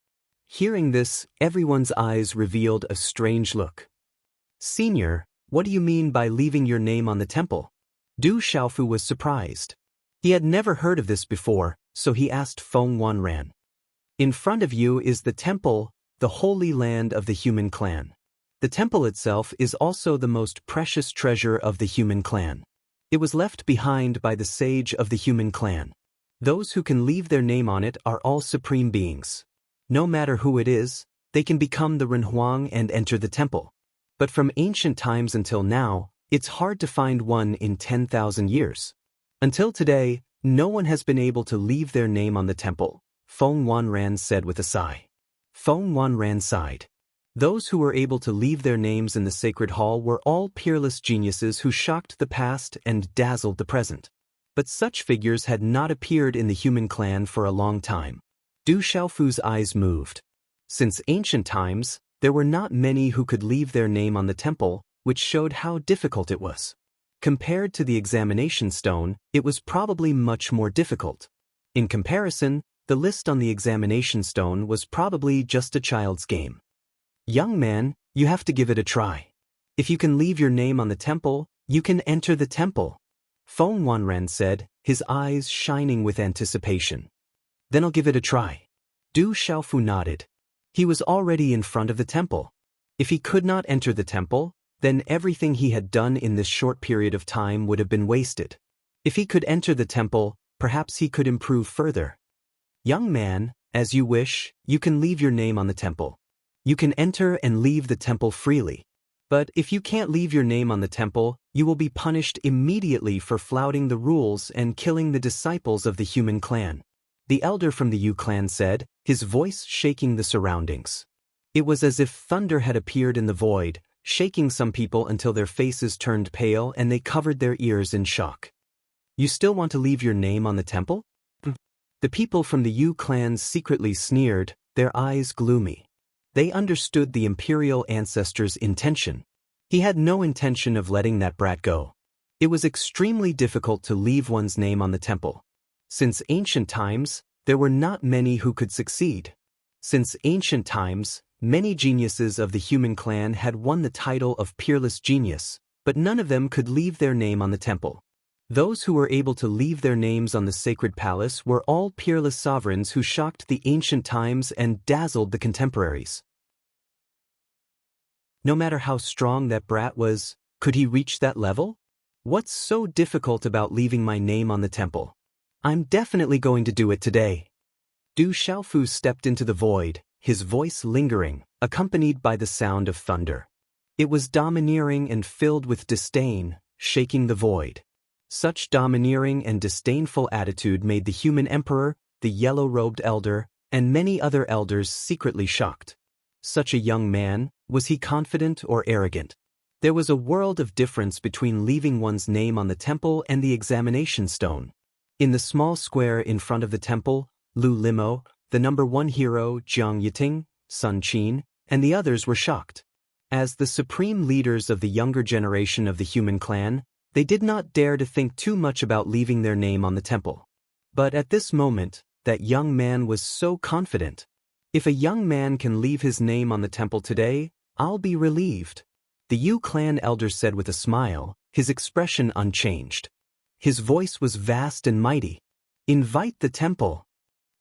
Hearing this, everyone's eyes revealed a strange look. Senior, what do you mean by leaving your name on the temple? Du Xiaofu was surprised. He had never heard of this before, so he asked Feng Wanren. In front of you is the temple, the holy land of the human clan. The temple itself is also the most precious treasure of the human clan. It was left behind by the sage of the human clan. Those who can leave their name on it are all supreme beings. No matter who it is, they can become the Renhuang and enter the temple. But from ancient times until now, it's hard to find one in 10,000 years. Until today, no one has been able to leave their name on the temple, Feng Wanren said with a sigh. Feng Wanren sighed. Those who were able to leave their names in the sacred hall were all peerless geniuses who shocked the past and dazzled the present. But such figures had not appeared in the human clan for a long time. Du Xiaofu's eyes moved. Since ancient times, there were not many who could leave their name on the temple, which showed how difficult it was. Compared to the examination stone, it was probably much more difficult. In comparison, the list on the examination stone was probably just a child's game. Young man, you have to give it a try. If you can leave your name on the temple, you can enter the temple. Feng Wanren said, his eyes shining with anticipation. Then I'll give it a try. Du Xiaofu nodded. He was already in front of the temple. If he could not enter the temple, then everything he had done in this short period of time would have been wasted. If he could enter the temple, perhaps he could improve further. Young man, as you wish, you can leave your name on the temple. You can enter and leave the temple freely. But if you can't leave your name on the temple, you will be punished immediately for flouting the rules and killing the disciples of the human clan. The elder from the Yu clan said, his voice shaking the surroundings. It was as if thunder had appeared in the void, shaking some people until their faces turned pale and they covered their ears in shock. You still want to leave your name on the temple? The people from the Yu clan secretly sneered, their eyes gloomy. They understood the imperial ancestor's intention. He had no intention of letting that brat go. It was extremely difficult to leave one's name on the temple. Since ancient times, there were not many who could succeed. Since ancient times, many geniuses of the human clan had won the title of peerless genius, but none of them could leave their name on the temple. Those who were able to leave their names on the sacred palace were all peerless sovereigns who shocked the ancient times and dazzled the contemporaries. No matter how strong that brat was, could he reach that level? What's so difficult about leaving my name on the temple? I'm definitely going to do it today. Du Xiaofu stepped into the void, his voice lingering, accompanied by the sound of thunder. It was domineering and filled with disdain, shaking the void. Such domineering and disdainful attitude made the human emperor, the yellow-robed elder, and many other elders secretly shocked. Such a young man, was he confident or arrogant? There was a world of difference between leaving one's name on the temple and the examination stone. In the small square in front of the temple, Lu Limo, the #1 hero Jiang Yiting, Sun Qin, and the others were shocked. As the supreme leaders of the younger generation of the human clan, they did not dare to think too much about leaving their name on the temple. But at this moment, that young man was so confident. If a young man can leave his name on the temple today, I'll be relieved. The Yu clan elder said with a smile, his expression unchanged. His voice was vast and mighty. Invite the temple.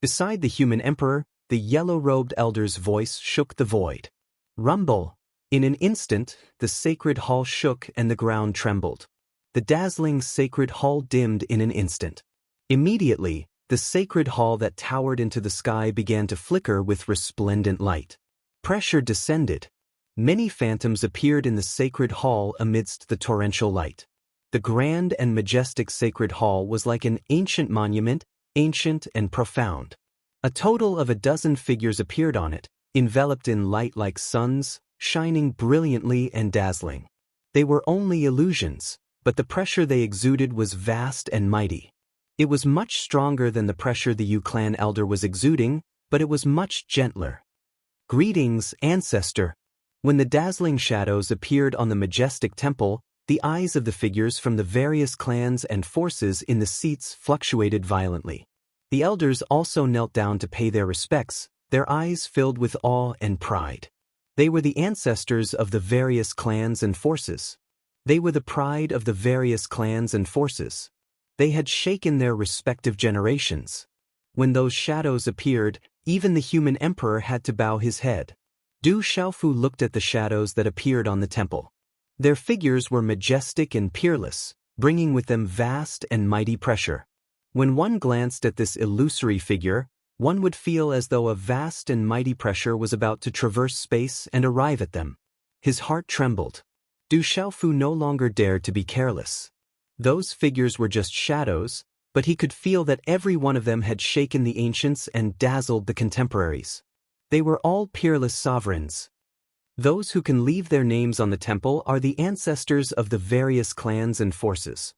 Beside the human emperor, the yellow-robed elder's voice shook the void. Rumble. In an instant, the sacred hall shook and the ground trembled. The dazzling sacred hall dimmed in an instant. Immediately, the sacred hall that towered into the sky began to flicker with resplendent light. Pressure descended. Many phantoms appeared in the sacred hall amidst the torrential light. The grand and majestic sacred hall was like an ancient monument, ancient and profound. A total of 12 figures appeared on it, enveloped in light like suns, shining brilliantly and dazzling. They were only illusions, but the pressure they exuded was vast and mighty. It was much stronger than the pressure the Yu clan elder was exuding, but it was much gentler. Greetings, ancestor. When the dazzling shadows appeared on the majestic temple, the eyes of the figures from the various clans and forces in the seats fluctuated violently. The elders also knelt down to pay their respects, their eyes filled with awe and pride. They were the ancestors of the various clans and forces. They were the pride of the various clans and forces. They had shaken their respective generations. When those shadows appeared, even the human emperor had to bow his head. Du Xiaofu looked at the shadows that appeared on the temple. Their figures were majestic and peerless, bringing with them vast and mighty pressure. When one glanced at this illusory figure, one would feel as though a vast and mighty pressure was about to traverse space and arrive at them. His heart trembled. Du Xiaofu no longer dared to be careless. Those figures were just shadows, but he could feel that every one of them had shaken the ancients and dazzled the contemporaries. They were all peerless sovereigns. Those who can leave their names on the temple are the ancestors of the various clans and forces.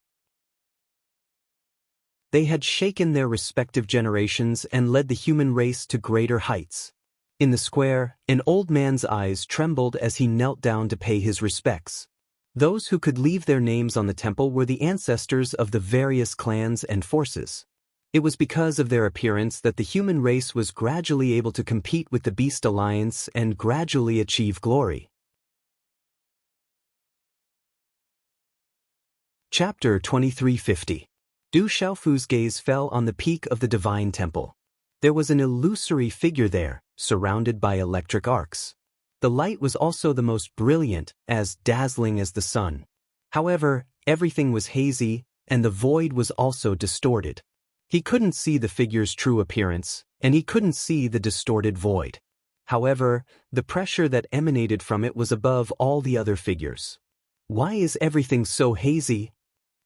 They had shaken their respective generations and led the human race to greater heights. In the square, an old man's eyes trembled as he knelt down to pay his respects. Those who could leave their names on the temple were the ancestors of the various clans and forces. It was because of their appearance that the human race was gradually able to compete with the Beast Alliance and gradually achieve glory. Chapter 2350. Du Xiaofu's gaze fell on the peak of the divine temple. There was an illusory figure there, surrounded by electric arcs. The light was also the most brilliant, as dazzling as the sun. However, everything was hazy, and the void was also distorted. He couldn't see the figure's true appearance, and he couldn't see the distorted void. However, the pressure that emanated from it was above all the other figures. Why is everything so hazy?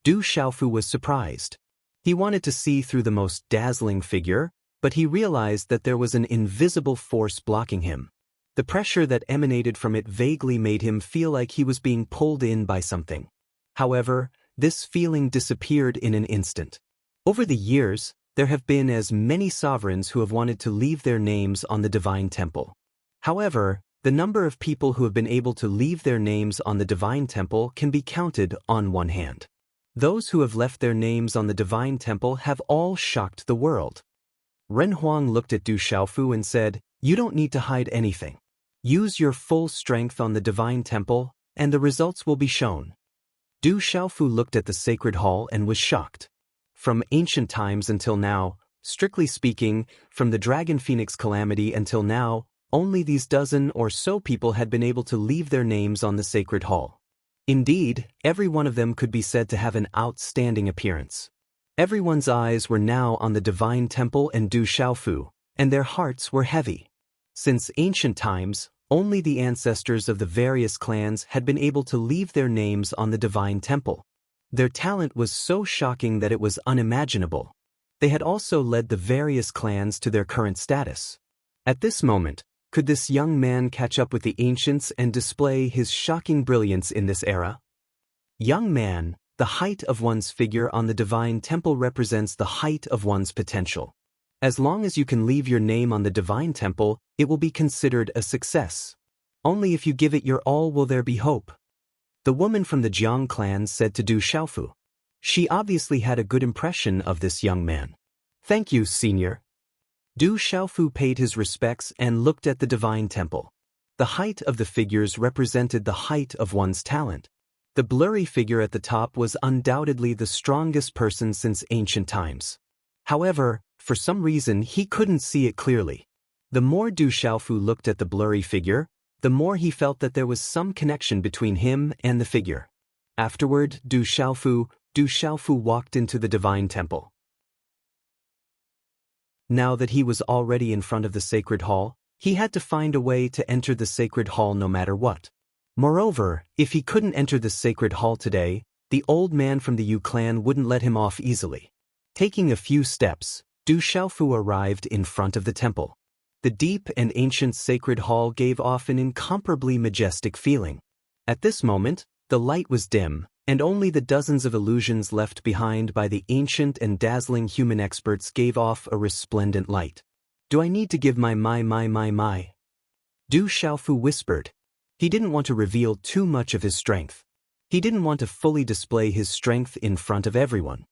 Du Xiaofu was surprised. He wanted to see through the most dazzling figure, but he realized that there was an invisible force blocking him. The pressure that emanated from it vaguely made him feel like he was being pulled in by something. However, this feeling disappeared in an instant. Over the years, there have been as many sovereigns who have wanted to leave their names on the divine temple. However, the number of people who have been able to leave their names on the divine temple can be counted on one hand. Those who have left their names on the divine temple have all shocked the world. Ren Huang looked at Du Xiaofu and said, "You don't need to hide anything. Use your full strength on the divine temple, and the results will be shown." Du Xiaofu looked at the sacred hall and was shocked. From ancient times until now, strictly speaking, from the Dragon Phoenix calamity until now, only these dozen or so people had been able to leave their names on the sacred hall. Indeed, every one of them could be said to have an outstanding appearance. Everyone's eyes were now on the divine temple and Du Xiaofu, and their hearts were heavy. Since ancient times, only the ancestors of the various clans had been able to leave their names on the divine temple. Their talent was so shocking that it was unimaginable. They had also led the various clans to their current status. At this moment, could this young man catch up with the ancients and display his shocking brilliance in this era? Young man, the height of one's figure on the divine temple represents the height of one's potential. As long as you can leave your name on the divine temple, it will be considered a success. Only if you give it your all will there be hope. The woman from the Jiang clan said to Du Xiaofu. She obviously had a good impression of this young man. "Thank you, senior." Du Xiaofu paid his respects and looked at the divine temple. The height of the figures represented the height of one's talent. The blurry figure at the top was undoubtedly the strongest person since ancient times. However, for some reason he couldn't see it clearly. The more Du Xiaofu looked at the blurry figure, the more he felt that there was some connection between him and the figure. Afterward, Du Xiaofu walked into the divine temple. Now that he was already in front of the sacred hall, he had to find a way to enter the sacred hall no matter what. Moreover, if he couldn't enter the sacred hall today, the old man from the Yu clan wouldn't let him off easily. Taking a few steps, Du Xiaofu arrived in front of the temple. The deep and ancient sacred hall gave off an incomparably majestic feeling. At this moment, the light was dim, and only the dozens of illusions left behind by the ancient and dazzling human experts gave off a resplendent light. "Do I need to give my?" Du Xiaofu whispered. He didn't want to reveal too much of his strength. He didn't want to fully display his strength in front of everyone.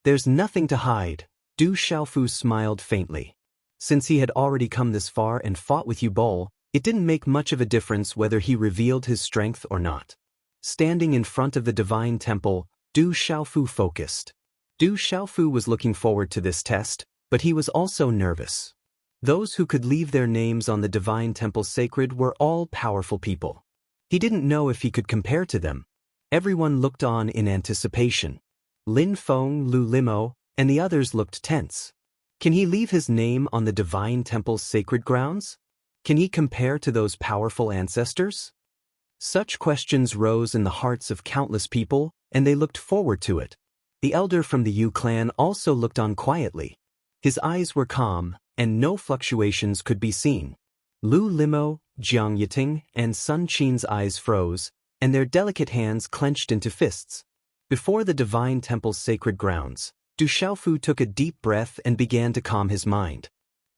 There's nothing to hide, Du Xiaofu smiled faintly. Since he had already come this far and fought with Yu Bol, it didn't make much of a difference whether he revealed his strength or not. Standing in front of the divine temple, Du Xiaofu focused. Du Xiaofu was looking forward to this test, but he was also nervous. Those who could leave their names on the divine temple sacred were all powerful people. He didn't know if he could compare to them. Everyone looked on in anticipation. Lin Feng, Lu Limo, and the others looked tense. Can he leave his name on the divine temple's sacred grounds? Can he compare to those powerful ancestors? Such questions rose in the hearts of countless people, and they looked forward to it. The elder from the Yu clan also looked on quietly. His eyes were calm, and no fluctuations could be seen. Lu Limo, Jiang Yiting, and Sun Qin's eyes froze, and their delicate hands clenched into fists. Before the divine temple's sacred grounds, Du Xiaofu took a deep breath and began to calm his mind.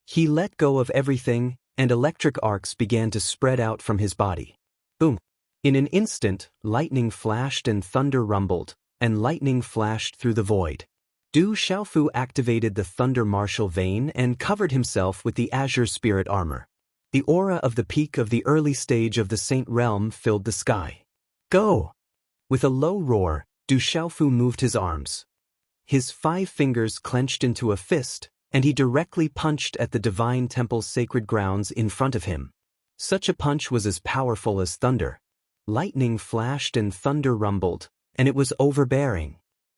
He let go of everything, and electric arcs began to spread out from his body. Boom! In an instant, lightning flashed and thunder rumbled, and lightning flashed through the void. Du Xiaofu activated the Thunder Martial Vein and covered himself with the Azure Spirit Armor. The aura of the peak of the early stage of the Saint Realm filled the sky. Go! With a low roar, Du Xiaofu moved his arms. His 5 fingers clenched into a fist, and he directly punched at the divine temple's sacred grounds in front of him. Such a punch was as powerful as thunder. Lightning flashed and thunder rumbled, and it was overbearing.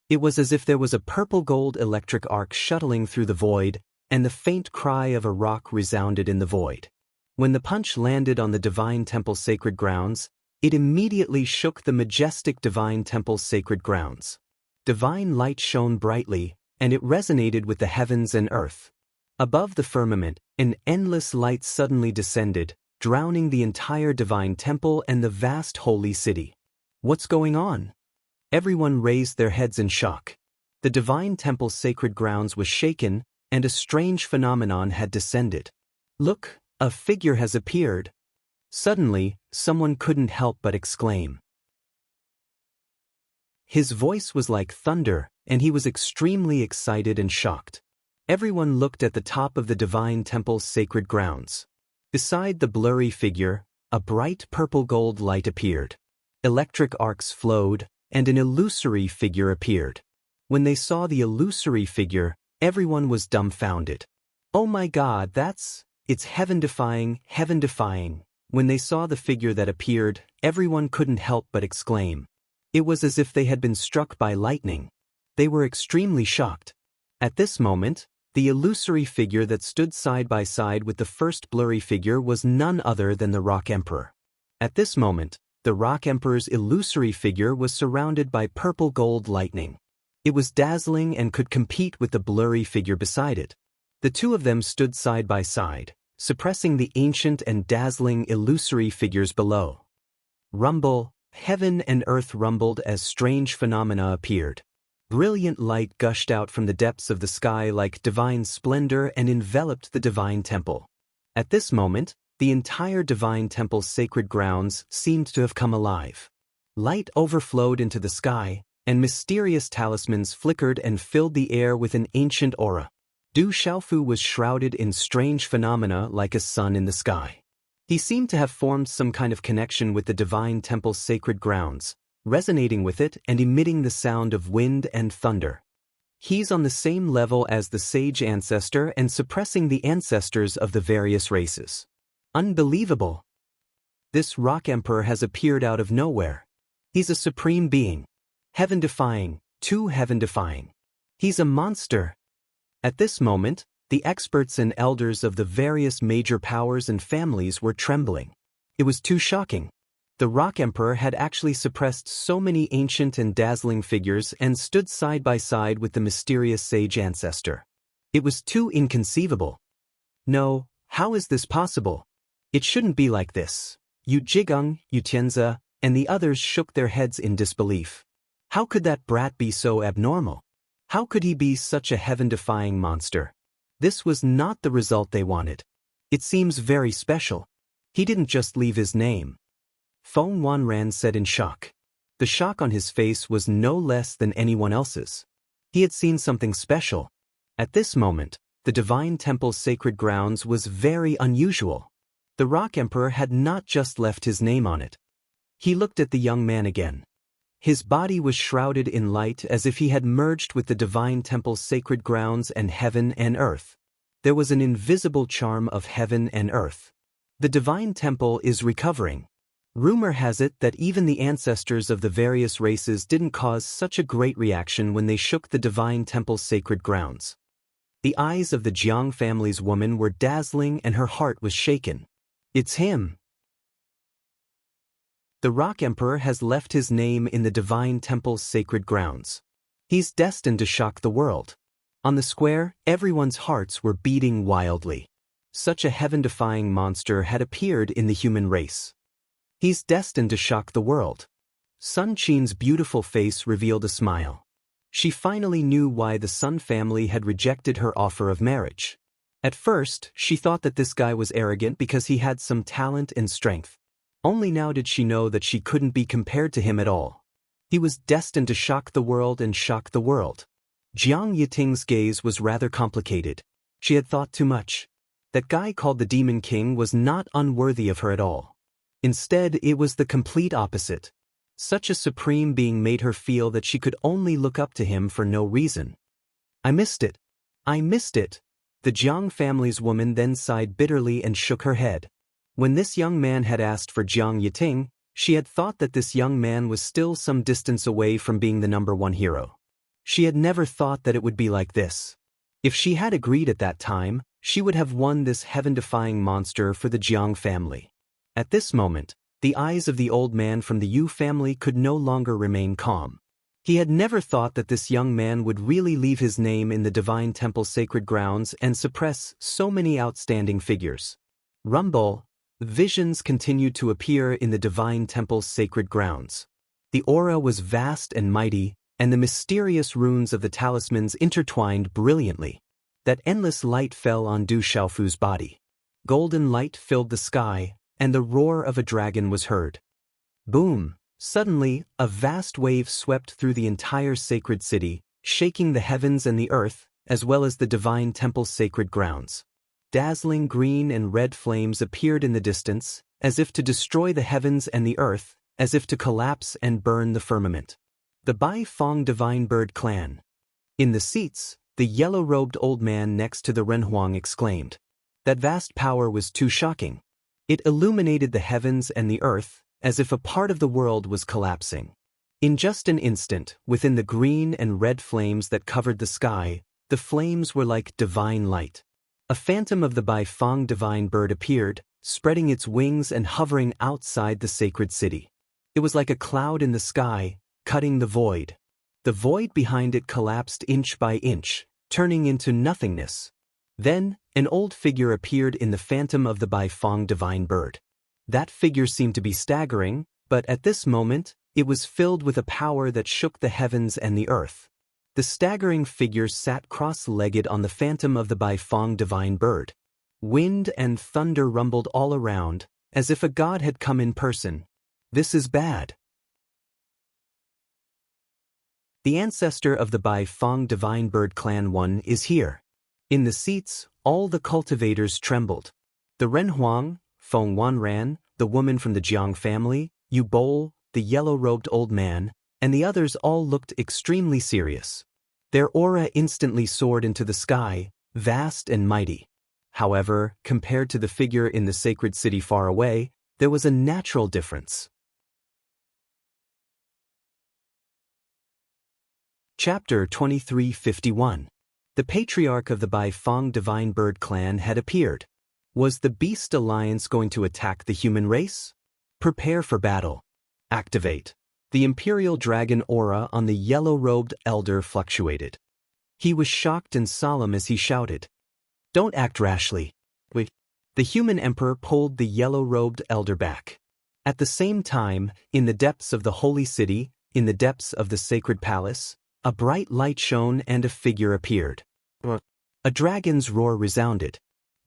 It was as if there was a purple-gold electric arc shuttling through the void, and the faint cry of a rock resounded in the void. When the punch landed on the divine temple's sacred grounds, it immediately shook the majestic divine temple's sacred grounds. Divine light shone brightly, and it resonated with the heavens and earth. Above the firmament, an endless light suddenly descended, drowning the entire divine temple and the vast holy city. What's going on? Everyone raised their heads in shock. The divine temple's sacred grounds was shaken, and a strange phenomenon had descended. Look, a figure has appeared. Suddenly, someone couldn't help but exclaim. His voice was like thunder, and he was extremely excited and shocked. Everyone looked at the top of the divine temple's sacred grounds. Beside the blurry figure, a bright purple-gold light appeared. Electric arcs flowed, and an illusory figure appeared. When they saw the illusory figure, everyone was dumbfounded. Oh my God, it's heaven-defying, heaven-defying. When they saw the figure that appeared, everyone couldn't help but exclaim. It was as if they had been struck by lightning. They were extremely shocked. At this moment, the illusory figure that stood side by side with the first blurry figure was none other than the Rock Emperor. At this moment, the Rock Emperor's illusory figure was surrounded by purple-gold lightning. It was dazzling and could compete with the blurry figure beside it. The two of them stood side by side, suppressing the ancient and dazzling illusory figures below. Rumble, heaven and earth rumbled as strange phenomena appeared. Brilliant light gushed out from the depths of the sky like divine splendor and enveloped the divine temple. At this moment, the entire divine temple's sacred grounds seemed to have come alive. Light overflowed into the sky, and mysterious talismans flickered and filled the air with an ancient aura. Du Xiaofu was shrouded in strange phenomena like a sun in the sky. He seemed to have formed some kind of connection with the divine temple's sacred grounds, resonating with it and emitting the sound of wind and thunder. He's on the same level as the sage ancestor and suppressing the ancestors of the various races. Unbelievable! This Rock Emperor has appeared out of nowhere. He's a supreme being. Heaven-defying, too heaven-defying. He's a monster. At this moment, the experts and elders of the various major powers and families were trembling. It was too shocking. The Rock Emperor had actually suppressed so many ancient and dazzling figures and stood side by side with the mysterious sage ancestor. It was too inconceivable. No, how is this possible? It shouldn't be like this. Yu Jigung, Yu Tianze, and the others shook their heads in disbelief. How could that brat be so abnormal? How could he be such a heaven-defying monster? This was not the result they wanted. It seems very special. He didn't just leave his name. Feng Wanran said in shock. The shock on his face was no less than anyone else's. He had seen something special. At this moment, the Divine Temple's sacred grounds was very unusual. The Rock Emperor had not just left his name on it. He looked at the young man again. His body was shrouded in light as if he had merged with the Divine Temple's sacred grounds and heaven and earth. There was an invisible charm of heaven and earth. The Divine Temple is recovering. Rumor has it that even the ancestors of the various races didn't cause such a great reaction when they shook the Divine Temple's sacred grounds. The eyes of the Jiang family's woman were dazzling and her heart was shaken. It's him. The Rock Emperor has left his name in the Divine Temple's sacred grounds. He's destined to shock the world. On the square, everyone's hearts were beating wildly. Such a heaven-defying monster had appeared in the human race. He's destined to shock the world. Sun Qin's beautiful face revealed a smile. She finally knew why the Sun family had rejected her offer of marriage. At first, she thought that this guy was arrogant because he had some talent and strength. Only now did she know that she couldn't be compared to him at all. He was destined to shock the world and shock the world. Jiang Yiting's gaze was rather complicated. She had thought too much. That guy called the Demon King was not unworthy of her at all. Instead, it was the complete opposite. Such a supreme being made her feel that she could only look up to him for no reason. I missed it. I missed it. The Jiang family's woman then sighed bitterly and shook her head. When this young man had asked for Jiang Yiting, she had thought that this young man was still some distance away from being the #1 hero. She had never thought that it would be like this. If she had agreed at that time, she would have won this heaven-defying monster for the Jiang family. At this moment, the eyes of the old man from the Yu family could no longer remain calm. He had never thought that this young man would really leave his name in the Divine Temple's sacred grounds and suppress so many outstanding figures. Rumble. Visions continued to appear in the Divine Temple's sacred grounds. The aura was vast and mighty, and the mysterious runes of the talismans intertwined brilliantly. That endless light fell on Du Xiaofu's body. Golden light filled the sky, and the roar of a dragon was heard. Boom! Suddenly, a vast wave swept through the entire sacred city, shaking the heavens and the earth, as well as the Divine Temple's sacred grounds. Dazzling green and red flames appeared in the distance, as if to destroy the heavens and the earth, as if to collapse and burn the firmament. The Bai Fong Divine Bird Clan. In the seats, the yellow-robed old man next to the Renhuang exclaimed. That vast power was too shocking. It illuminated the heavens and the earth, as if a part of the world was collapsing. In just an instant, within the green and red flames that covered the sky, the flames were like divine light. A phantom of the Bai Fong divine bird appeared, spreading its wings and hovering outside the sacred city. It was like a cloud in the sky, cutting the void. The void behind it collapsed inch by inch, turning into nothingness. Then, an old figure appeared in the phantom of the Bai Fong divine bird. That figure seemed to be staggering, but at this moment, it was filled with a power that shook the heavens and the earth. The staggering figure sat cross-legged on the phantom of the Bai Fong divine bird. Wind and thunder rumbled all around, as if a god had come in person. This is bad. The ancestor of the Bai Fong divine bird clan 1 is here. In the seats, all the cultivators trembled. The Renhuang, Feng Wanran, the woman from the Jiang family, Yu Bol, the yellow-robed old man, and the others all looked extremely serious. Their aura instantly soared into the sky, vast and mighty. However, compared to the figure in the sacred city far away, there was a natural difference. Chapter 2351. The patriarch of the Bai Fong Divine Bird Clan had appeared. Was the Beast Alliance going to attack the human race? Prepare for battle. Activate. The Imperial Dragon aura on the yellow-robed elder fluctuated. He was shocked and solemn as he shouted. Don't act rashly. The human emperor pulled the yellow-robed elder back. At the same time, in the depths of the holy city, in the depths of the sacred palace, a bright light shone and a figure appeared. A dragon's roar resounded.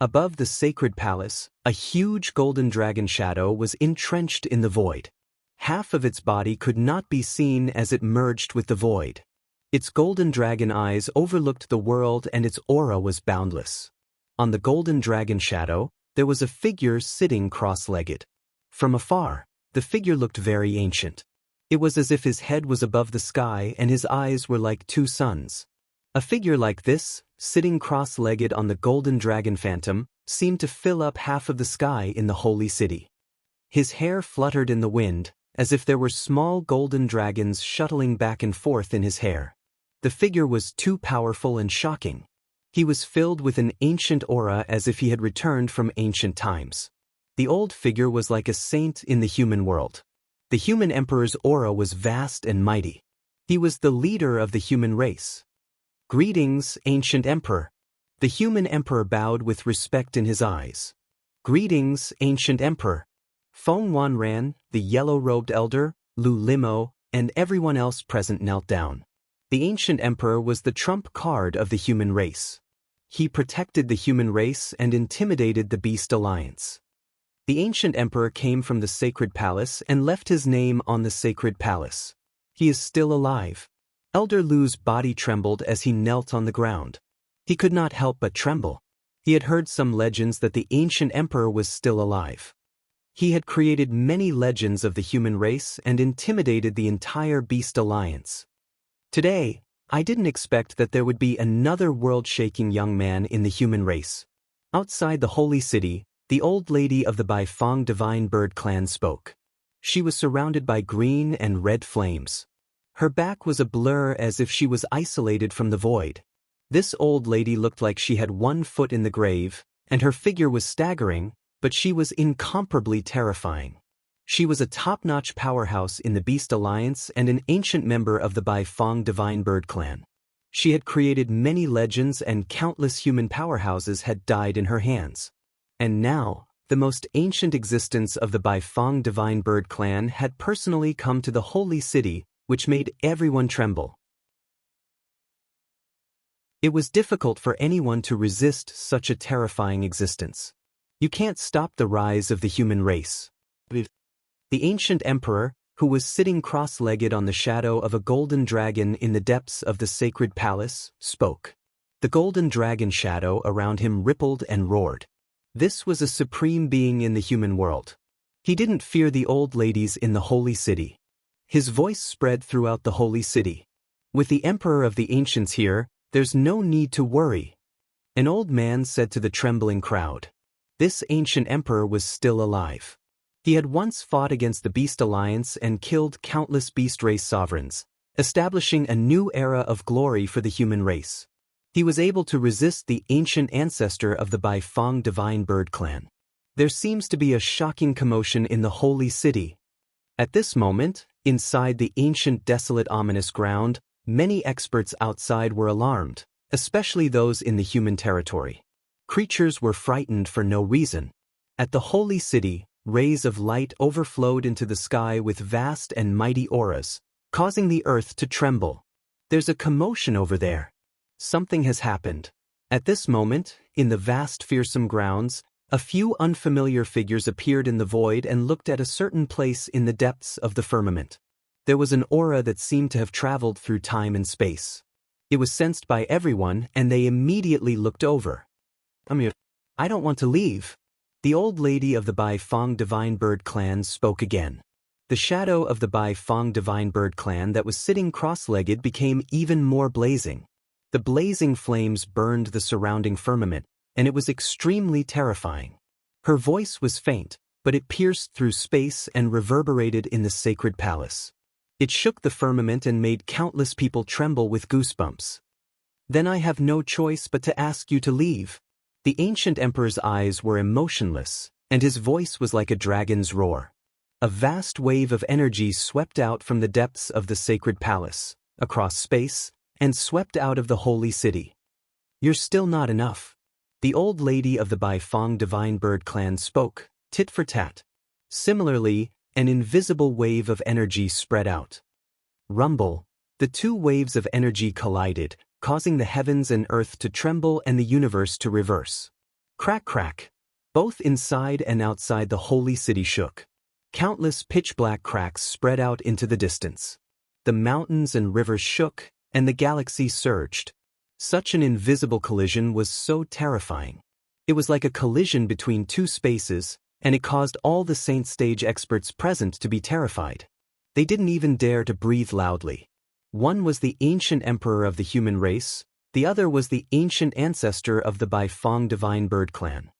Above the sacred palace, a huge golden dragon shadow was entrenched in the void. Half of its body could not be seen as it merged with the void. Its golden dragon eyes overlooked the world and its aura was boundless. On the golden dragon shadow, there was a figure sitting cross-legged. From afar, the figure looked very ancient. It was as if his head was above the sky and his eyes were like two suns. A figure like this, sitting cross-legged on the golden dragon phantom, seemed to fill up half of the sky in the holy city. His hair fluttered in the wind, as if there were small golden dragons shuttling back and forth in his hair. The figure was too powerful and shocking. He was filled with an ancient aura as if he had returned from ancient times. The old figure was like a saint in the human world. The human emperor's aura was vast and mighty. He was the leader of the human race. "Greetings, ancient emperor." The human emperor bowed with respect in his eyes. "Greetings, ancient emperor." Feng Wanran, the yellow-robed elder, Lu Limo, and everyone else present knelt down. The ancient emperor was the trump card of the human race. He protected the human race and intimidated the Beast Alliance. The ancient emperor came from the sacred palace and left his name on the sacred palace. He is still alive. Elder Lu's body trembled as he knelt on the ground. He could not help but tremble. He had heard some legends that the ancient emperor was still alive. He had created many legends of the human race and intimidated the entire Beast Alliance. Today, I didn't expect that there would be another world-shaking young man in the human race. Outside the holy city, the old lady of the Baifeng Divine Bird clan spoke. She was surrounded by green and red flames. Her back was a blur as if she was isolated from the void. This old lady looked like she had one foot in the grave, and her figure was staggering, but she was incomparably terrifying. She was a top-notch powerhouse in the Beast Alliance and an ancient member of the Baifeng Divine Bird clan. She had created many legends and countless human powerhouses had died in her hands. And now, the most ancient existence of the Baifeng Divine Bird clan had personally come to the holy city, which made everyone tremble. It was difficult for anyone to resist such a terrifying existence. You can't stop the rise of the human race. The ancient emperor, who was sitting cross-legged on the shadow of a golden dragon in the depths of the sacred palace, spoke. The golden dragon shadow around him rippled and roared. This was a supreme being in the human world. He didn't fear the old ladies in the holy city. His voice spread throughout the holy city. With the emperor of the ancients here, there's no need to worry. An old man said to the trembling crowd. This ancient emperor was still alive. He had once fought against the Beast Alliance and killed countless beast race sovereigns, establishing a new era of glory for the human race. He was able to resist the ancient ancestor of the Baifeng Divine Bird clan. There seems to be a shocking commotion in the holy city. At this moment, inside the ancient desolate ominous ground, many experts outside were alarmed, especially those in the human territory. Creatures were frightened for no reason. At the holy city, rays of light overflowed into the sky with vast and mighty auras, causing the earth to tremble. There's a commotion over there. Something has happened. At this moment, in the vast fearsome grounds, a few unfamiliar figures appeared in the void and looked at a certain place in the depths of the firmament. There was an aura that seemed to have traveled through time and space. It was sensed by everyone and they immediately looked over. I don't want to leave. The old lady of the Baifeng Divine Bird clan spoke again. The shadow of the Baifeng Divine Bird clan that was sitting cross-legged became even more blazing. The blazing flames burned the surrounding firmament, and it was extremely terrifying. Her voice was faint, but it pierced through space and reverberated in the sacred palace. It shook the firmament and made countless people tremble with goosebumps. Then I have no choice but to ask you to leave. The ancient emperor's eyes were emotionless, and his voice was like a dragon's roar. A vast wave of energy swept out from the depths of the sacred palace, across space, and swept out of the holy city. You're still not enough. The old lady of the Baifeng Divine Bird clan spoke, tit for tat. Similarly, an invisible wave of energy spread out. Rumble. The two waves of energy collided, causing the heavens and earth to tremble and the universe to reverse. Crack crack. Both inside and outside the holy city shook. Countless pitch-black cracks spread out into the distance. The mountains and rivers shook, and the galaxy surged. Such an invisible collision was so terrifying. It was like a collision between two spaces, and it caused all the Saint Stage experts present to be terrified. They didn't even dare to breathe loudly. One was the ancient emperor of the human race, the other was the ancient ancestor of the Baifeng divine bird clan.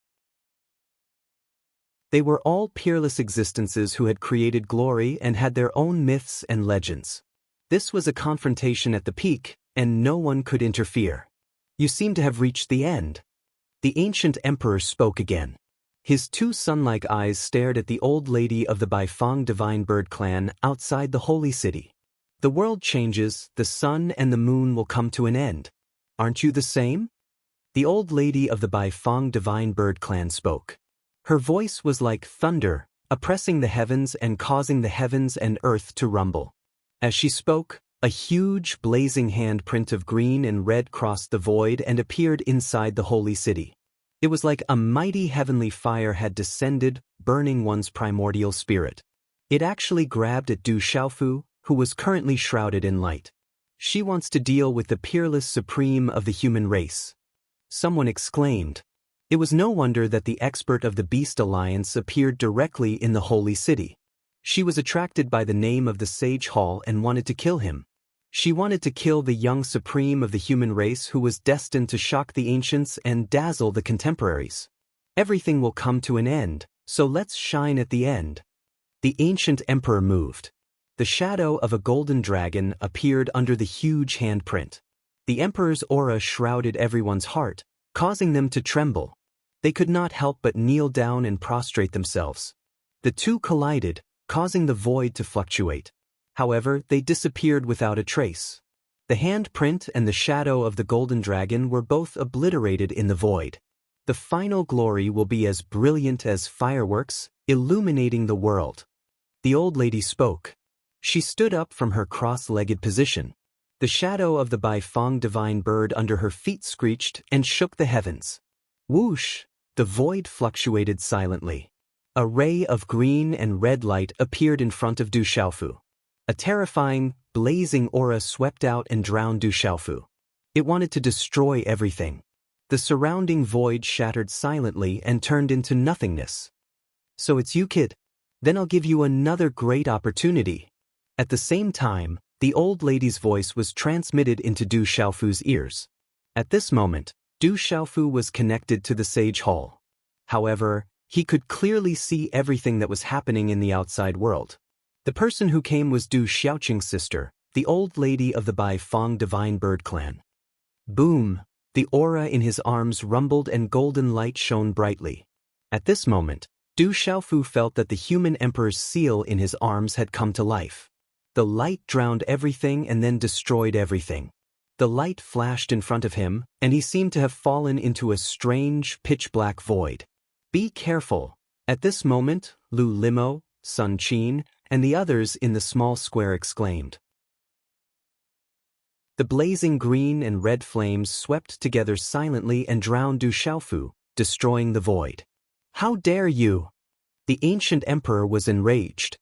They were all peerless existences who had created glory and had their own myths and legends. This was a confrontation at the peak, and no one could interfere. You seem to have reached the end. The ancient emperor spoke again. His two sun-like eyes stared at the old lady of the Baifeng divine bird clan outside the holy city. The world changes, the sun and the moon will come to an end. Aren't you the same? The old lady of the Baifeng divine bird clan spoke. Her voice was like thunder, oppressing the heavens and causing the heavens and earth to rumble. As she spoke, a huge, blazing handprint of green and red crossed the void and appeared inside the holy city. It was like a mighty heavenly fire had descended, burning one's primordial spirit. It actually grabbed at Du Xiaofu, who was currently shrouded in light. She wants to deal with the peerless supreme of the human race. Someone exclaimed. It was no wonder that the expert of the Beast Alliance appeared directly in the holy city. She was attracted by the name of the Sage Hall and wanted to kill him. She wanted to kill the young supreme of the human race who was destined to shock the ancients and dazzle the contemporaries. Everything will come to an end, so let's shine at the end. The ancient emperor moved. The shadow of a golden dragon appeared under the huge handprint. The emperor's aura shrouded everyone's heart, causing them to tremble. They could not help but kneel down and prostrate themselves. The two collided, causing the void to fluctuate. However, they disappeared without a trace. The handprint and the shadow of the golden dragon were both obliterated in the void. The final glory will be as brilliant as fireworks, illuminating the world. The old lady spoke. She stood up from her cross-legged position. The shadow of the Baifeng divine bird under her feet screeched and shook the heavens. Whoosh! The void fluctuated silently. A ray of green and red light appeared in front of Du Xiaofu. A terrifying, blazing aura swept out and drowned Du Xiaofu. It wanted to destroy everything. The surrounding void shattered silently and turned into nothingness. So it's you, kid? Then I'll give you another great opportunity. At the same time, the old lady's voice was transmitted into Du Xiaofu's ears. At this moment, Du Xiaofu was connected to the Sage Hall. However, he could clearly see everything that was happening in the outside world. The person who came was Du Xiaoqing's sister, the old lady of the Baifeng divine bird clan. Boom! The aura in his arms rumbled and golden light shone brightly. At this moment, Du Xiaofu felt that the human emperor's seal in his arms had come to life. The light drowned everything and then destroyed everything. The light flashed in front of him, and he seemed to have fallen into a strange, pitch-black void. Be careful. At this moment, Lu Limo, Sun Qin, and the others in the small square exclaimed. The blazing green and red flames swept together silently and drowned Du Xiaofu, destroying the void. How dare you! The ancient emperor was enraged.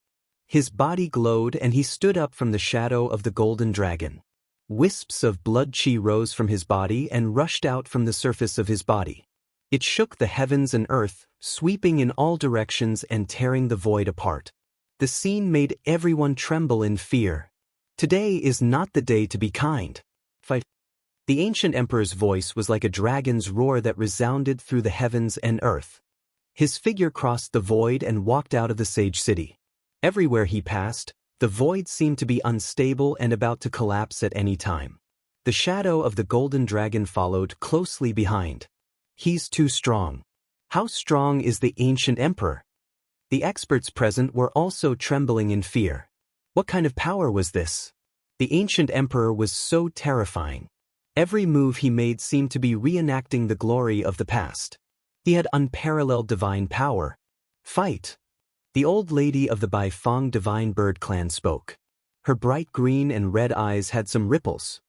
His body glowed and he stood up from the shadow of the golden dragon. Wisps of blood qi rose from his body and rushed out from the surface of his body. It shook the heavens and earth, sweeping in all directions and tearing the void apart. The scene made everyone tremble in fear. Today is not the day to be kind. Fight. The ancient emperor's voice was like a dragon's roar that resounded through the heavens and earth. His figure crossed the void and walked out of the Sage City. Everywhere he passed, the void seemed to be unstable and about to collapse at any time. The shadow of the golden dragon followed closely behind. He's too strong. How strong is the ancient emperor? The experts present were also trembling in fear. What kind of power was this? The ancient emperor was so terrifying. Every move he made seemed to be reenacting the glory of the past. He had unparalleled divine power. Fight! The old lady of the Baifeng divine bird clan spoke. Her bright green and red eyes had some ripples.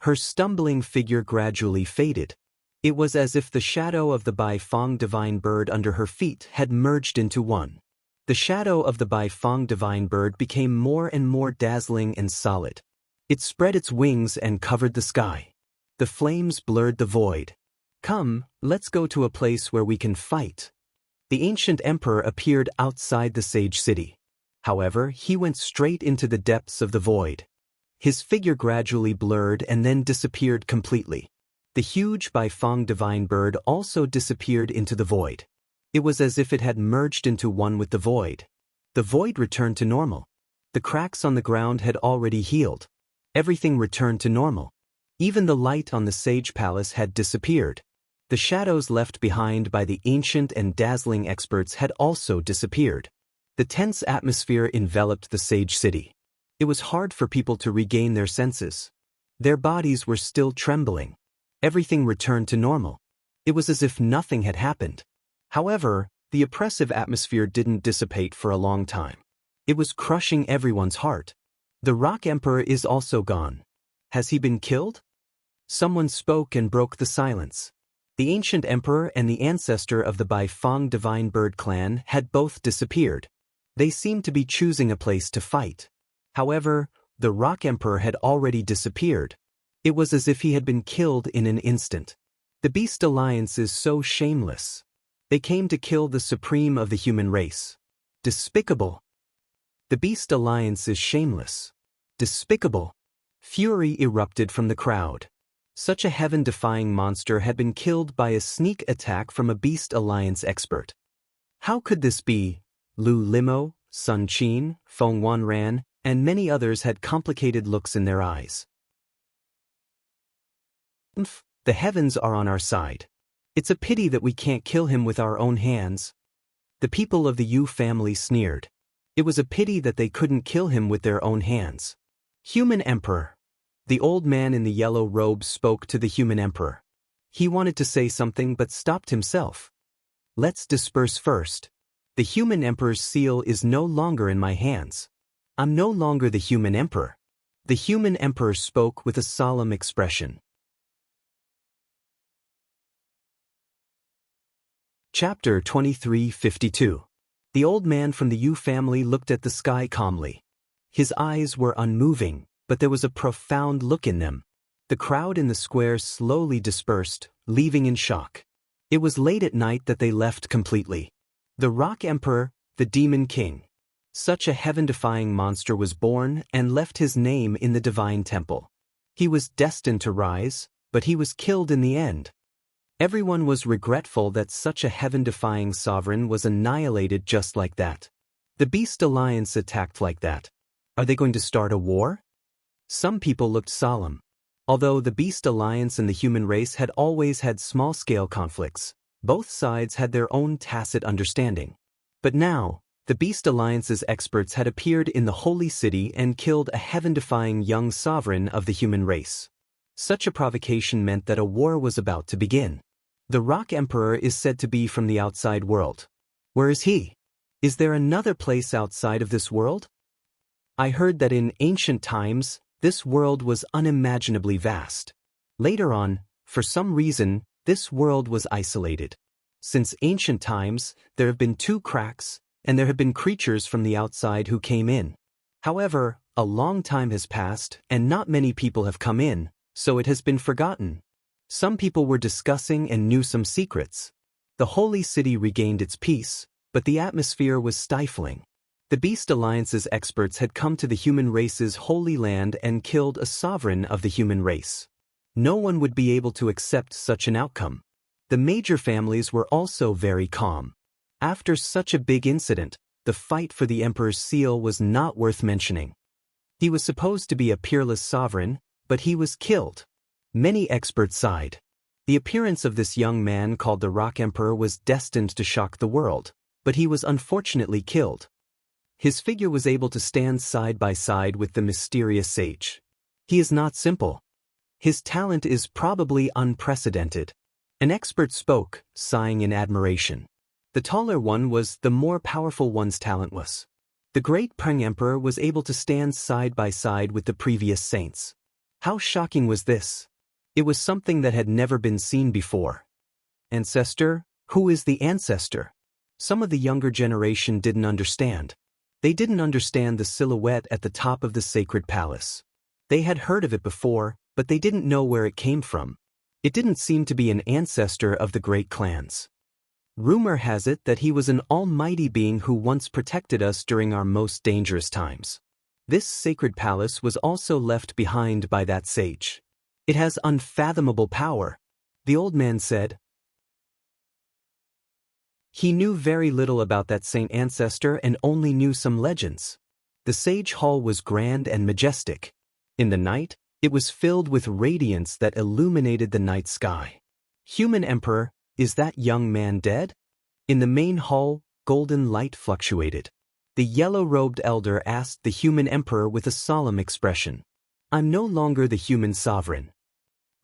Her stumbling figure gradually faded. It was as if the shadow of the Baifeng divine bird under her feet had merged into one. The shadow of the Baifeng divine bird became more and more dazzling and solid. It spread its wings and covered the sky. The flames blurred the void. "Come, let's go to a place where we can fight." The ancient emperor appeared outside the sage city. However, he went straight into the depths of the void. His figure gradually blurred and then disappeared completely. The huge Baifeng divine bird also disappeared into the void. It was as if it had merged into one with the void. The void returned to normal. The cracks on the ground had already healed. Everything returned to normal. Even the light on the sage palace had disappeared. The shadows left behind by the ancient and dazzling experts had also disappeared. The tense atmosphere enveloped the sage city. It was hard for people to regain their senses. Their bodies were still trembling. Everything returned to normal. It was as if nothing had happened. However, the oppressive atmosphere didn't dissipate for a long time. It was crushing everyone's heart. The Rock Emperor is also gone. Has he been killed? Someone spoke and broke the silence. The ancient emperor and the ancestor of the Baifeng divine bird clan had both disappeared. They seemed to be choosing a place to fight. However, the Rock Emperor had already disappeared. It was as if he had been killed in an instant. The Beast Alliance is so shameless. They came to kill the supreme of the human race. Despicable. The Beast Alliance is shameless. Despicable. Fury erupted from the crowd. Such a heaven-defying monster had been killed by a sneak attack from a Beast Alliance expert. How could this be? Lu Limo, Sun Qin, Feng Wanran, and many others had complicated looks in their eyes. The heavens are on our side. It's a pity that we can't kill him with our own hands. The people of the Yu family sneered. It was a pity that they couldn't kill him with their own hands. Human Emperor. The old man in the yellow robe spoke to the human emperor. He wanted to say something but stopped himself. Let's disperse first. The human emperor's seal is no longer in my hands. I'm no longer the human emperor. The human emperor spoke with a solemn expression. Chapter 2352. The old man from the Yu family looked at the sky calmly. His eyes were unmoving, but there was a profound look in them. The crowd in the square slowly dispersed, leaving in shock. It was late at night that they left completely. The Rock Emperor, the Demon King. Such a heaven-defying monster was born and left his name in the divine temple. He was destined to rise, but he was killed in the end. Everyone was regretful that such a heaven-defying sovereign was annihilated just like that. The Beast Alliance attacked like that. Are they going to start a war? Some people looked solemn. Although the Beast Alliance and the human race had always had small-scale conflicts, both sides had their own tacit understanding. But now, the Beast Alliance's experts had appeared in the holy city and killed a heaven-defying young sovereign of the human race. Such a provocation meant that a war was about to begin. The Rock Emperor is said to be from the outside world. Where is he? Is there another place outside of this world? I heard that in ancient times, this world was unimaginably vast. Later on, for some reason, this world was isolated. Since ancient times, there have been two cracks, and there have been creatures from the outside who came in. However, a long time has passed, and not many people have come in, so it has been forgotten. Some people were discussing and knew some secrets. The holy city regained its peace, but the atmosphere was stifling. The Beast Alliance's experts had come to the human race's holy land and killed a sovereign of the human race. No one would be able to accept such an outcome. The major families were also very calm. After such a big incident, the fight for the emperor's seal was not worth mentioning. He was supposed to be a peerless sovereign, but he was killed. Many experts sighed. The appearance of this young man called the Rock Emperor was destined to shock the world, but he was unfortunately killed. His figure was able to stand side by side with the mysterious sage. He is not simple. His talent is probably unprecedented. An expert spoke, sighing in admiration. The taller one was the more powerful one's talent was. The great Peng Emperor was able to stand side by side with the previous saints. How shocking was this? It was something that had never been seen before. Ancestor? Who is the ancestor? Some of the younger generation didn't understand. They didn't understand the silhouette at the top of the sacred palace. They had heard of it before, but they didn't know where it came from. It didn't seem to be an ancestor of the great clans. Rumor has it that he was an almighty being who once protected us during our most dangerous times. This sacred palace was also left behind by that sage. It has unfathomable power, the old man said. He knew very little about that saint ancestor and only knew some legends. The sage hall was grand and majestic. In the night, it was filled with radiance that illuminated the night sky. Human Emperor, is that young man dead? In the main hall, golden light fluctuated. The yellow-robed elder asked the human emperor with a solemn expression. I'm no longer the human sovereign.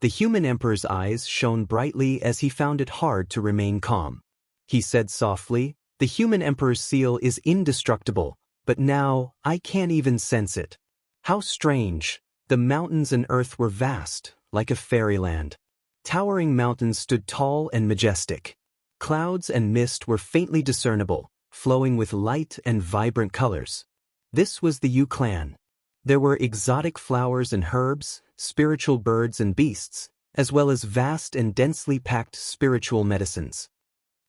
The human emperor's eyes shone brightly as he found it hard to remain calm. He said softly, the human emperor's seal is indestructible, but now I can't even sense it. How strange. The mountains and earth were vast, like a fairyland. Towering mountains stood tall and majestic. Clouds and mist were faintly discernible, flowing with light and vibrant colors. This was the Yu clan. There were exotic flowers and herbs, spiritual birds and beasts, as well as vast and densely packed spiritual medicines.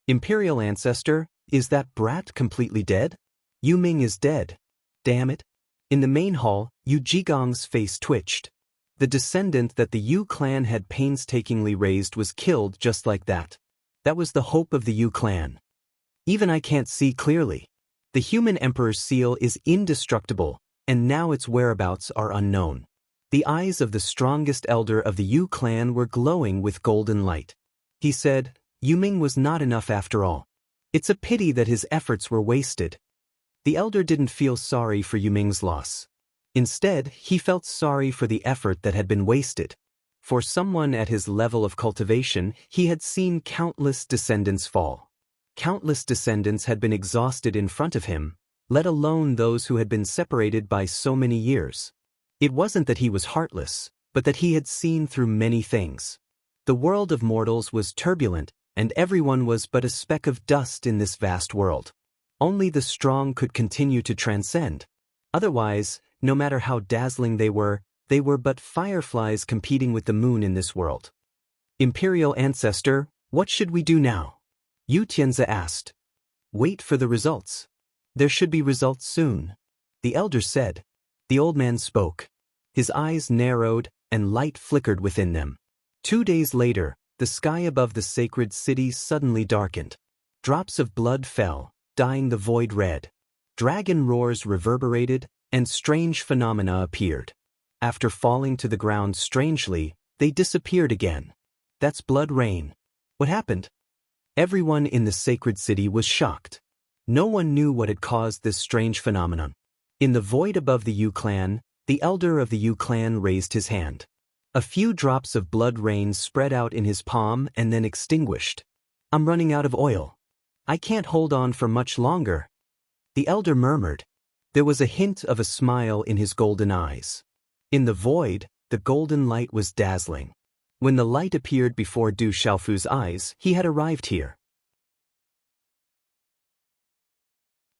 Imperial ancestor, is that brat completely dead? Yu Ming is dead. Damn it. In the main hall, Yu Jigong's face twitched. The descendant that the Yu clan had painstakingly raised was killed just like that. That was the hope of the Yu clan. Even I can't see clearly. The human emperor's seal is indestructible, and now its whereabouts are unknown. The eyes of the strongest elder of the Yu clan were glowing with golden light. He said, Yu Ming was not enough after all. It's a pity that his efforts were wasted. The elder didn't feel sorry for Yu Ming's loss. Instead, he felt sorry for the effort that had been wasted. For someone at his level of cultivation, he had seen countless descendants fall. Countless descendants had been exhausted in front of him, let alone those who had been separated by so many years. It wasn't that he was heartless, but that he had seen through many things. The world of mortals was turbulent, and everyone was but a speck of dust in this vast world. Only the strong could continue to transcend. Otherwise, no matter how dazzling they were but fireflies competing with the moon in this world. Imperial ancestor, what should we do now? Yu Tianzi asked. Wait for the results. There should be results soon. The elder said. The old man spoke. His eyes narrowed, and light flickered within them. 2 days later, the sky above the sacred city suddenly darkened. Drops of blood fell, dyeing the void red. Dragon roars reverberated, and strange phenomena appeared. After falling to the ground strangely, they disappeared again. That's blood rain. What happened? Everyone in the sacred city was shocked. No one knew what had caused this strange phenomenon. In the void above the Yu clan, the elder of the Yu clan raised his hand. A few drops of blood rain spread out in his palm and then extinguished. I'm running out of oil. I can't hold on for much longer. The elder murmured. There was a hint of a smile in his golden eyes. In the void, the golden light was dazzling. When the light appeared before Du Xiaofu's eyes, he had arrived here.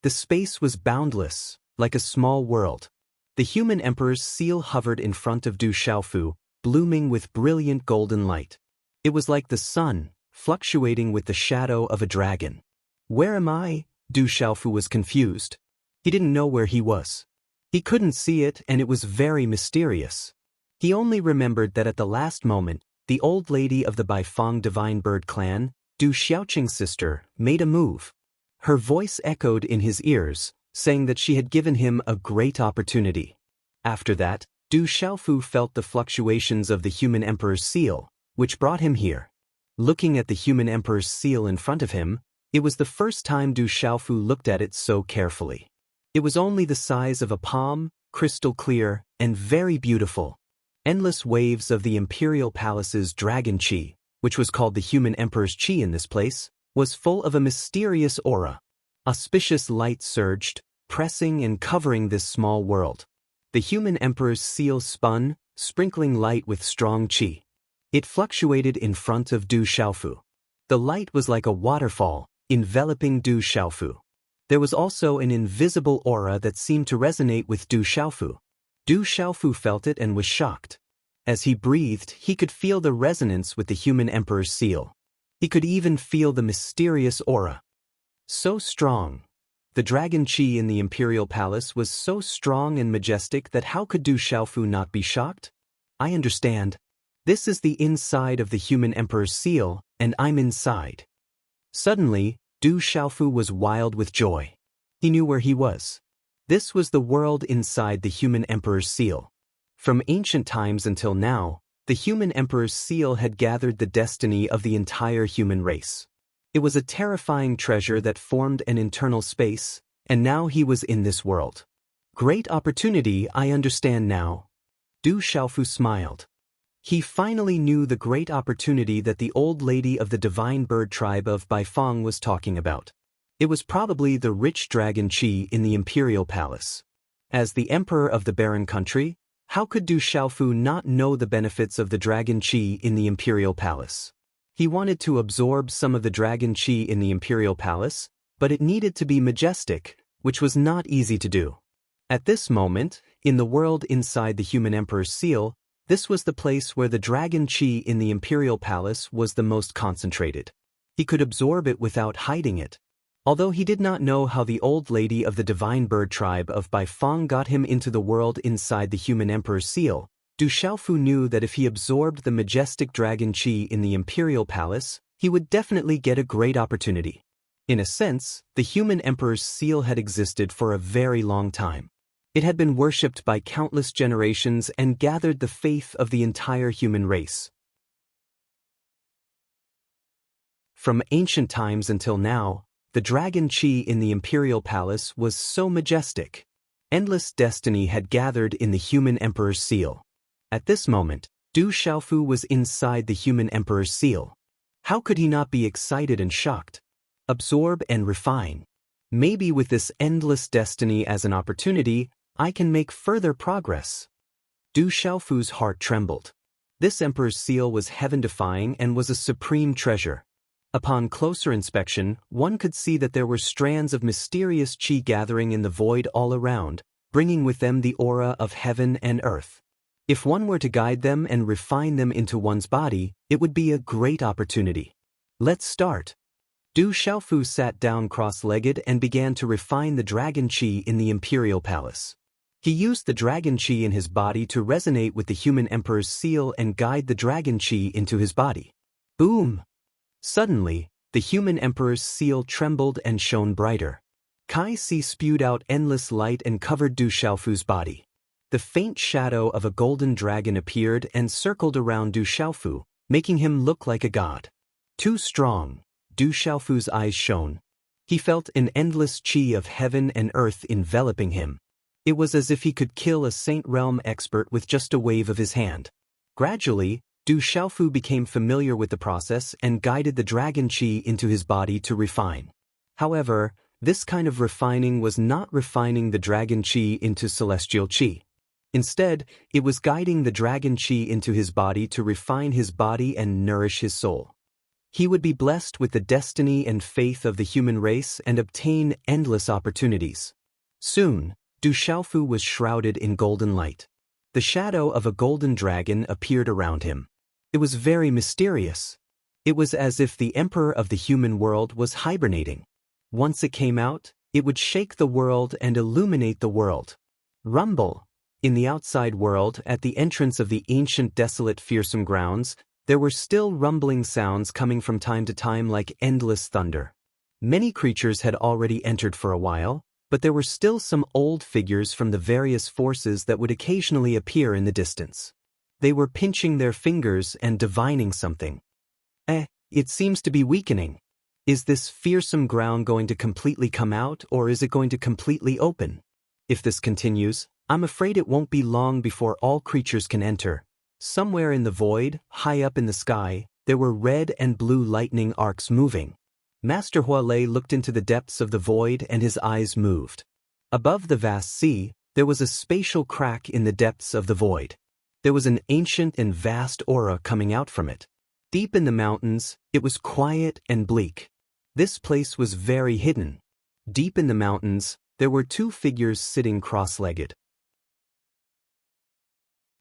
The space was boundless, like a small world. The human emperor's seal hovered in front of Du Xiaofu, blooming with brilliant golden light. It was like the sun, fluctuating with the shadow of a dragon. Where am I? Du Xiaofu was confused. He didn't know where he was. He couldn't see it, and it was very mysterious. He only remembered that at the last moment, the old lady of the Baifeng Divine Bird clan, Du Xiaoqing's sister, made a move. Her voice echoed in his ears, saying that she had given him a great opportunity. After that, Du Xiaofu felt the fluctuations of the human emperor's seal, which brought him here. Looking at the human emperor's seal in front of him, it was the first time Du Xiaofu looked at it so carefully. It was only the size of a palm, crystal clear, and very beautiful. Endless waves of the imperial palace's dragon qi, which was called the human emperor's qi in this place, was full of a mysterious aura. Auspicious light surged, pressing and covering this small world. The human emperor's seal spun, sprinkling light with strong qi. It fluctuated in front of Du Xiaofu. The light was like a waterfall, enveloping Du Xiaofu. There was also an invisible aura that seemed to resonate with Du Xiaofu. Du Xiaofu felt it and was shocked. As he breathed, he could feel the resonance with the human emperor's seal. He could even feel the mysterious aura. So strong. The dragon qi in the imperial palace was so strong and majestic that how could Du Xiaofu not be shocked? I understand. This is the inside of the human emperor's seal, and I'm inside. Suddenly, Du Xiaofu was wild with joy. He knew where he was. This was the world inside the human emperor's seal. From ancient times until now, the human emperor's seal had gathered the destiny of the entire human race. It was a terrifying treasure that formed an internal space, and now he was in this world. Great opportunity, I understand now. Du Xiaofu smiled. He finally knew the great opportunity that the old lady of the divine bird tribe of Baifeng was talking about. It was probably the rich dragon qi in the imperial palace. As the emperor of the barren country, how could Du Xiaofu not know the benefits of the dragon qi in the imperial palace? He wanted to absorb some of the dragon qi in the imperial palace, but it needed to be majestic, which was not easy to do. At this moment, in the world inside the human emperor's seal, this was the place where the dragon qi in the imperial palace was the most concentrated. He could absorb it without hiding it. Although he did not know how the old lady of the divine bird tribe of Baifeng got him into the world inside the human emperor's seal, Du Xiaofu knew that if he absorbed the majestic dragon qi in the imperial palace, he would definitely get a great opportunity. In a sense, the human emperor's seal had existed for a very long time. It had been worshipped by countless generations and gathered the faith of the entire human race. From ancient times until now, the dragon qi in the imperial palace was so majestic. Endless destiny had gathered in the human emperor's seal. At this moment, Du Xiaofu was inside the human emperor's seal. How could he not be excited and shocked? Absorb and refine. Maybe with this endless destiny as an opportunity, I can make further progress. Du Xiaofu's heart trembled. This emperor's seal was heaven-defying and was a supreme treasure. Upon closer inspection, one could see that there were strands of mysterious qi gathering in the void all around, bringing with them the aura of heaven and earth. If one were to guide them and refine them into one's body, it would be a great opportunity. Let's start. Du Xiaofu sat down cross-legged and began to refine the dragon qi in the imperial palace. He used the dragon qi in his body to resonate with the human emperor's seal and guide the dragon qi into his body. Boom! Suddenly, the human emperor's seal trembled and shone brighter. Kai Si spewed out endless light and covered Du Xiaofu's body. The faint shadow of a golden dragon appeared and circled around Du Xiaofu, making him look like a god. Too strong, Du Xiaofu's eyes shone. He felt an endless qi of heaven and earth enveloping him. It was as if he could kill a Saint Realm expert with just a wave of his hand. Gradually, Du Xiaofu became familiar with the process and guided the dragon qi into his body to refine. However, this kind of refining was not refining the dragon qi into celestial qi. Instead, it was guiding the dragon qi into his body to refine his body and nourish his soul. He would be blessed with the destiny and faith of the human race and obtain endless opportunities. Soon, Du Xiaofu was shrouded in golden light. The shadow of a golden dragon appeared around him. It was very mysterious. It was as if the emperor of the human world was hibernating. Once it came out, it would shake the world and illuminate the world. Rumble! In the outside world, at the entrance of the ancient desolate fearsome grounds, there were still rumbling sounds coming from time to time like endless thunder. Many creatures had already entered for a while, but there were still some old figures from the various forces that would occasionally appear in the distance. They were pinching their fingers and divining something. It seems to be weakening. Is this fearsome ground going to completely come out, or is it going to completely open? If this continues, I'm afraid it won't be long before all creatures can enter. Somewhere in the void, high up in the sky, there were red and blue lightning arcs moving. Master Hualei looked into the depths of the void and his eyes moved. Above the vast sea, there was a spatial crack in the depths of the void. There was an ancient and vast aura coming out from it. Deep in the mountains, it was quiet and bleak. This place was very hidden. Deep in the mountains, there were two figures sitting cross-legged.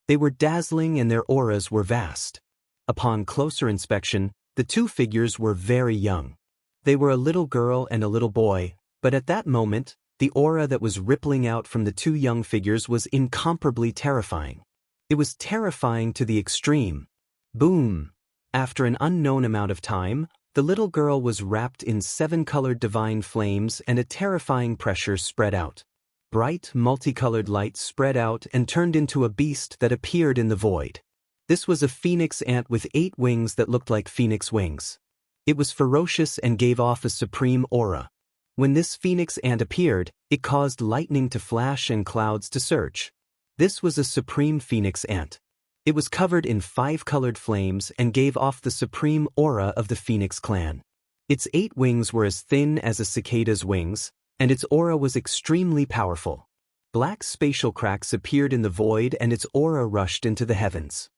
They were dazzling and their auras were vast. Upon closer inspection, the two figures were very young. They were a little girl and a little boy, but at that moment, the aura that was rippling out from the two young figures was incomparably terrifying. It was terrifying to the extreme. Boom! After an unknown amount of time, the little girl was wrapped in 7-colored divine flames and a terrifying pressure spread out. Bright, multicolored light spread out and turned into a beast that appeared in the void. This was a phoenix ant with 8 wings that looked like phoenix wings. It was ferocious and gave off a supreme aura. When this phoenix ant appeared, it caused lightning to flash and clouds to surge. This was a supreme phoenix ant. It was covered in 5-colored flames and gave off the supreme aura of the Phoenix clan. Its 8 wings were as thin as a cicada's wings, and its aura was extremely powerful. Black spatial cracks appeared in the void and its aura rushed into the heavens.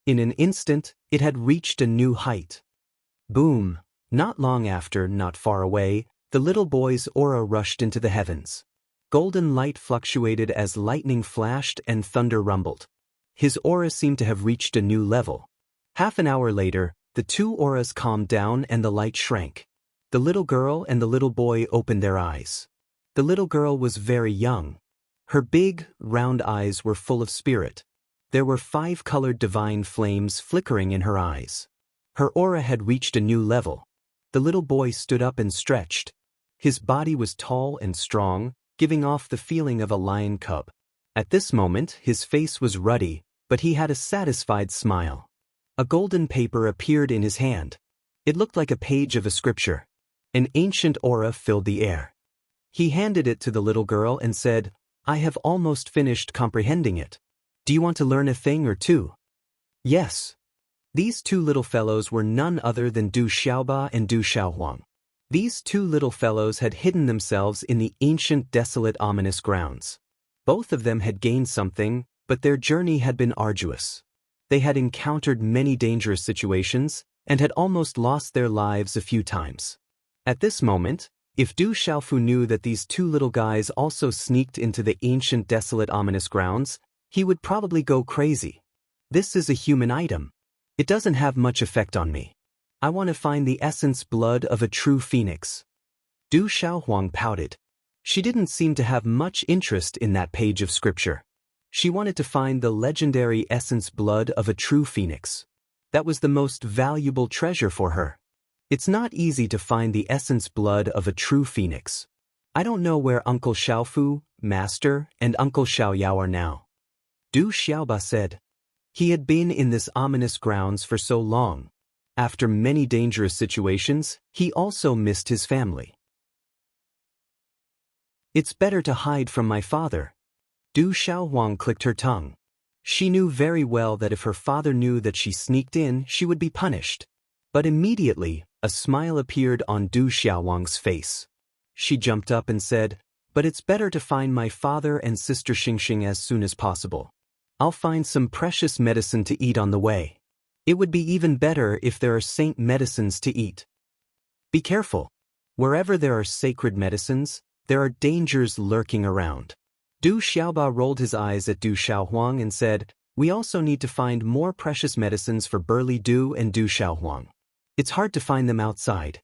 In an instant, it had reached a new height. Boom! Not long after, not far away, the little boy's aura rushed into the heavens. Golden light fluctuated as lightning flashed and thunder rumbled. His aura seemed to have reached a new level. Half an hour later, the two auras calmed down and the light shrank. The little girl and the little boy opened their eyes. The little girl was very young. Her big, round eyes were full of spirit. There were 5-colored divine flames flickering in her eyes. Her aura had reached a new level. The little boy stood up and stretched. His body was tall and strong, giving off the feeling of a lion cub. At this moment, his face was ruddy, but he had a satisfied smile. A golden paper appeared in his hand. It looked like a page of a scripture. An ancient aura filled the air. He handed it to the little girl and said, "I have almost finished comprehending it. Do you want to learn a thing or two?" Yes. These two little fellows were none other than Du Xiaoba and Du Xiaohuang. These two little fellows had hidden themselves in the ancient, desolate, ominous grounds. Both of them had gained something, but their journey had been arduous. They had encountered many dangerous situations and had almost lost their lives a few times. At this moment, if Du Xiaofu knew that these two little guys also sneaked into the ancient, desolate, ominous grounds, he would probably go crazy. This is a human item. It doesn't have much effect on me. I want to find the essence blood of a true phoenix. Du Xiaohuang pouted. She didn't seem to have much interest in that page of scripture. She wanted to find the legendary essence blood of a true phoenix. That was the most valuable treasure for her. It's not easy to find the essence blood of a true phoenix. I don't know where Uncle Xiaofu, Master, and Uncle Xiaoyao are now. Du Xiaoba said. He had been in this ominous grounds for so long. After many dangerous situations, he also missed his family. It's better to hide from my father. Du Xiaohuang clicked her tongue. She knew very well that if her father knew that she sneaked in, she would be punished. But immediately, a smile appeared on Du Xiaohuang's face. She jumped up and said, "But it's better to find my father and sister Xingxing as soon as possible. I'll find some precious medicine to eat on the way. It would be even better if there are saint medicines to eat. Be careful. Wherever there are sacred medicines, there are dangers lurking around." Du Xiaoba rolled his eyes at Du Xiaohuang and said, "We also need to find more precious medicines for Burly Du and Du Xiaohuang. It's hard to find them outside.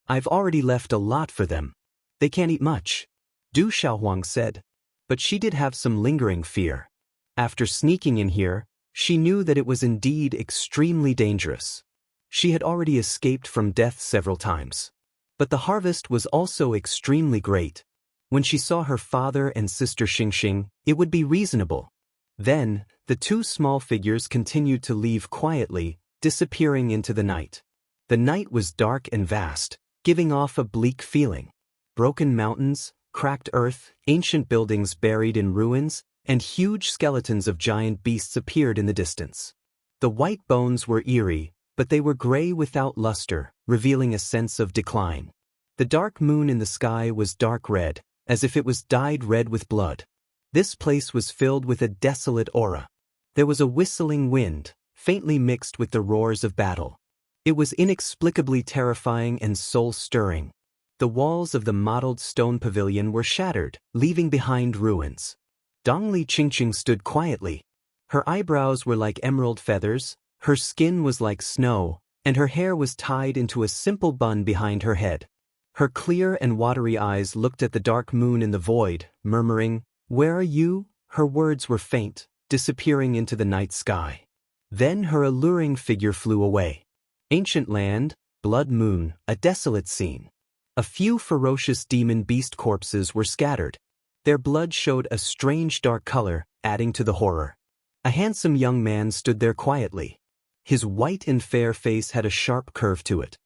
I've already left a lot for them. They can't eat much," Du Xiaohuang said. But she did have some lingering fear. After sneaking in here, she knew that it was indeed extremely dangerous. She had already escaped from death several times. But the harvest was also extremely great. When she saw her father and sister Xingxing, it would be reasonable. Then, the two small figures continued to leave quietly, disappearing into the night. The night was dark and vast, giving off a bleak feeling. Broken mountains, cracked earth, ancient buildings buried in ruins, and huge skeletons of giant beasts appeared in the distance. The white bones were eerie, but they were gray without luster, revealing a sense of decline. The dark moon in the sky was dark red, as if it was dyed red with blood. This place was filled with a desolate aura. There was a whistling wind, faintly mixed with the roars of battle. It was inexplicably terrifying and soul-stirring. The walls of the mottled stone pavilion were shattered, leaving behind ruins. Dongli Qingqing stood quietly. Her eyebrows were like emerald feathers, her skin was like snow, and her hair was tied into a simple bun behind her head. Her clear and watery eyes looked at the dark moon in the void, murmuring, "Where are you?" Her words were faint, disappearing into the night sky. Then her alluring figure flew away. Ancient land, blood moon, a desolate scene. A few ferocious demon beast corpses were scattered. Their blood showed a strange dark color, adding to the horror. A handsome young man stood there quietly. His white and fair face had a sharp curve to it.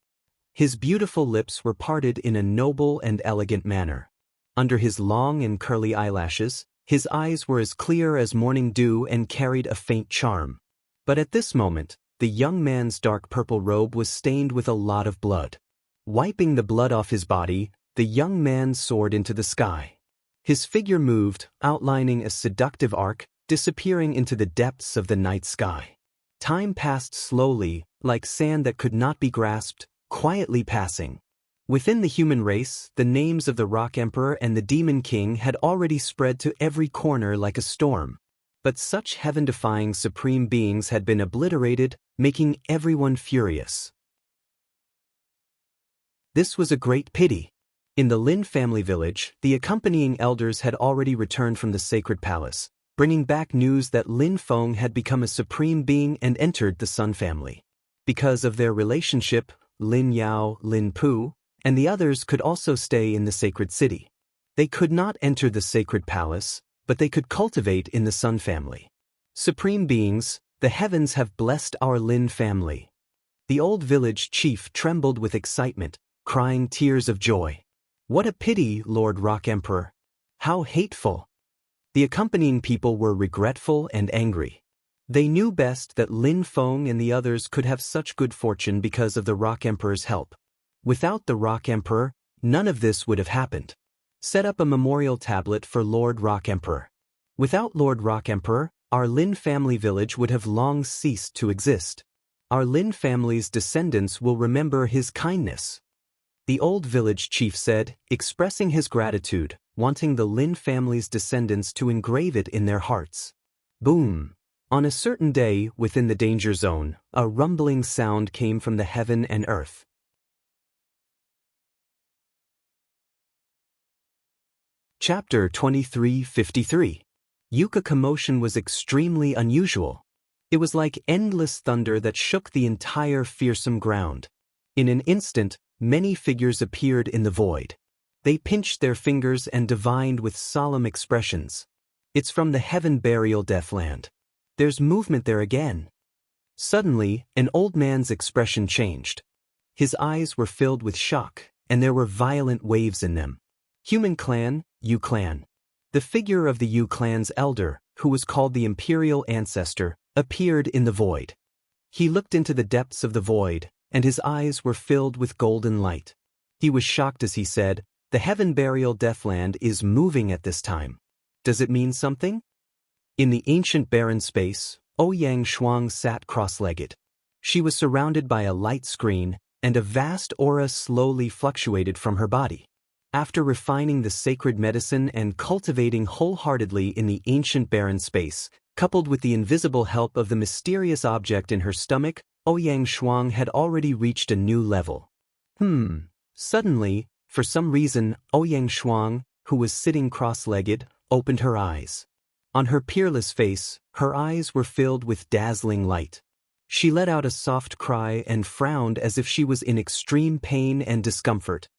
His beautiful lips were parted in a noble and elegant manner. Under his long and curly eyelashes, his eyes were as clear as morning dew and carried a faint charm. But at this moment, the young man's dark purple robe was stained with a lot of blood. Wiping the blood off his body, the young man soared into the sky. His figure moved, outlining a seductive arc, disappearing into the depths of the night sky. Time passed slowly, like sand that could not be grasped, quietly passing. Within the human race, the names of the Rock Emperor and the Demon King had already spread to every corner like a storm. But such heaven-defying supreme beings had been obliterated, making everyone furious. This was a great pity. In the Lin family village, the accompanying elders had already returned from the sacred palace, bringing back news that Lin Feng had become a supreme being and entered the Sun family. Because of their relationship, Lin Yao, Lin Pu, and the others could also stay in the sacred city. They could not enter the sacred palace, but they could cultivate in the Sun family. Supreme beings, the heavens have blessed our Lin family. The old village chief trembled with excitement, crying tears of joy. What a pity, Lord Rock Emperor! How hateful! The accompanying people were regretful and angry. They knew best that Lin Feng and the others could have such good fortune because of the Rock Emperor's help. Without the Rock Emperor, none of this would have happened. Set up a memorial tablet for Lord Rock Emperor. Without Lord Rock Emperor, our Lin family village would have long ceased to exist. Our Lin family's descendants will remember his kindness. The old village chief said, expressing his gratitude, wanting the Lin family's descendants to engrave it in their hearts. Boom! On a certain day, within the danger zone, a rumbling sound came from the heaven and earth. Chapter 2353. Yucca commotion was extremely unusual. It was like endless thunder that shook the entire fearsome ground. In an instant, many figures appeared in the void. They pinched their fingers and divined with solemn expressions. It's from the heaven burial deathland. There's movement there again. Suddenly, an old man's expression changed. His eyes were filled with shock, and there were violent waves in them. Human clan, Yu clan. The figure of the Yu clan's elder, who was called the Imperial Ancestor, appeared in the void. He looked into the depths of the void, and his eyes were filled with golden light. He was shocked as he said, "The heaven burial deathland is moving at this time. Does it mean something?" In the ancient barren space, Ouyang Shuang sat cross-legged. She was surrounded by a light screen, and a vast aura slowly fluctuated from her body. After refining the sacred medicine and cultivating wholeheartedly in the ancient barren space, coupled with the invisible help of the mysterious object in her stomach, Ouyang Shuang had already reached a new level. Suddenly, for some reason, Ouyang Shuang, who was sitting cross-legged, opened her eyes. On her peerless face, her eyes were filled with dazzling light. She let out a soft cry and frowned as if she was in extreme pain and discomfort.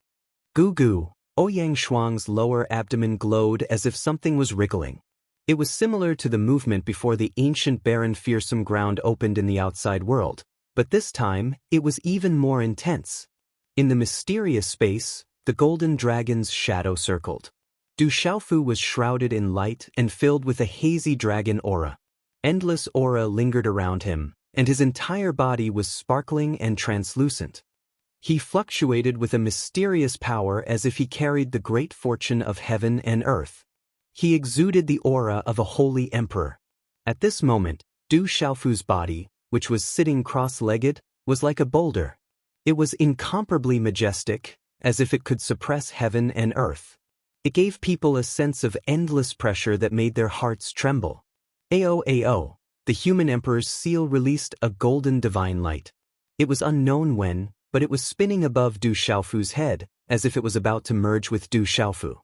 Goo-goo! Ouyang Shuang's lower abdomen glowed as if something was wriggling. It was similar to the movement before the ancient barren fearsome ground opened in the outside world, but this time, it was even more intense. In the mysterious space, the golden dragon's shadow circled. Du Xiaofu was shrouded in light and filled with a hazy dragon aura. Endless aura lingered around him, and his entire body was sparkling and translucent. He fluctuated with a mysterious power as if he carried the great fortune of heaven and earth. He exuded the aura of a holy emperor. At this moment, Du Xiaofu's body, which was sitting cross-legged, was like a boulder. It was incomparably majestic, as if it could suppress heaven and earth. It gave people a sense of endless pressure that made their hearts tremble. Ao, the human emperor's seal released a golden divine light. It was unknown when, but it was spinning above Du Xiaofu's head, as if it was about to merge with Du Xiaofu.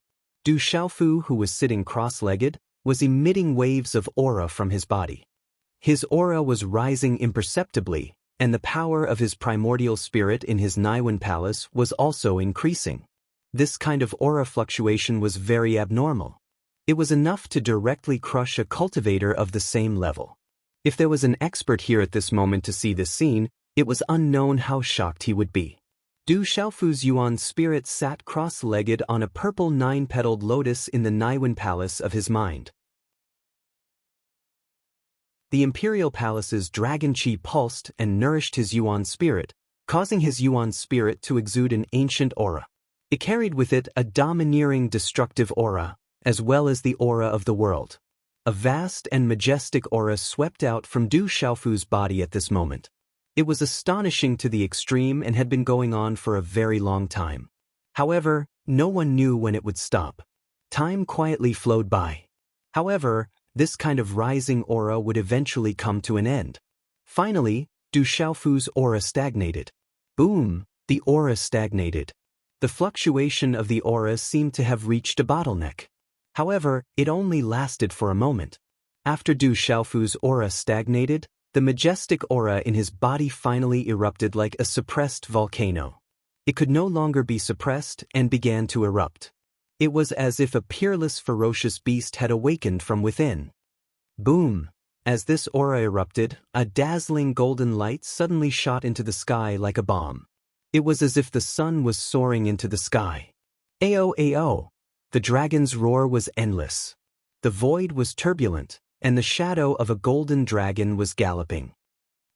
Du Xiaofu, who was sitting cross-legged, was emitting waves of aura from his body. His aura was rising imperceptibly, and the power of his primordial spirit in his Naiwen palace was also increasing. This kind of aura fluctuation was very abnormal. It was enough to directly crush a cultivator of the same level. If there was an expert here at this moment to see this scene, it was unknown how shocked he would be. Du Xiaofu's Yuan spirit sat cross-legged on a purple 9-petaled lotus in the Naiwen palace of his mind. The imperial palace's dragon chi pulsed and nourished his Yuan spirit, causing his Yuan spirit to exude an ancient aura. It carried with it a domineering destructive aura, as well as the aura of the world. A vast and majestic aura swept out from Du Xiaofu's body at this moment. It was astonishing to the extreme and had been going on for a very long time. However, no one knew when it would stop. Time quietly flowed by. However, this kind of rising aura would eventually come to an end. Finally, Du Xiaofu's aura stagnated. Boom! The aura stagnated. The fluctuation of the aura seemed to have reached a bottleneck. However, it only lasted for a moment. After Du Xiaofu's aura stagnated, the majestic aura in his body finally erupted like a suppressed volcano. It could no longer be suppressed and began to erupt. It was as if a peerless, ferocious beast had awakened from within. Boom! As this aura erupted, a dazzling golden light suddenly shot into the sky like a bomb. It was as if the sun was soaring into the sky. Ao! The dragon's roar was endless. The void was turbulent, and the shadow of a golden dragon was galloping.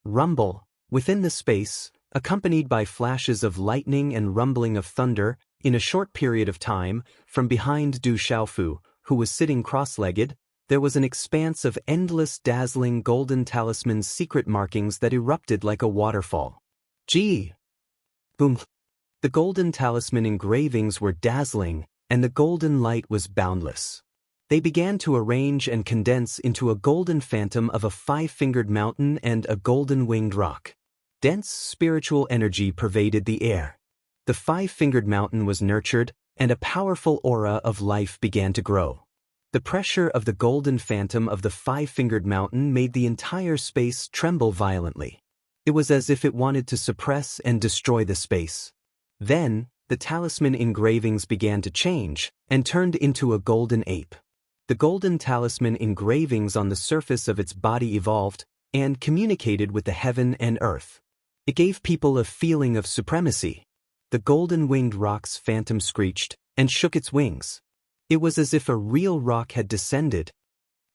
Rumble, within the space, accompanied by flashes of lightning and rumbling of thunder, in a short period of time, from behind Du Xiaofu, who was sitting cross-legged, there was an expanse of endless dazzling golden talisman secret markings that erupted like a waterfall. Gee! Boom! The golden talisman engravings were dazzling, and the golden light was boundless. They began to arrange and condense into a golden phantom of a 5-fingered mountain and a golden winged rock. Dense spiritual energy pervaded the air. The 5-fingered mountain was nurtured, and a powerful aura of life began to grow. The pressure of the golden phantom of the 5-fingered mountain made the entire space tremble violently. It was as if it wanted to suppress and destroy the space. Then, the talisman engravings began to change, and turned into a golden ape. The golden talisman engravings on the surface of its body evolved, and communicated with the heaven and earth. It gave people a feeling of supremacy. The golden-winged rock's phantom screeched, and shook its wings. It was as if a real rock had descended.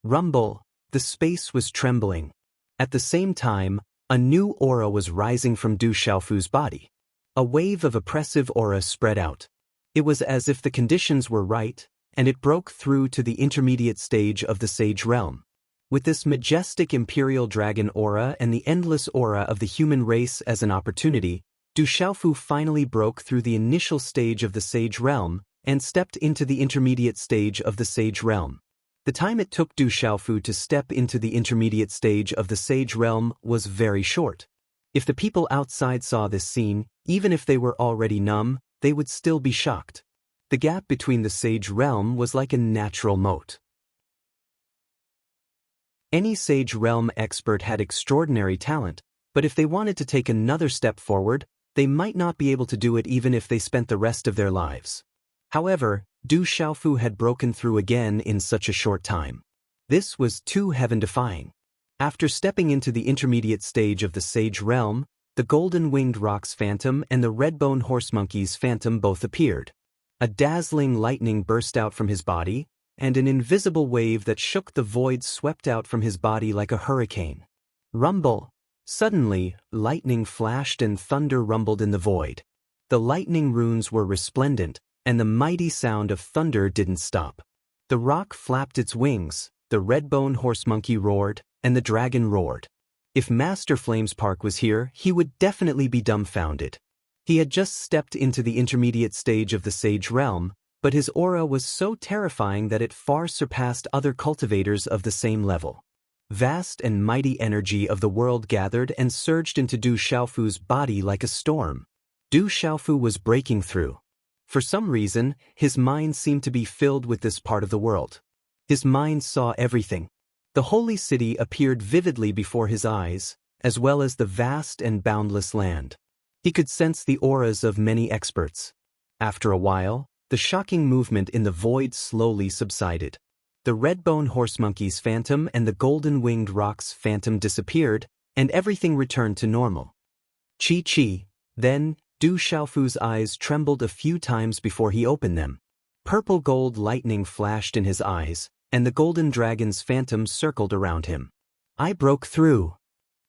Rumble, the space was trembling. At the same time, a new aura was rising from Du Xiaofu's body. A wave of oppressive aura spread out. It was as if the conditions were right, and it broke through to the intermediate stage of the Sage Realm. With this majestic imperial dragon aura and the endless aura of the human race as an opportunity, Du Xiaofu finally broke through the initial stage of the Sage Realm and stepped into the intermediate stage of the Sage Realm. The time it took Du Xiaofu to step into the intermediate stage of the Sage Realm was very short. If the people outside saw this scene, even if they were already numb, they would still be shocked. The gap between the Sage Realm was like a natural moat. Any Sage Realm expert had extraordinary talent, but if they wanted to take another step forward, they might not be able to do it even if they spent the rest of their lives. However, Du Xiaofu had broken through again in such a short time. This was too heaven-defying. After stepping into the intermediate stage of the Sage Realm, the golden-winged rock's phantom and the red-bone horse monkey's phantom both appeared. A dazzling lightning burst out from his body, and an invisible wave that shook the void swept out from his body like a hurricane. Rumble! Suddenly, lightning flashed and thunder rumbled in the void. The lightning runes were resplendent, and the mighty sound of thunder didn't stop. The rock flapped its wings, the red-bone horse monkey roared, and the dragon roared. If Master Flamespark was here, he would definitely be dumbfounded. He had just stepped into the intermediate stage of the Sage Realm, but his aura was so terrifying that it far surpassed other cultivators of the same level. Vast and mighty energy of the world gathered and surged into Du Xiaofu's body like a storm. Du Xiaofu was breaking through. For some reason, his mind seemed to be filled with this part of the world. His mind saw everything. The holy city appeared vividly before his eyes, as well as the vast and boundless land. He could sense the auras of many experts. After a while, the shocking movement in the void slowly subsided. The red-bone horsemonkey's phantom and the golden-winged rock's phantom disappeared, and everything returned to normal. Chi. Then, Du Xiaofu's eyes trembled a few times before he opened them. Purple-gold lightning flashed in his eyes, and the golden dragon's phantom circled around him. I broke through.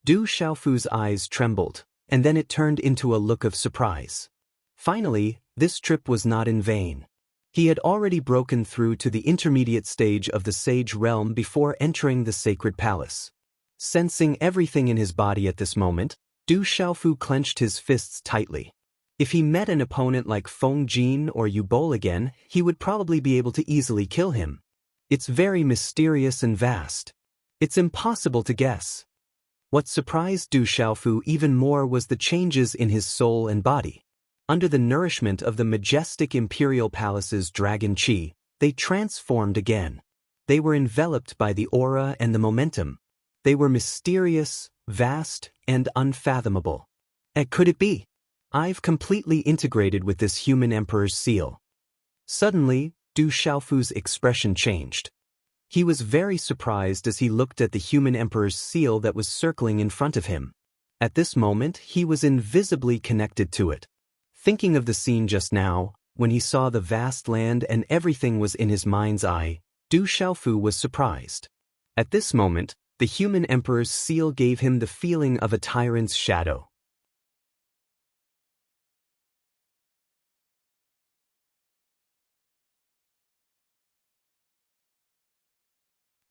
Du Xiaofu's eyes trembled, and then it turned into a look of surprise. Finally, this trip was not in vain. He had already broken through to the intermediate stage of the Sage Realm before entering the Sacred Palace. Sensing everything in his body at this moment, Du Xiaofu clenched his fists tightly. If he met an opponent like Feng Jin or Yu Bol again, he would probably be able to easily kill him. It's very mysterious and vast. It's impossible to guess. What surprised Du Xiaofu even more was the changes in his soul and body. Under the nourishment of the majestic Imperial Palace's dragon chi, they transformed again. They were enveloped by the aura and the momentum. They were mysterious, vast, and unfathomable. And could it be? I've completely integrated with this human emperor's seal. Suddenly, Du Xiaofu's expression changed. He was very surprised as he looked at the human emperor's seal that was circling in front of him. At this moment, he was invisibly connected to it. Thinking of the scene just now, when he saw the vast land and everything was in his mind's eye, Du Xiaofu was surprised. At this moment, the human emperor's seal gave him the feeling of a tyrant's shadow.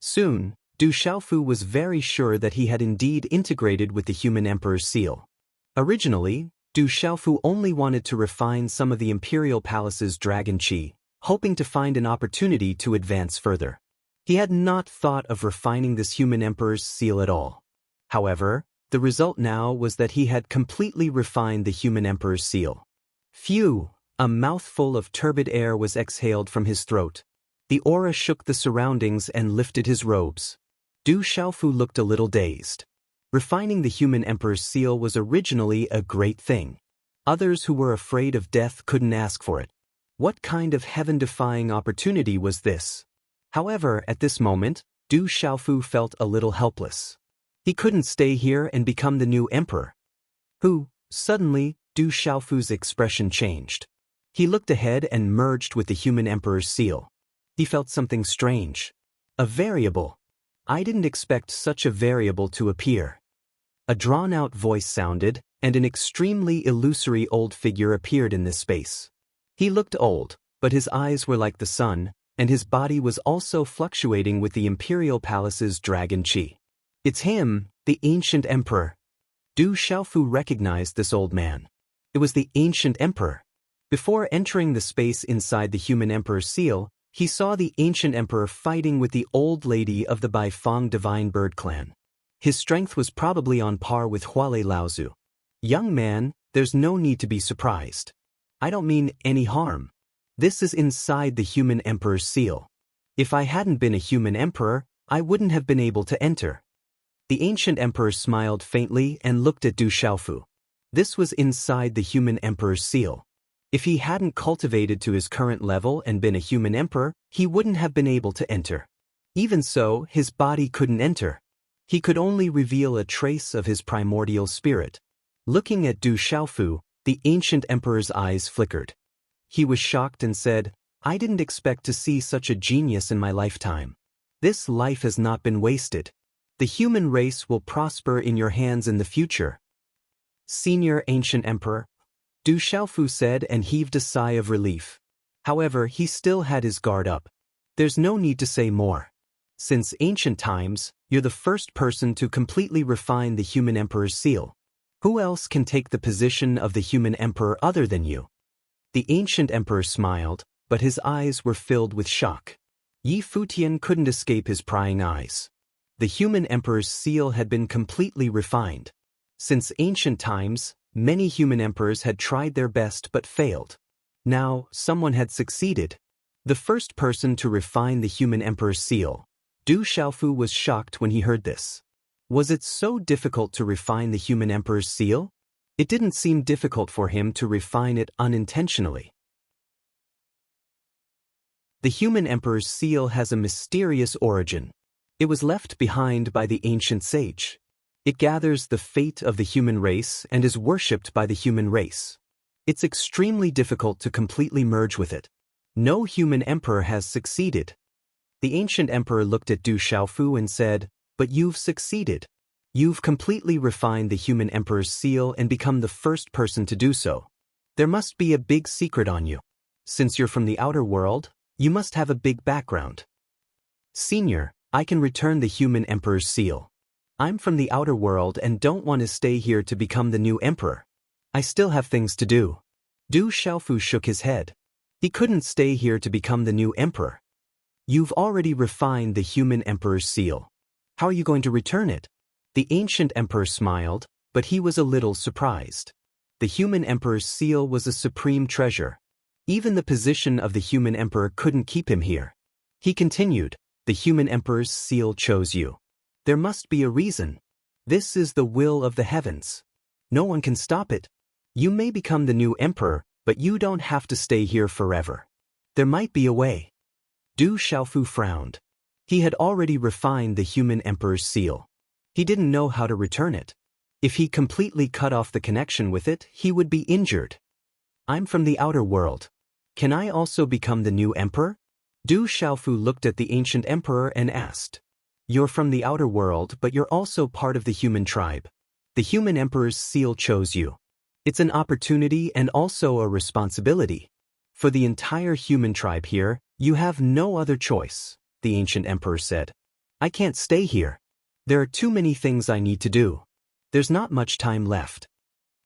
Soon, Du Xiaofu was very sure that he had indeed integrated with the human emperor's seal. Originally, Du Xiaofu only wanted to refine some of the Imperial Palace's dragon chi, hoping to find an opportunity to advance further. He had not thought of refining this human emperor's seal at all. However, the result now was that he had completely refined the human emperor's seal. Phew! A mouthful of turbid air was exhaled from his throat. The aura shook the surroundings and lifted his robes. Du Xiaofu looked a little dazed. Refining the human emperor's seal was originally a great thing. Others who were afraid of death couldn't ask for it. What kind of heaven-defying opportunity was this? However, at this moment, Du Xiaofu felt a little helpless. He couldn't stay here and become the new emperor. Suddenly, Du Xiaofu's expression changed. He looked ahead and merged with the human emperor's seal. He felt something strange. A variable. I didn't expect such a variable to appear. A drawn-out voice sounded, and an extremely illusory old figure appeared in this space. He looked old, but his eyes were like the sun, and his body was also fluctuating with the Imperial Palace's dragon chi. It's him, the ancient emperor. Du Xiaofu recognized this old man. It was the ancient emperor. Before entering the space inside the human emperor's seal, he saw the ancient emperor fighting with the old lady of the Baifeng divine bird clan. His strength was probably on par with Huale Laozu. Young man, there's no need to be surprised. I don't mean any harm. This is inside the human emperor's seal. If I hadn't been a human emperor, I wouldn't have been able to enter. The ancient emperor smiled faintly and looked at Du Xiaofu. This was inside the human emperor's seal. If he hadn't cultivated to his current level and been a human emperor, he wouldn't have been able to enter. Even so, his body couldn't enter. He could only reveal a trace of his primordial spirit. Looking at Du Xiaofu, the ancient emperor's eyes flickered. He was shocked and said, I didn't expect to see such a genius in my lifetime. This life has not been wasted. The human race will prosper in your hands in the future. Senior Ancient Emperor, Du Xiaofu said and heaved a sigh of relief. However, he still had his guard up. There's no need to say more. Since ancient times, You're the first person to completely refine the human emperor's seal. Who else can take the position of the human emperor other than you? The ancient emperor smiled, but his eyes were filled with shock. Yi Futian couldn't escape his prying eyes. The human emperor's seal had been completely refined. Since ancient times, many human emperors had tried their best but failed. Now, someone had succeeded. The first person to refine the human emperor's seal. Du Xiaofu was shocked when he heard this. Was it so difficult to refine the human emperor's seal? It didn't seem difficult for him to refine it unintentionally. The human emperor's seal has a mysterious origin. It was left behind by the ancient sage. It gathers the fate of the human race and is worshipped by the human race. It's extremely difficult to completely merge with it. No human emperor has succeeded. The ancient emperor looked at Du Xiaofu and said, "But you've succeeded. You've completely refined the human emperor's seal and become the first person to do so. There must be a big secret on you. Since you're from the outer world, you must have a big background." "Senior, I can return the human emperor's seal. I'm from the outer world and don't want to stay here to become the new emperor. I still have things to do." Du Xiaofu shook his head. He couldn't stay here to become the new emperor. "You've already refined the human emperor's seal. How are you going to return it?" The ancient emperor smiled, but he was a little surprised. The human emperor's seal was a supreme treasure. Even the position of the human emperor couldn't keep him here. He continued, "The human emperor's seal chose you. There must be a reason. This is the will of the heavens. No one can stop it. You may become the new emperor, but you don't have to stay here forever. There might be a way." Du Xiaofu frowned. He had already refined the human emperor's seal. He didn't know how to return it. If he completely cut off the connection with it, he would be injured. "I'm from the outer world. Can I also become the new emperor?" Du Xiaofu looked at the ancient emperor and asked. "You're from the outer world, but you're also part of the human tribe. The human emperor's seal chose you. It's an opportunity and also a responsibility. For the entire human tribe here, you have no other choice," the ancient emperor said. "I can't stay here. There are too many things I need to do. There's not much time left."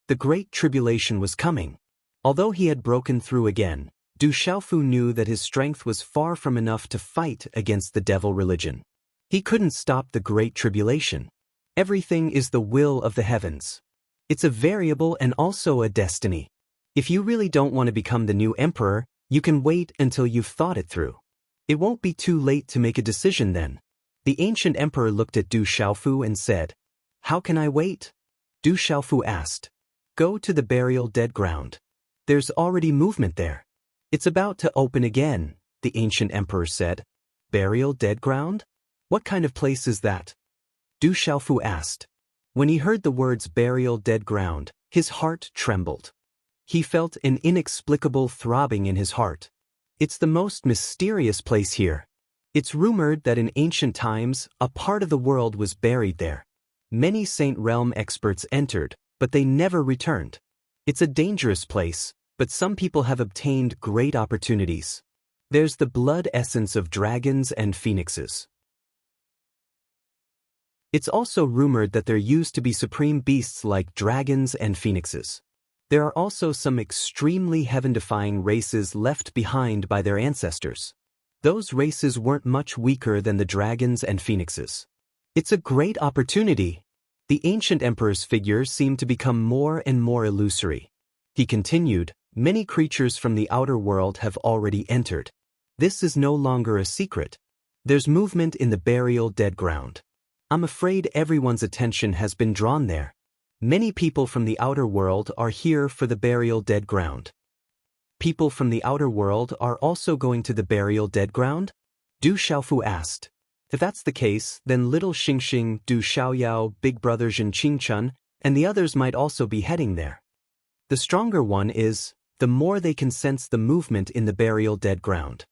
The Great Tribulation was coming. Although he had broken through again, Du Xiaofu knew that his strength was far from enough to fight against the devil religion. He couldn't stop the Great Tribulation. Everything is the will of the heavens. It's a variable and also a destiny. If you really don't want to become the new emperor, you can wait until you've thought it through. It won't be too late to make a decision then. The ancient emperor looked at Du Xiaofu and said, "How can I wait?" Du Xiaofu asked. "Go to the burial dead ground. There's already movement there. It's about to open again," the ancient emperor said. "Burial dead ground? What kind of place is that?" Du Xiaofu asked. When he heard the words burial dead ground, his heart trembled. He felt an inexplicable throbbing in his heart. It's the most mysterious place here. It's rumored that in ancient times, a part of the world was buried there. Many Saint Realm experts entered, but they never returned. It's a dangerous place, but some people have obtained great opportunities. There's the blood essence of dragons and phoenixes. It's also rumored that there used to be supreme beasts like dragons and phoenixes. There are also some extremely heaven-defying races left behind by their ancestors. Those races weren't much weaker than the dragons and phoenixes. It's a great opportunity. The ancient emperor's figure seemed to become more and more illusory. He continued, "Many creatures from the outer world have already entered. This is no longer a secret. There's movement in the burial dead ground. I'm afraid everyone's attention has been drawn there. Many people from the outer world are here for the burial dead ground." "People from the outer world are also going to the burial dead ground?" Du Xiaofu asked. "If that's the case, then little Xingxing, Du Xiaoyao, big brother Zhen Qingchun, and the others might also be heading there. The stronger one is, the more they can sense the movement in the burial dead ground.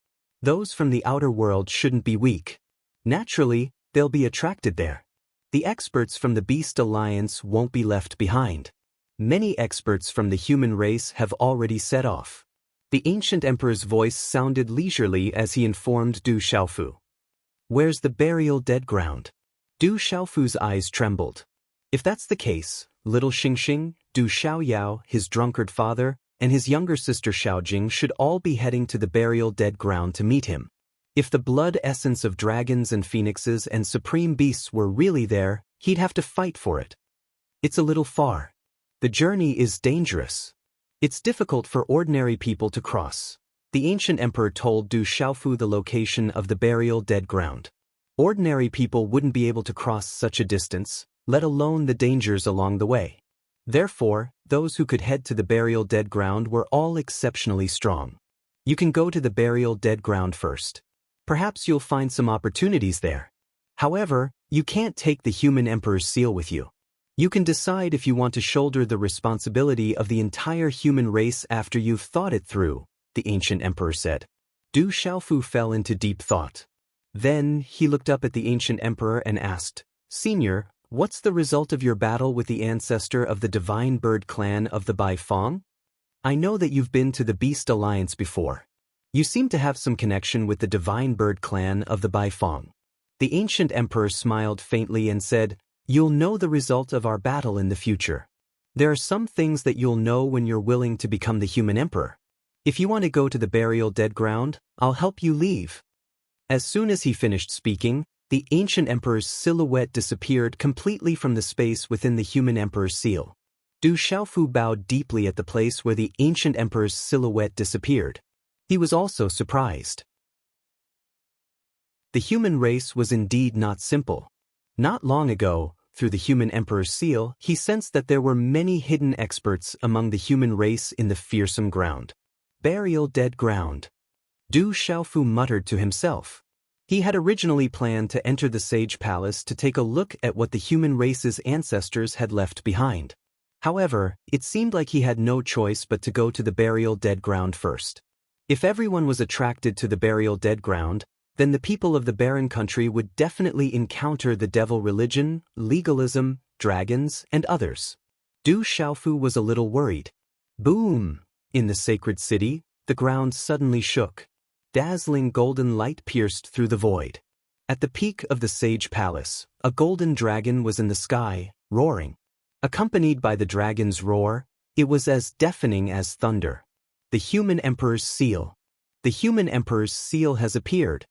Those from the outer world shouldn't be weak. Naturally, they'll be attracted there. The experts from the Beast Alliance won't be left behind. Many experts from the human race have already set off." The ancient emperor's voice sounded leisurely as he informed Du Xiaofu. "Where's the burial dead ground?" Du Xiaofu's eyes trembled. If that's the case, little Xingxing, Du Xiaoyao, his drunkard father, and his younger sister Xiaojing should all be heading to the burial dead ground to meet him. If the blood essence of dragons and phoenixes and supreme beasts were really there, he'd have to fight for it. It's a little far. The journey is dangerous. It's difficult for ordinary people to cross. The ancient emperor told Du Xiaofu the location of the burial dead ground. Ordinary people wouldn't be able to cross such a distance, let alone the dangers along the way. Therefore, those who could head to the burial dead ground were all exceptionally strong. You can go to the burial dead ground first. Perhaps you'll find some opportunities there. However, you can't take the human emperor's seal with you. You can decide if you want to shoulder the responsibility of the entire human race after you've thought it through, the ancient emperor said. Du Xiaofu fell into deep thought. Then, he looked up at the ancient emperor and asked, "Senior, what's the result of your battle with the ancestor of the divine bird clan of the Bai Fong? I know that you've been to the Beast Alliance before. You seem to have some connection with the divine bird clan of the Bai Fong." The ancient emperor smiled faintly and said, "You'll know the result of our battle in the future. There are some things that you'll know when you're willing to become the human emperor. If you want to go to the burial dead ground, I'll help you leave." As soon as he finished speaking, the ancient emperor's silhouette disappeared completely from the space within the human emperor's seal. Du Xiaofu bowed deeply at the place where the ancient emperor's silhouette disappeared. He was also surprised. The human race was indeed not simple. Not long ago, through the human emperor's seal, he sensed that there were many hidden experts among the human race in the fearsome ground. Burial dead ground. Du Xiaofu muttered to himself. He had originally planned to enter the sage palace to take a look at what the human race's ancestors had left behind. However, it seemed like he had no choice but to go to the burial dead ground first. If everyone was attracted to the burial dead ground, then the people of the barren country would definitely encounter the devil religion, legalism, dragons, and others. Du Xiaofu was a little worried. Boom! In the sacred city, the ground suddenly shook. Dazzling golden light pierced through the void. At the peak of the sage palace, a golden dragon was in the sky, roaring. Accompanied by the dragon's roar, it was as deafening as thunder. The human emperor's seal. The human emperor's seal has appeared.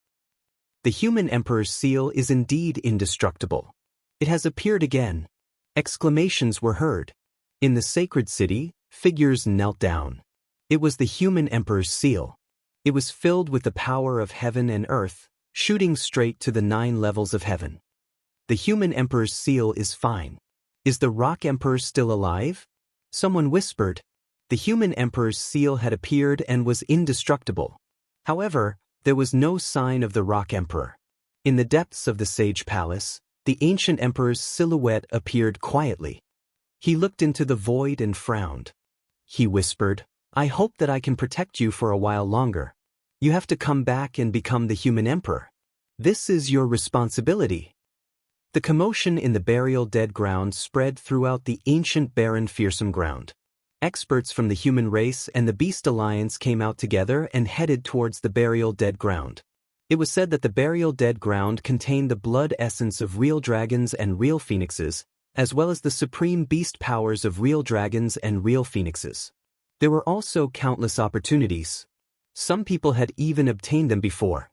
The human emperor's seal is indeed indestructible. It has appeared again. Exclamations were heard. In the sacred city, figures knelt down. It was the human emperor's seal. It was filled with the power of heaven and earth, shooting straight to the 9 levels of heaven. The human emperor's seal is fine. Is the rock emperor still alive? Someone whispered. The human emperor's seal had appeared and was indestructible. However, there was no sign of the rock emperor. In the depths of the sage palace, the ancient emperor's silhouette appeared quietly. He looked into the void and frowned. He whispered, "I hope that I can protect you for a while longer. You have to come back and become the human emperor. This is your responsibility." The commotion in the burial dead ground spread throughout the ancient barren fearsome ground. Experts from the human race and the Beast Alliance came out together and headed towards the burial dead ground. It was said that the burial dead ground contained the blood essence of real dragons and real phoenixes, as well as the supreme beast powers of real dragons and real phoenixes. There were also countless opportunities. Some people had even obtained them before.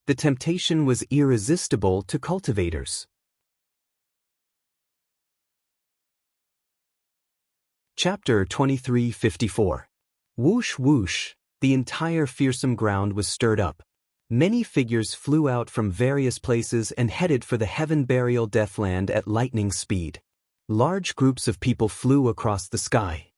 The temptation was irresistible to cultivators. Chapter 2354. Whoosh whoosh, the entire fearsome ground was stirred up. Many figures flew out from various places and headed for the heaven burial deathland at lightning speed. Large groups of people flew across the sky.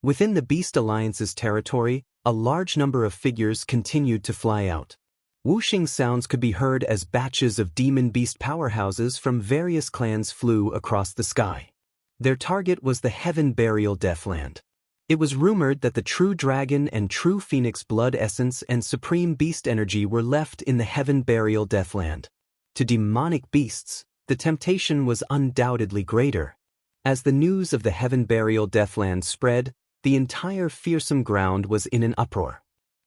Within the Beast Alliance's territory, a large number of figures continued to fly out. Whooshing sounds could be heard as batches of demon beast powerhouses from various clans flew across the sky. Their target was the heaven burial deathland. It was rumored that the true dragon and true phoenix blood essence and supreme beast energy were left in the heaven burial deathland. To demonic beasts, the temptation was undoubtedly greater. As the news of the heaven burial deathland spread, the entire fearsome ground was in an uproar.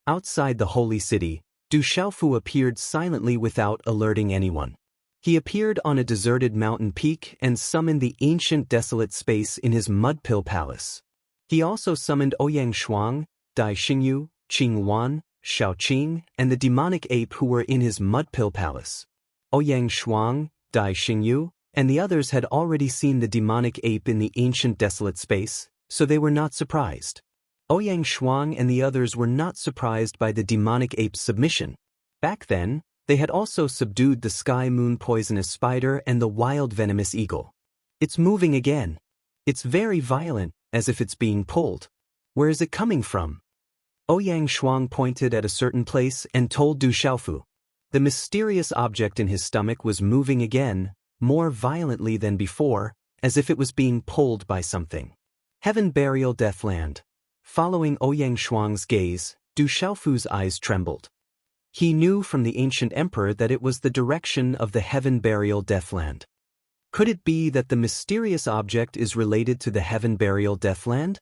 Outside the holy city, Du Xiaofu appeared silently without alerting anyone. He appeared on a deserted mountain peak and summoned the ancient desolate space in his mud-pill palace. He also summoned Ouyang Shuang, Dai Xingyu, Qing Wan, Shao Qing, and the demonic ape who were in his mud-pill palace. Ouyang Shuang, Dai Xingyu, and the others had already seen the demonic ape in the ancient desolate space, so they were not surprised. Ouyang Shuang and the others were not surprised by the demonic ape's submission. Back then, they had also subdued the sky moon poisonous spider and the wild venomous eagle. It's moving again. It's very violent, as if it's being pulled. Where is it coming from? Ouyang Shuang pointed at a certain place and told Du Xiaofu. The mysterious object in his stomach was moving again, more violently than before, as if it was being pulled by something. Heaven Burial Deathland. Following Ouyang Shuang's gaze, Du Xiaofu's eyes trembled. He knew from the ancient emperor that it was the direction of the Heaven Burial Deathland. Could it be that the mysterious object is related to the Heaven Burial Deathland?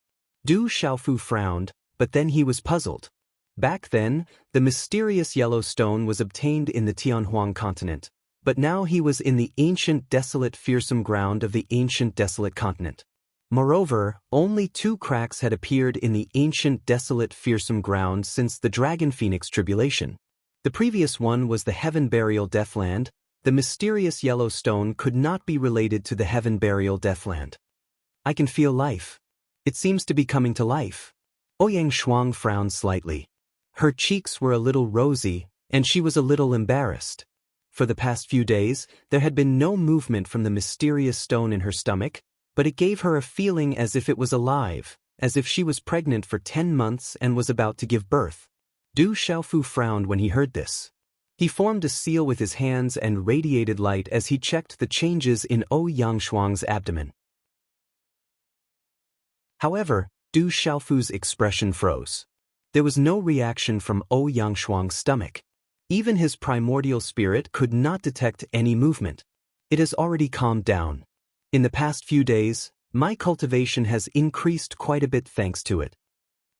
Du Xiaofu frowned, but then he was puzzled. Back then, the mysterious yellow stone was obtained in the Tianhuang continent, but now he was in the ancient desolate fearsome ground of the ancient desolate continent. Moreover, only 2 cracks had appeared in the ancient desolate fearsome ground since the Dragon Phoenix tribulation. The previous one was the Heaven Burial Deathland. The mysterious yellow stone could not be related to the Heaven Burial Deathland. I can feel life. It seems to be coming to life. Ouyang Shuang frowned slightly. Her cheeks were a little rosy, and she was a little embarrassed. For the past few days, there had been no movement from the mysterious stone in her stomach, but it gave her a feeling as if it was alive, as if she was pregnant for 10 months and was about to give birth. Du Xiaofu frowned when he heard this. He formed a seal with his hands and radiated light as he checked the changes in Ouyang Shuang's abdomen. However, Du Xiaofu's expression froze. There was no reaction from Ouyang Shuang's stomach. Even his primordial spirit could not detect any movement. It has already calmed down. In the past few days, my cultivation has increased quite a bit thanks to it.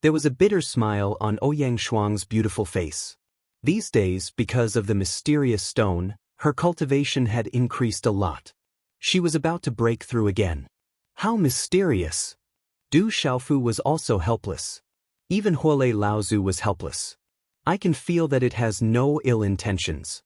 There was a bitter smile on Ouyang Shuang's beautiful face. These days, because of the mysterious stone, her cultivation had increased a lot. She was about to break through again. How mysterious! Du Xiaofu was also helpless. Even Huolei Laozu was helpless. I can feel that it has no ill intentions.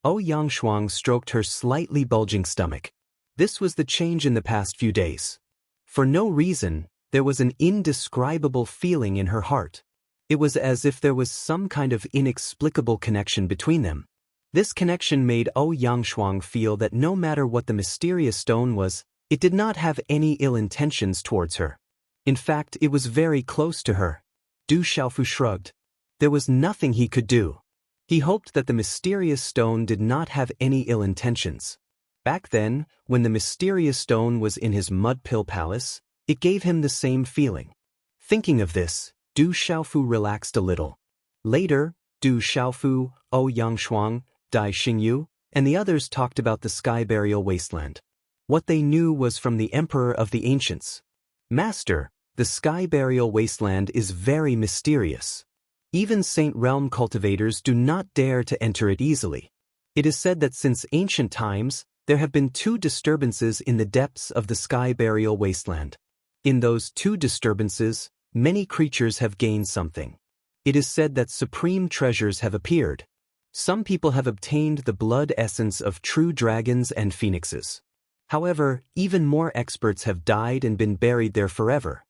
Ouyang Shuang stroked her slightly bulging stomach. This was the change in the past few days. For no reason, there was an indescribable feeling in her heart. It was as if there was some kind of inexplicable connection between them. This connection made Ouyang Shuang feel that no matter what the mysterious stone was, it did not have any ill intentions towards her. In fact, it was very close to her. Du Xiaofu shrugged. There was nothing he could do. He hoped that the mysterious stone did not have any ill intentions. Back then, when the mysterious stone was in his mud-pill palace, it gave him the same feeling. Thinking of this, Du Xiaofu relaxed a little. Later, Du Xiaofu, Ouyang Shuang, Dai Xingyu, and the others talked about the sky burial wasteland. What they knew was from the Emperor of the Ancients. Master, the sky burial wasteland is very mysterious. Even Saint Realm cultivators do not dare to enter it easily. It is said that since ancient times, there have been 2 disturbances in the depths of the sky burial wasteland. In those 2 disturbances, many creatures have gained something. It is said that supreme treasures have appeared. Some people have obtained the blood essence of true dragons and phoenixes. However, even more experts have died and been buried there forever.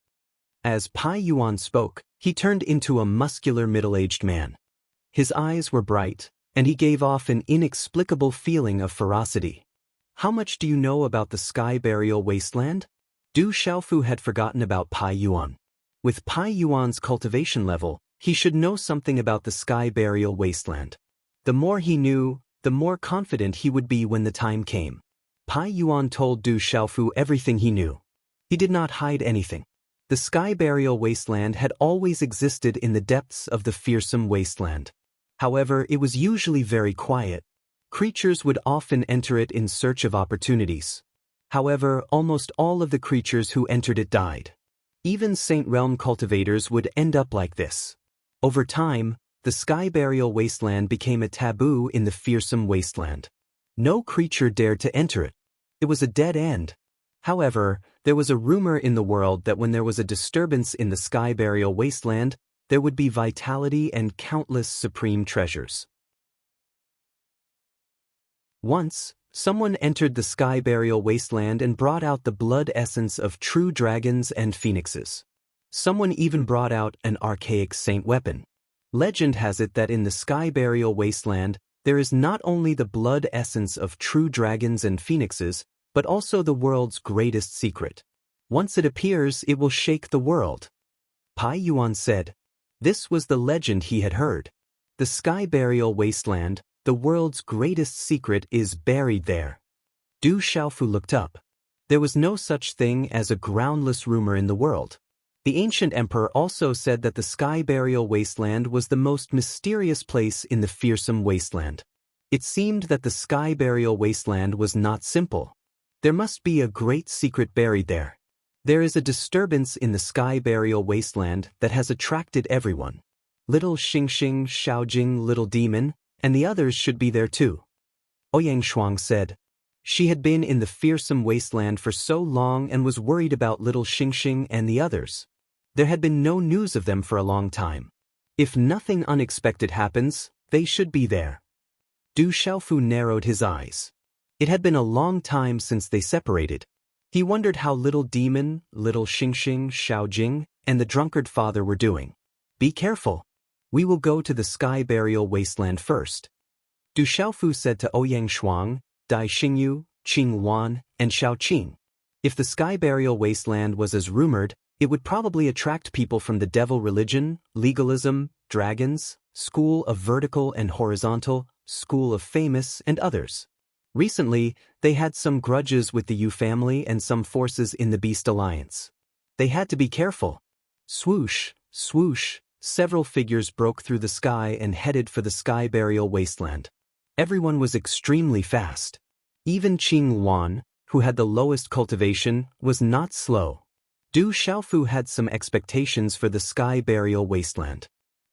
As Pai Yuan spoke, he turned into a muscular middle-aged man. His eyes were bright, and he gave off an inexplicable feeling of ferocity. How much do you know about the sky burial wasteland? Du Xiaofu had forgotten about Pai Yuan. With Pai Yuan's cultivation level, he should know something about the sky burial wasteland. The more he knew, the more confident he would be when the time came. Pai Yuan told Du Xiaofu everything he knew. He did not hide anything. The sky burial wasteland had always existed in the depths of the fearsome wasteland. However, it was usually very quiet. Creatures would often enter it in search of opportunities. However, almost all of the creatures who entered it died. Even Saint Realm cultivators would end up like this. Over time, the sky burial wasteland became a taboo in the fearsome wasteland. No creature dared to enter it. It was a dead end. However, there was a rumor in the world that when there was a disturbance in the sky burial wasteland, there would be vitality and countless supreme treasures. Once, someone entered the sky burial wasteland and brought out the blood essence of true dragons and phoenixes. Someone even brought out an archaic saint weapon. Legend has it that in the sky burial wasteland, there is not only the blood essence of true dragons and phoenixes, but also the world's greatest secret. Once it appears, it will shake the world. Pai Yuan said. This was the legend he had heard. The sky burial wasteland, the world's greatest secret, is buried there. Du Xiaofu looked up. There was no such thing as a groundless rumor in the world. The ancient emperor also said that the sky burial wasteland was the most mysterious place in the fearsome wasteland. It seemed that the sky burial wasteland was not simple. There must be a great secret buried there. There is a disturbance in the sky burial wasteland that has attracted everyone. Little Xingxing, Xiaojing, Little Demon, and the others should be there too. Ouyang Shuang said. She had been in the fearsome wasteland for so long and was worried about Little Xingxing and the others. There had been no news of them for a long time. If nothing unexpected happens, they should be there. Du Xiaofu narrowed his eyes. It had been a long time since they separated. He wondered how Little Demon, Little Xingxing, Xiaojing, and the drunkard father were doing. Be careful. We will go to the sky burial wasteland first. Du Xiaofu said to Ouyang Shuang, Dai Xingyu, Qing Wan, and Xiao Qing. If the sky burial wasteland was as rumored, it would probably attract people from the devil religion, legalism, dragons, school of vertical and horizontal, school of famous, and others. Recently, they had some grudges with the Yu family and some forces in the Beast Alliance. They had to be careful. Swoosh, swoosh, several figures broke through the sky and headed for the sky burial wasteland. Everyone was extremely fast. Even Qing Wan, who had the lowest cultivation, was not slow. Du Xiaofu had some expectations for the sky burial wasteland.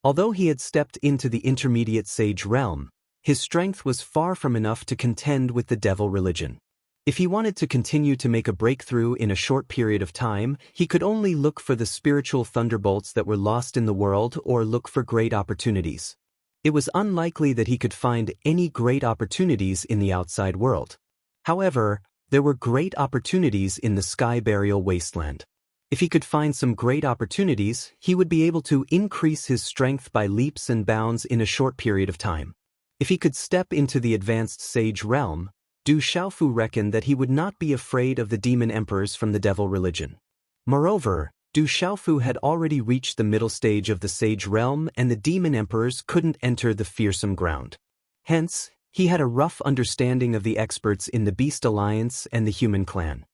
Although he had stepped into the intermediate sage realm, his strength was far from enough to contend with the devil religion. If he wanted to continue to make a breakthrough in a short period of time, he could only look for the spiritual thunderbolts that were lost in the world or look for great opportunities. It was unlikely that he could find any great opportunities in the outside world. However, there were great opportunities in the sky burial wasteland. If he could find some great opportunities, he would be able to increase his strength by leaps and bounds in a short period of time. If he could step into the advanced sage realm, Du Xiaofu reckoned that he would not be afraid of the demon emperors from the devil religion. Moreover, Du Xiaofu had already reached the middle stage of the sage realm and the demon emperors couldn't enter the fearsome ground. Hence, he had a rough understanding of the experts in the Beast Alliance and the human clan.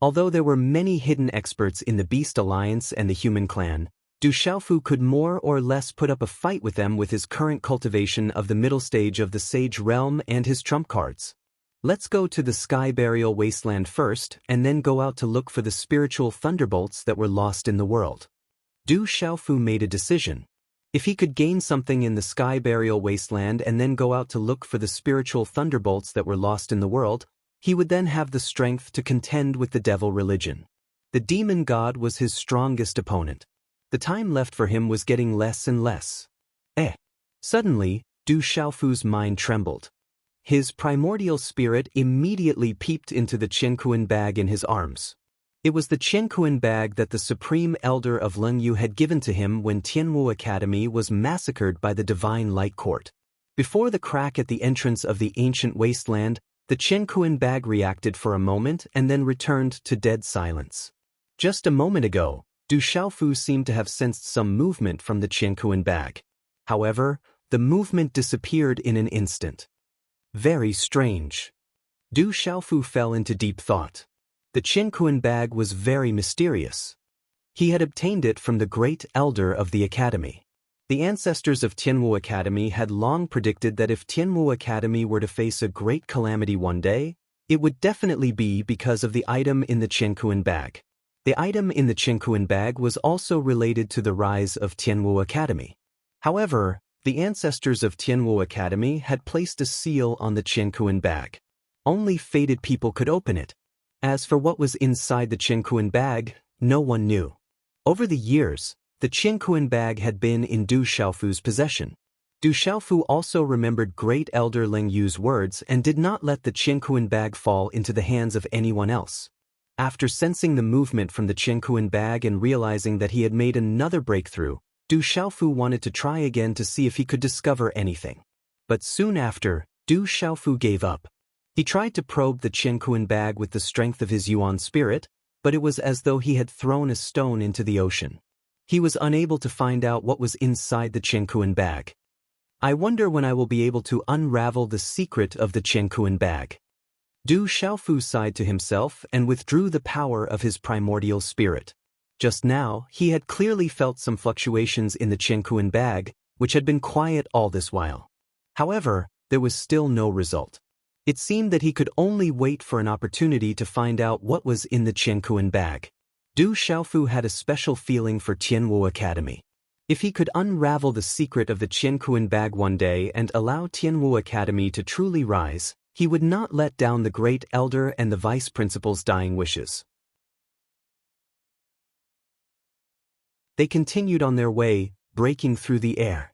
Although there were many hidden experts in the Beast Alliance and the human clan, Du Xiaofu could more or less put up a fight with them with his current cultivation of the middle stage of the sage realm and his trump cards. Let's go to the sky burial wasteland first and then go out to look for the spiritual thunderbolts that were lost in the world. Du Xiaofu made a decision. If he could gain something in the sky burial wasteland and then go out to look for the spiritual thunderbolts that were lost in the world, he would then have the strength to contend with the devil religion. The demon god was his strongest opponent. The time left for him was getting less and less. Suddenly, Du Xiaofu's mind trembled. His primordial spirit immediately peeped into the Qiankuan bag in his arms. It was the Qiankuan bag that the Supreme Elder of Lengyu had given to him when Tianwu Academy was massacred by the Divine Light Court. Before the crack at the entrance of the ancient wasteland, the Qiankuan bag reacted for a moment and then returned to dead silence. Just a moment ago, Du Xiaofu seemed to have sensed some movement from the Qiankuan bag. However, the movement disappeared in an instant. Very strange. Du Xiaofu fell into deep thought. The Qiankuan bag was very mysterious. He had obtained it from the great elder of the academy. The ancestors of Tianwu Academy had long predicted that if Tianwu Academy were to face a great calamity one day, it would definitely be because of the item in the Qiankuan bag. The item in the Qiankuan bag was also related to the rise of Tianwu Academy. However, The ancestors of Tianwu Academy had placed a seal on the Qiankuan bag. Only fated people could open it. As for what was inside the Qiankuan bag, no one knew. Over the years, the Qiankuan bag had been in Du Xiaofu's possession. Du Xiaofu also remembered great elder Ling Yu's words and did not let the Qiankuan bag fall into the hands of anyone else. After sensing the movement from the Qiankuan bag and realizing that he had made another breakthrough, Du Xiaofu wanted to try again to see if he could discover anything. But soon after, Du Xiaofu gave up. He tried to probe the Qiankuan bag with the strength of his Yuan spirit, but it was as though he had thrown a stone into the ocean. He was unable to find out what was inside the Qiankuan bag. I wonder when I will be able to unravel the secret of the Qiankuan bag. Du Xiaofu sighed to himself and withdrew the power of his primordial spirit. Just now, he had clearly felt some fluctuations in the Qiankuan bag, which had been quiet all this while. However, there was still no result. It seemed that he could only wait for an opportunity to find out what was in the Qiankuan bag. Du Xiaofu had a special feeling for Tianwu Academy. If he could unravel the secret of the Qiankuan bag one day and allow Tianwu Academy to truly rise, he would not let down the great elder and the vice principal's dying wishes. They continued on their way, breaking through the air.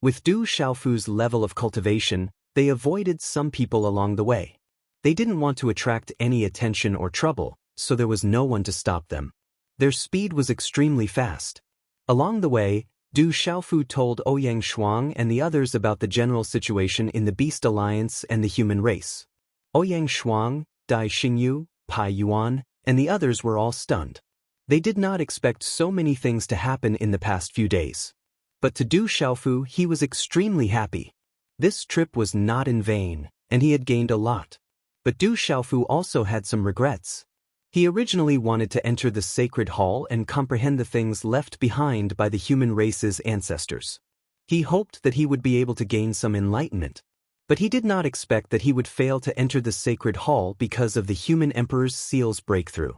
With Du Xiaofu's level of cultivation, they avoided some people along the way. They didn't want to attract any attention or trouble, so there was no one to stop them. Their speed was extremely fast. Along the way, Du Xiaofu told Ouyang Shuang and the others about the general situation in the Beast Alliance and the human race. Ouyang Shuang, Dai Xingyu, Pai Yuan, and the others were all stunned. They did not expect so many things to happen in the past few days. But to Du Xiaofu, he was extremely happy. This trip was not in vain, and he had gained a lot. But Du Xiaofu also had some regrets. He originally wanted to enter the sacred hall and comprehend the things left behind by the human race's ancestors. He hoped that he would be able to gain some enlightenment. But he did not expect that he would fail to enter the sacred hall because of the human emperor's seal's breakthrough.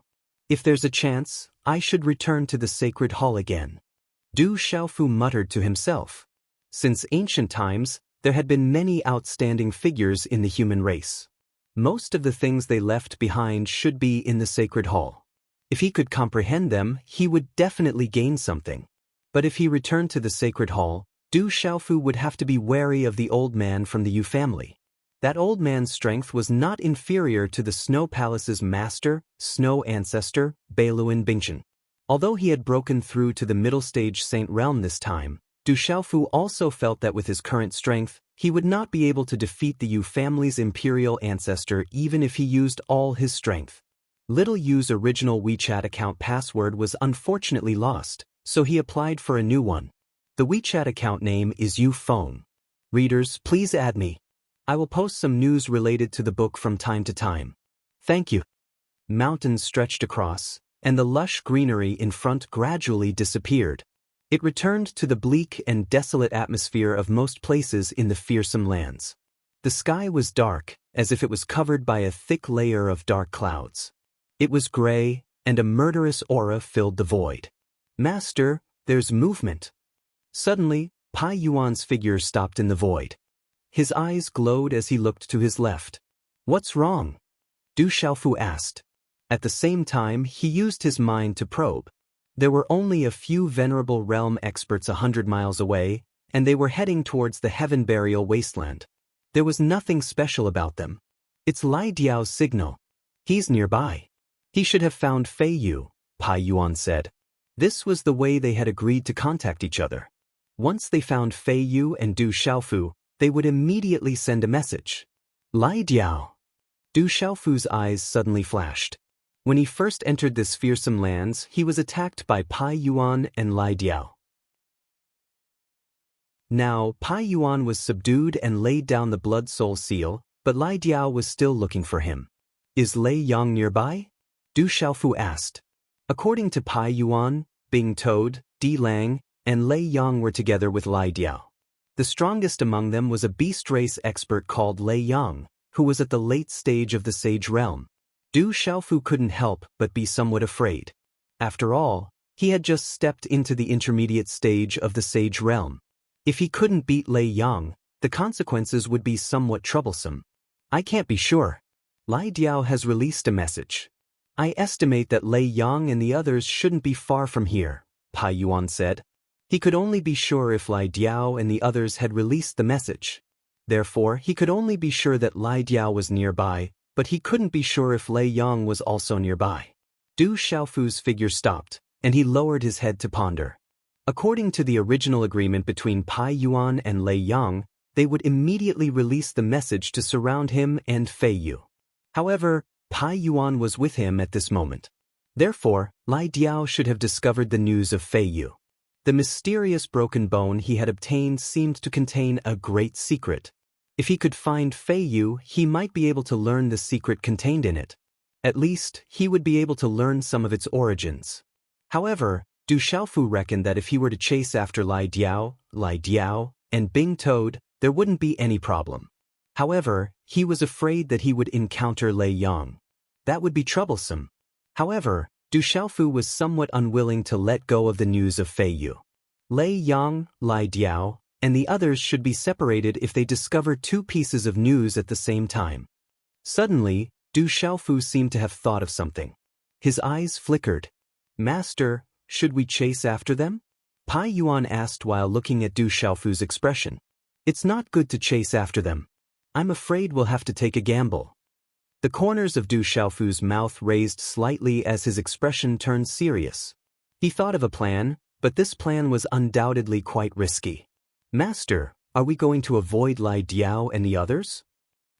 If there's a chance, I should return to the sacred hall again. Du Xiaofu muttered to himself. Since ancient times, there had been many outstanding figures in the human race. Most of the things they left behind should be in the sacred hall. If he could comprehend them, he would definitely gain something. But if he returned to the sacred hall, Du Xiaofu would have to be wary of the old man from the Yu family. That old man's strength was not inferior to the Snow Palace's master, Snow Ancestor, Beiluan Bingchen. Although he had broken through to the middle stage Saint Realm this time, Du Xiaofu also felt that with his current strength, he would not be able to defeat the Yu family's imperial ancestor even if he used all his strength. Little Yu's original WeChat account password was unfortunately lost, so he applied for a new one. The WeChat account name is Yu Phone. Readers, please add me. I will post some news related to the book from time to time. Thank you. Mountains stretched across, and the lush greenery in front gradually disappeared. It returned to the bleak and desolate atmosphere of most places in the fearsome lands. The sky was dark, as if it was covered by a thick layer of dark clouds. It was gray, and a murderous aura filled the void. Master, there's movement. Suddenly, Pai Yuan's figure stopped in the void. His eyes glowed as he looked to his left. What's wrong? Du Xiaofu asked. At the same time, he used his mind to probe. There were only a few venerable realm experts 100 miles away, and they were heading towards the heaven burial wasteland. There was nothing special about them. It's Lai Diao's signal. He's nearby. He should have found Fei Yu, Pai Yuan said. This was the way they had agreed to contact each other. Once they found Fei Yu and Du Xiaofu, they would immediately send a message. Lai Diao. Du Xiaofu's eyes suddenly flashed. When he first entered this fearsome lands, he was attacked by Pai Yuan and Lai Diao. Now, Pai Yuan was subdued and laid down the blood soul seal, but Lai Diao was still looking for him. Is Lei Yang nearby? Du Xiaofu asked. According to Pai Yuan, Bing Toad, Di Lang, and Lei Yang were together with Lai Diao. The strongest among them was a beast race expert called Lei Yang, who was at the late stage of the Sage Realm. Du Xiaofu couldn't help but be somewhat afraid. After all, he had just stepped into the intermediate stage of the Sage Realm. If he couldn't beat Lei Yang, the consequences would be somewhat troublesome. I can't be sure. Lai Diao has released a message. I estimate that Lei Yang and the others shouldn't be far from here, Pai Yuan said. He could only be sure if Lai Diao and the others had released the message. Therefore, he could only be sure that Lai Diao was nearby, but he couldn't be sure if Lei Yang was also nearby. Du Xiaofu's figure stopped, and he lowered his head to ponder. According to the original agreement between Pai Yuan and Lei Yang, they would immediately release the message to surround him and Fei Yu. However, Pai Yuan was with him at this moment. Therefore, Lai Diao should have discovered the news of Fei Yu. The mysterious broken bone he had obtained seemed to contain a great secret. If he could find Fei Yu, he might be able to learn the secret contained in it. At least, he would be able to learn some of its origins. However, Du Xiaofu reckoned that if he were to chase after Lai Diao, and Bing Toad, there wouldn't be any problem. However, he was afraid that he would encounter Lei Yang. That would be troublesome. However, Du Xiaofu was somewhat unwilling to let go of the news of Fei Yu. Lei Yang, Lai Diao, and the others should be separated if they discover two pieces of news at the same time. Suddenly, Du Xiaofu seemed to have thought of something. His eyes flickered. Master, should we chase after them? Pai Yuan asked while looking at Du Xiaofu's expression. It's not good to chase after them. I'm afraid we'll have to take a gamble. The corners of Du Xiaofu's mouth raised slightly as his expression turned serious. He thought of a plan, but this plan was undoubtedly quite risky. Master, are we going to avoid Lai Diao and the others?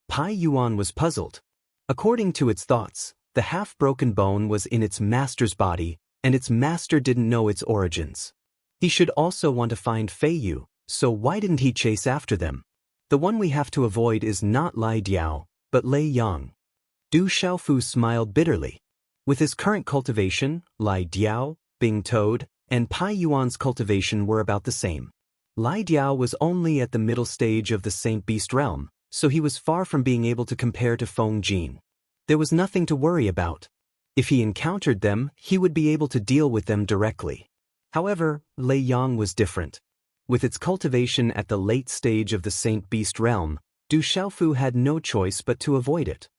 Pai Yuan was puzzled. According to its thoughts, the half-broken bone was in its master's body, and its master didn't know its origins. He should also want to find Fei Yu, so why didn't he chase after them? The one we have to avoid is not Lai Diao, but Lei Yang. Du Xiaofu smiled bitterly. With his current cultivation, Lai Diao, Bing Toad, and Pai Yuan's cultivation were about the same. Lai Diao was only at the middle stage of the Saint Beast realm, so he was far from being able to compare to Feng Jin. There was nothing to worry about. If he encountered them, he would be able to deal with them directly. However, Lei Yang was different. With its cultivation at the late stage of the Saint Beast realm, Du Xiaofu had no choice but to avoid it.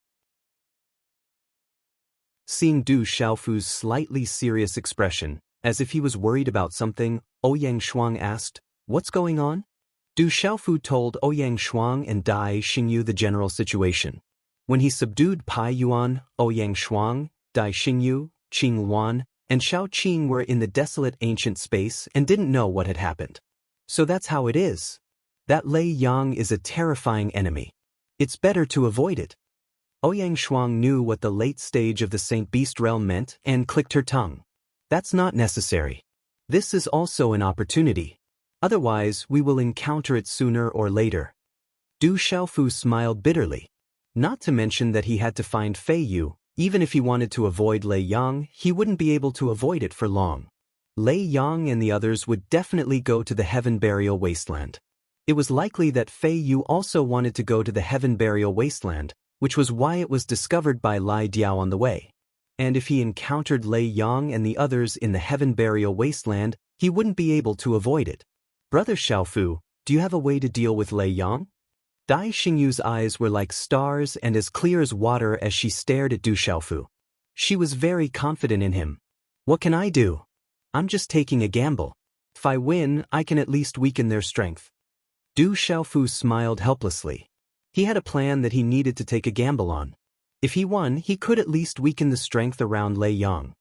Seeing Du Xiaofu's slightly serious expression, as if he was worried about something, Ouyang Shuang asked, "What's going on?" Du Xiaofu told Ouyang Shuang and Dai Xingyu the general situation. When he subdued Pai Yuan, Ouyang Shuang, Dai Xingyu, Qing Wan, and Xiao Qing were in the desolate ancient space and didn't know what had happened. So that's how it is. That Lei Yang is a terrifying enemy. It's better to avoid it. Ouyang Shuang knew what the late stage of the Saint Beast realm meant and clicked her tongue. That's not necessary. This is also an opportunity. Otherwise, we will encounter it sooner or later. Du Xiaofu smiled bitterly. Not to mention that he had to find Fei Yu. Even if he wanted to avoid Lei Yang, he wouldn't be able to avoid it for long. Lei Yang and the others would definitely go to the Heaven Burial Wasteland. It was likely that Fei Yu also wanted to go to the Heaven Burial Wasteland, which was why it was discovered by Lai Diao on the way. And if he encountered Lei Yang and the others in the Heaven Burial Wasteland, he wouldn't be able to avoid it. Brother Xiaofu, do you have a way to deal with Lei Yang? Dai Xingyu's eyes were like stars and as clear as water as she stared at Du Xiaofu. She was very confident in him. What can I do? I'm just taking a gamble. If I win, I can at least weaken their strength. Du Xiaofu smiled helplessly. He had a plan that he needed to take a gamble on. If he won, he could at least weaken the strength around Lei Yang.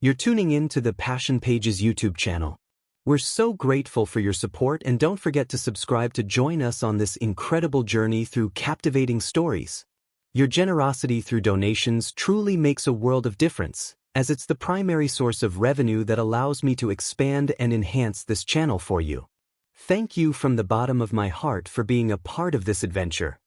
You're tuning in to the Passion Pages YouTube channel. We're so grateful for your support, and don't forget to subscribe to join us on this incredible journey through captivating stories. Your generosity through donations truly makes a world of difference, as it's the primary source of revenue that allows me to expand and enhance this channel for you. Thank you from the bottom of my heart for being a part of this adventure.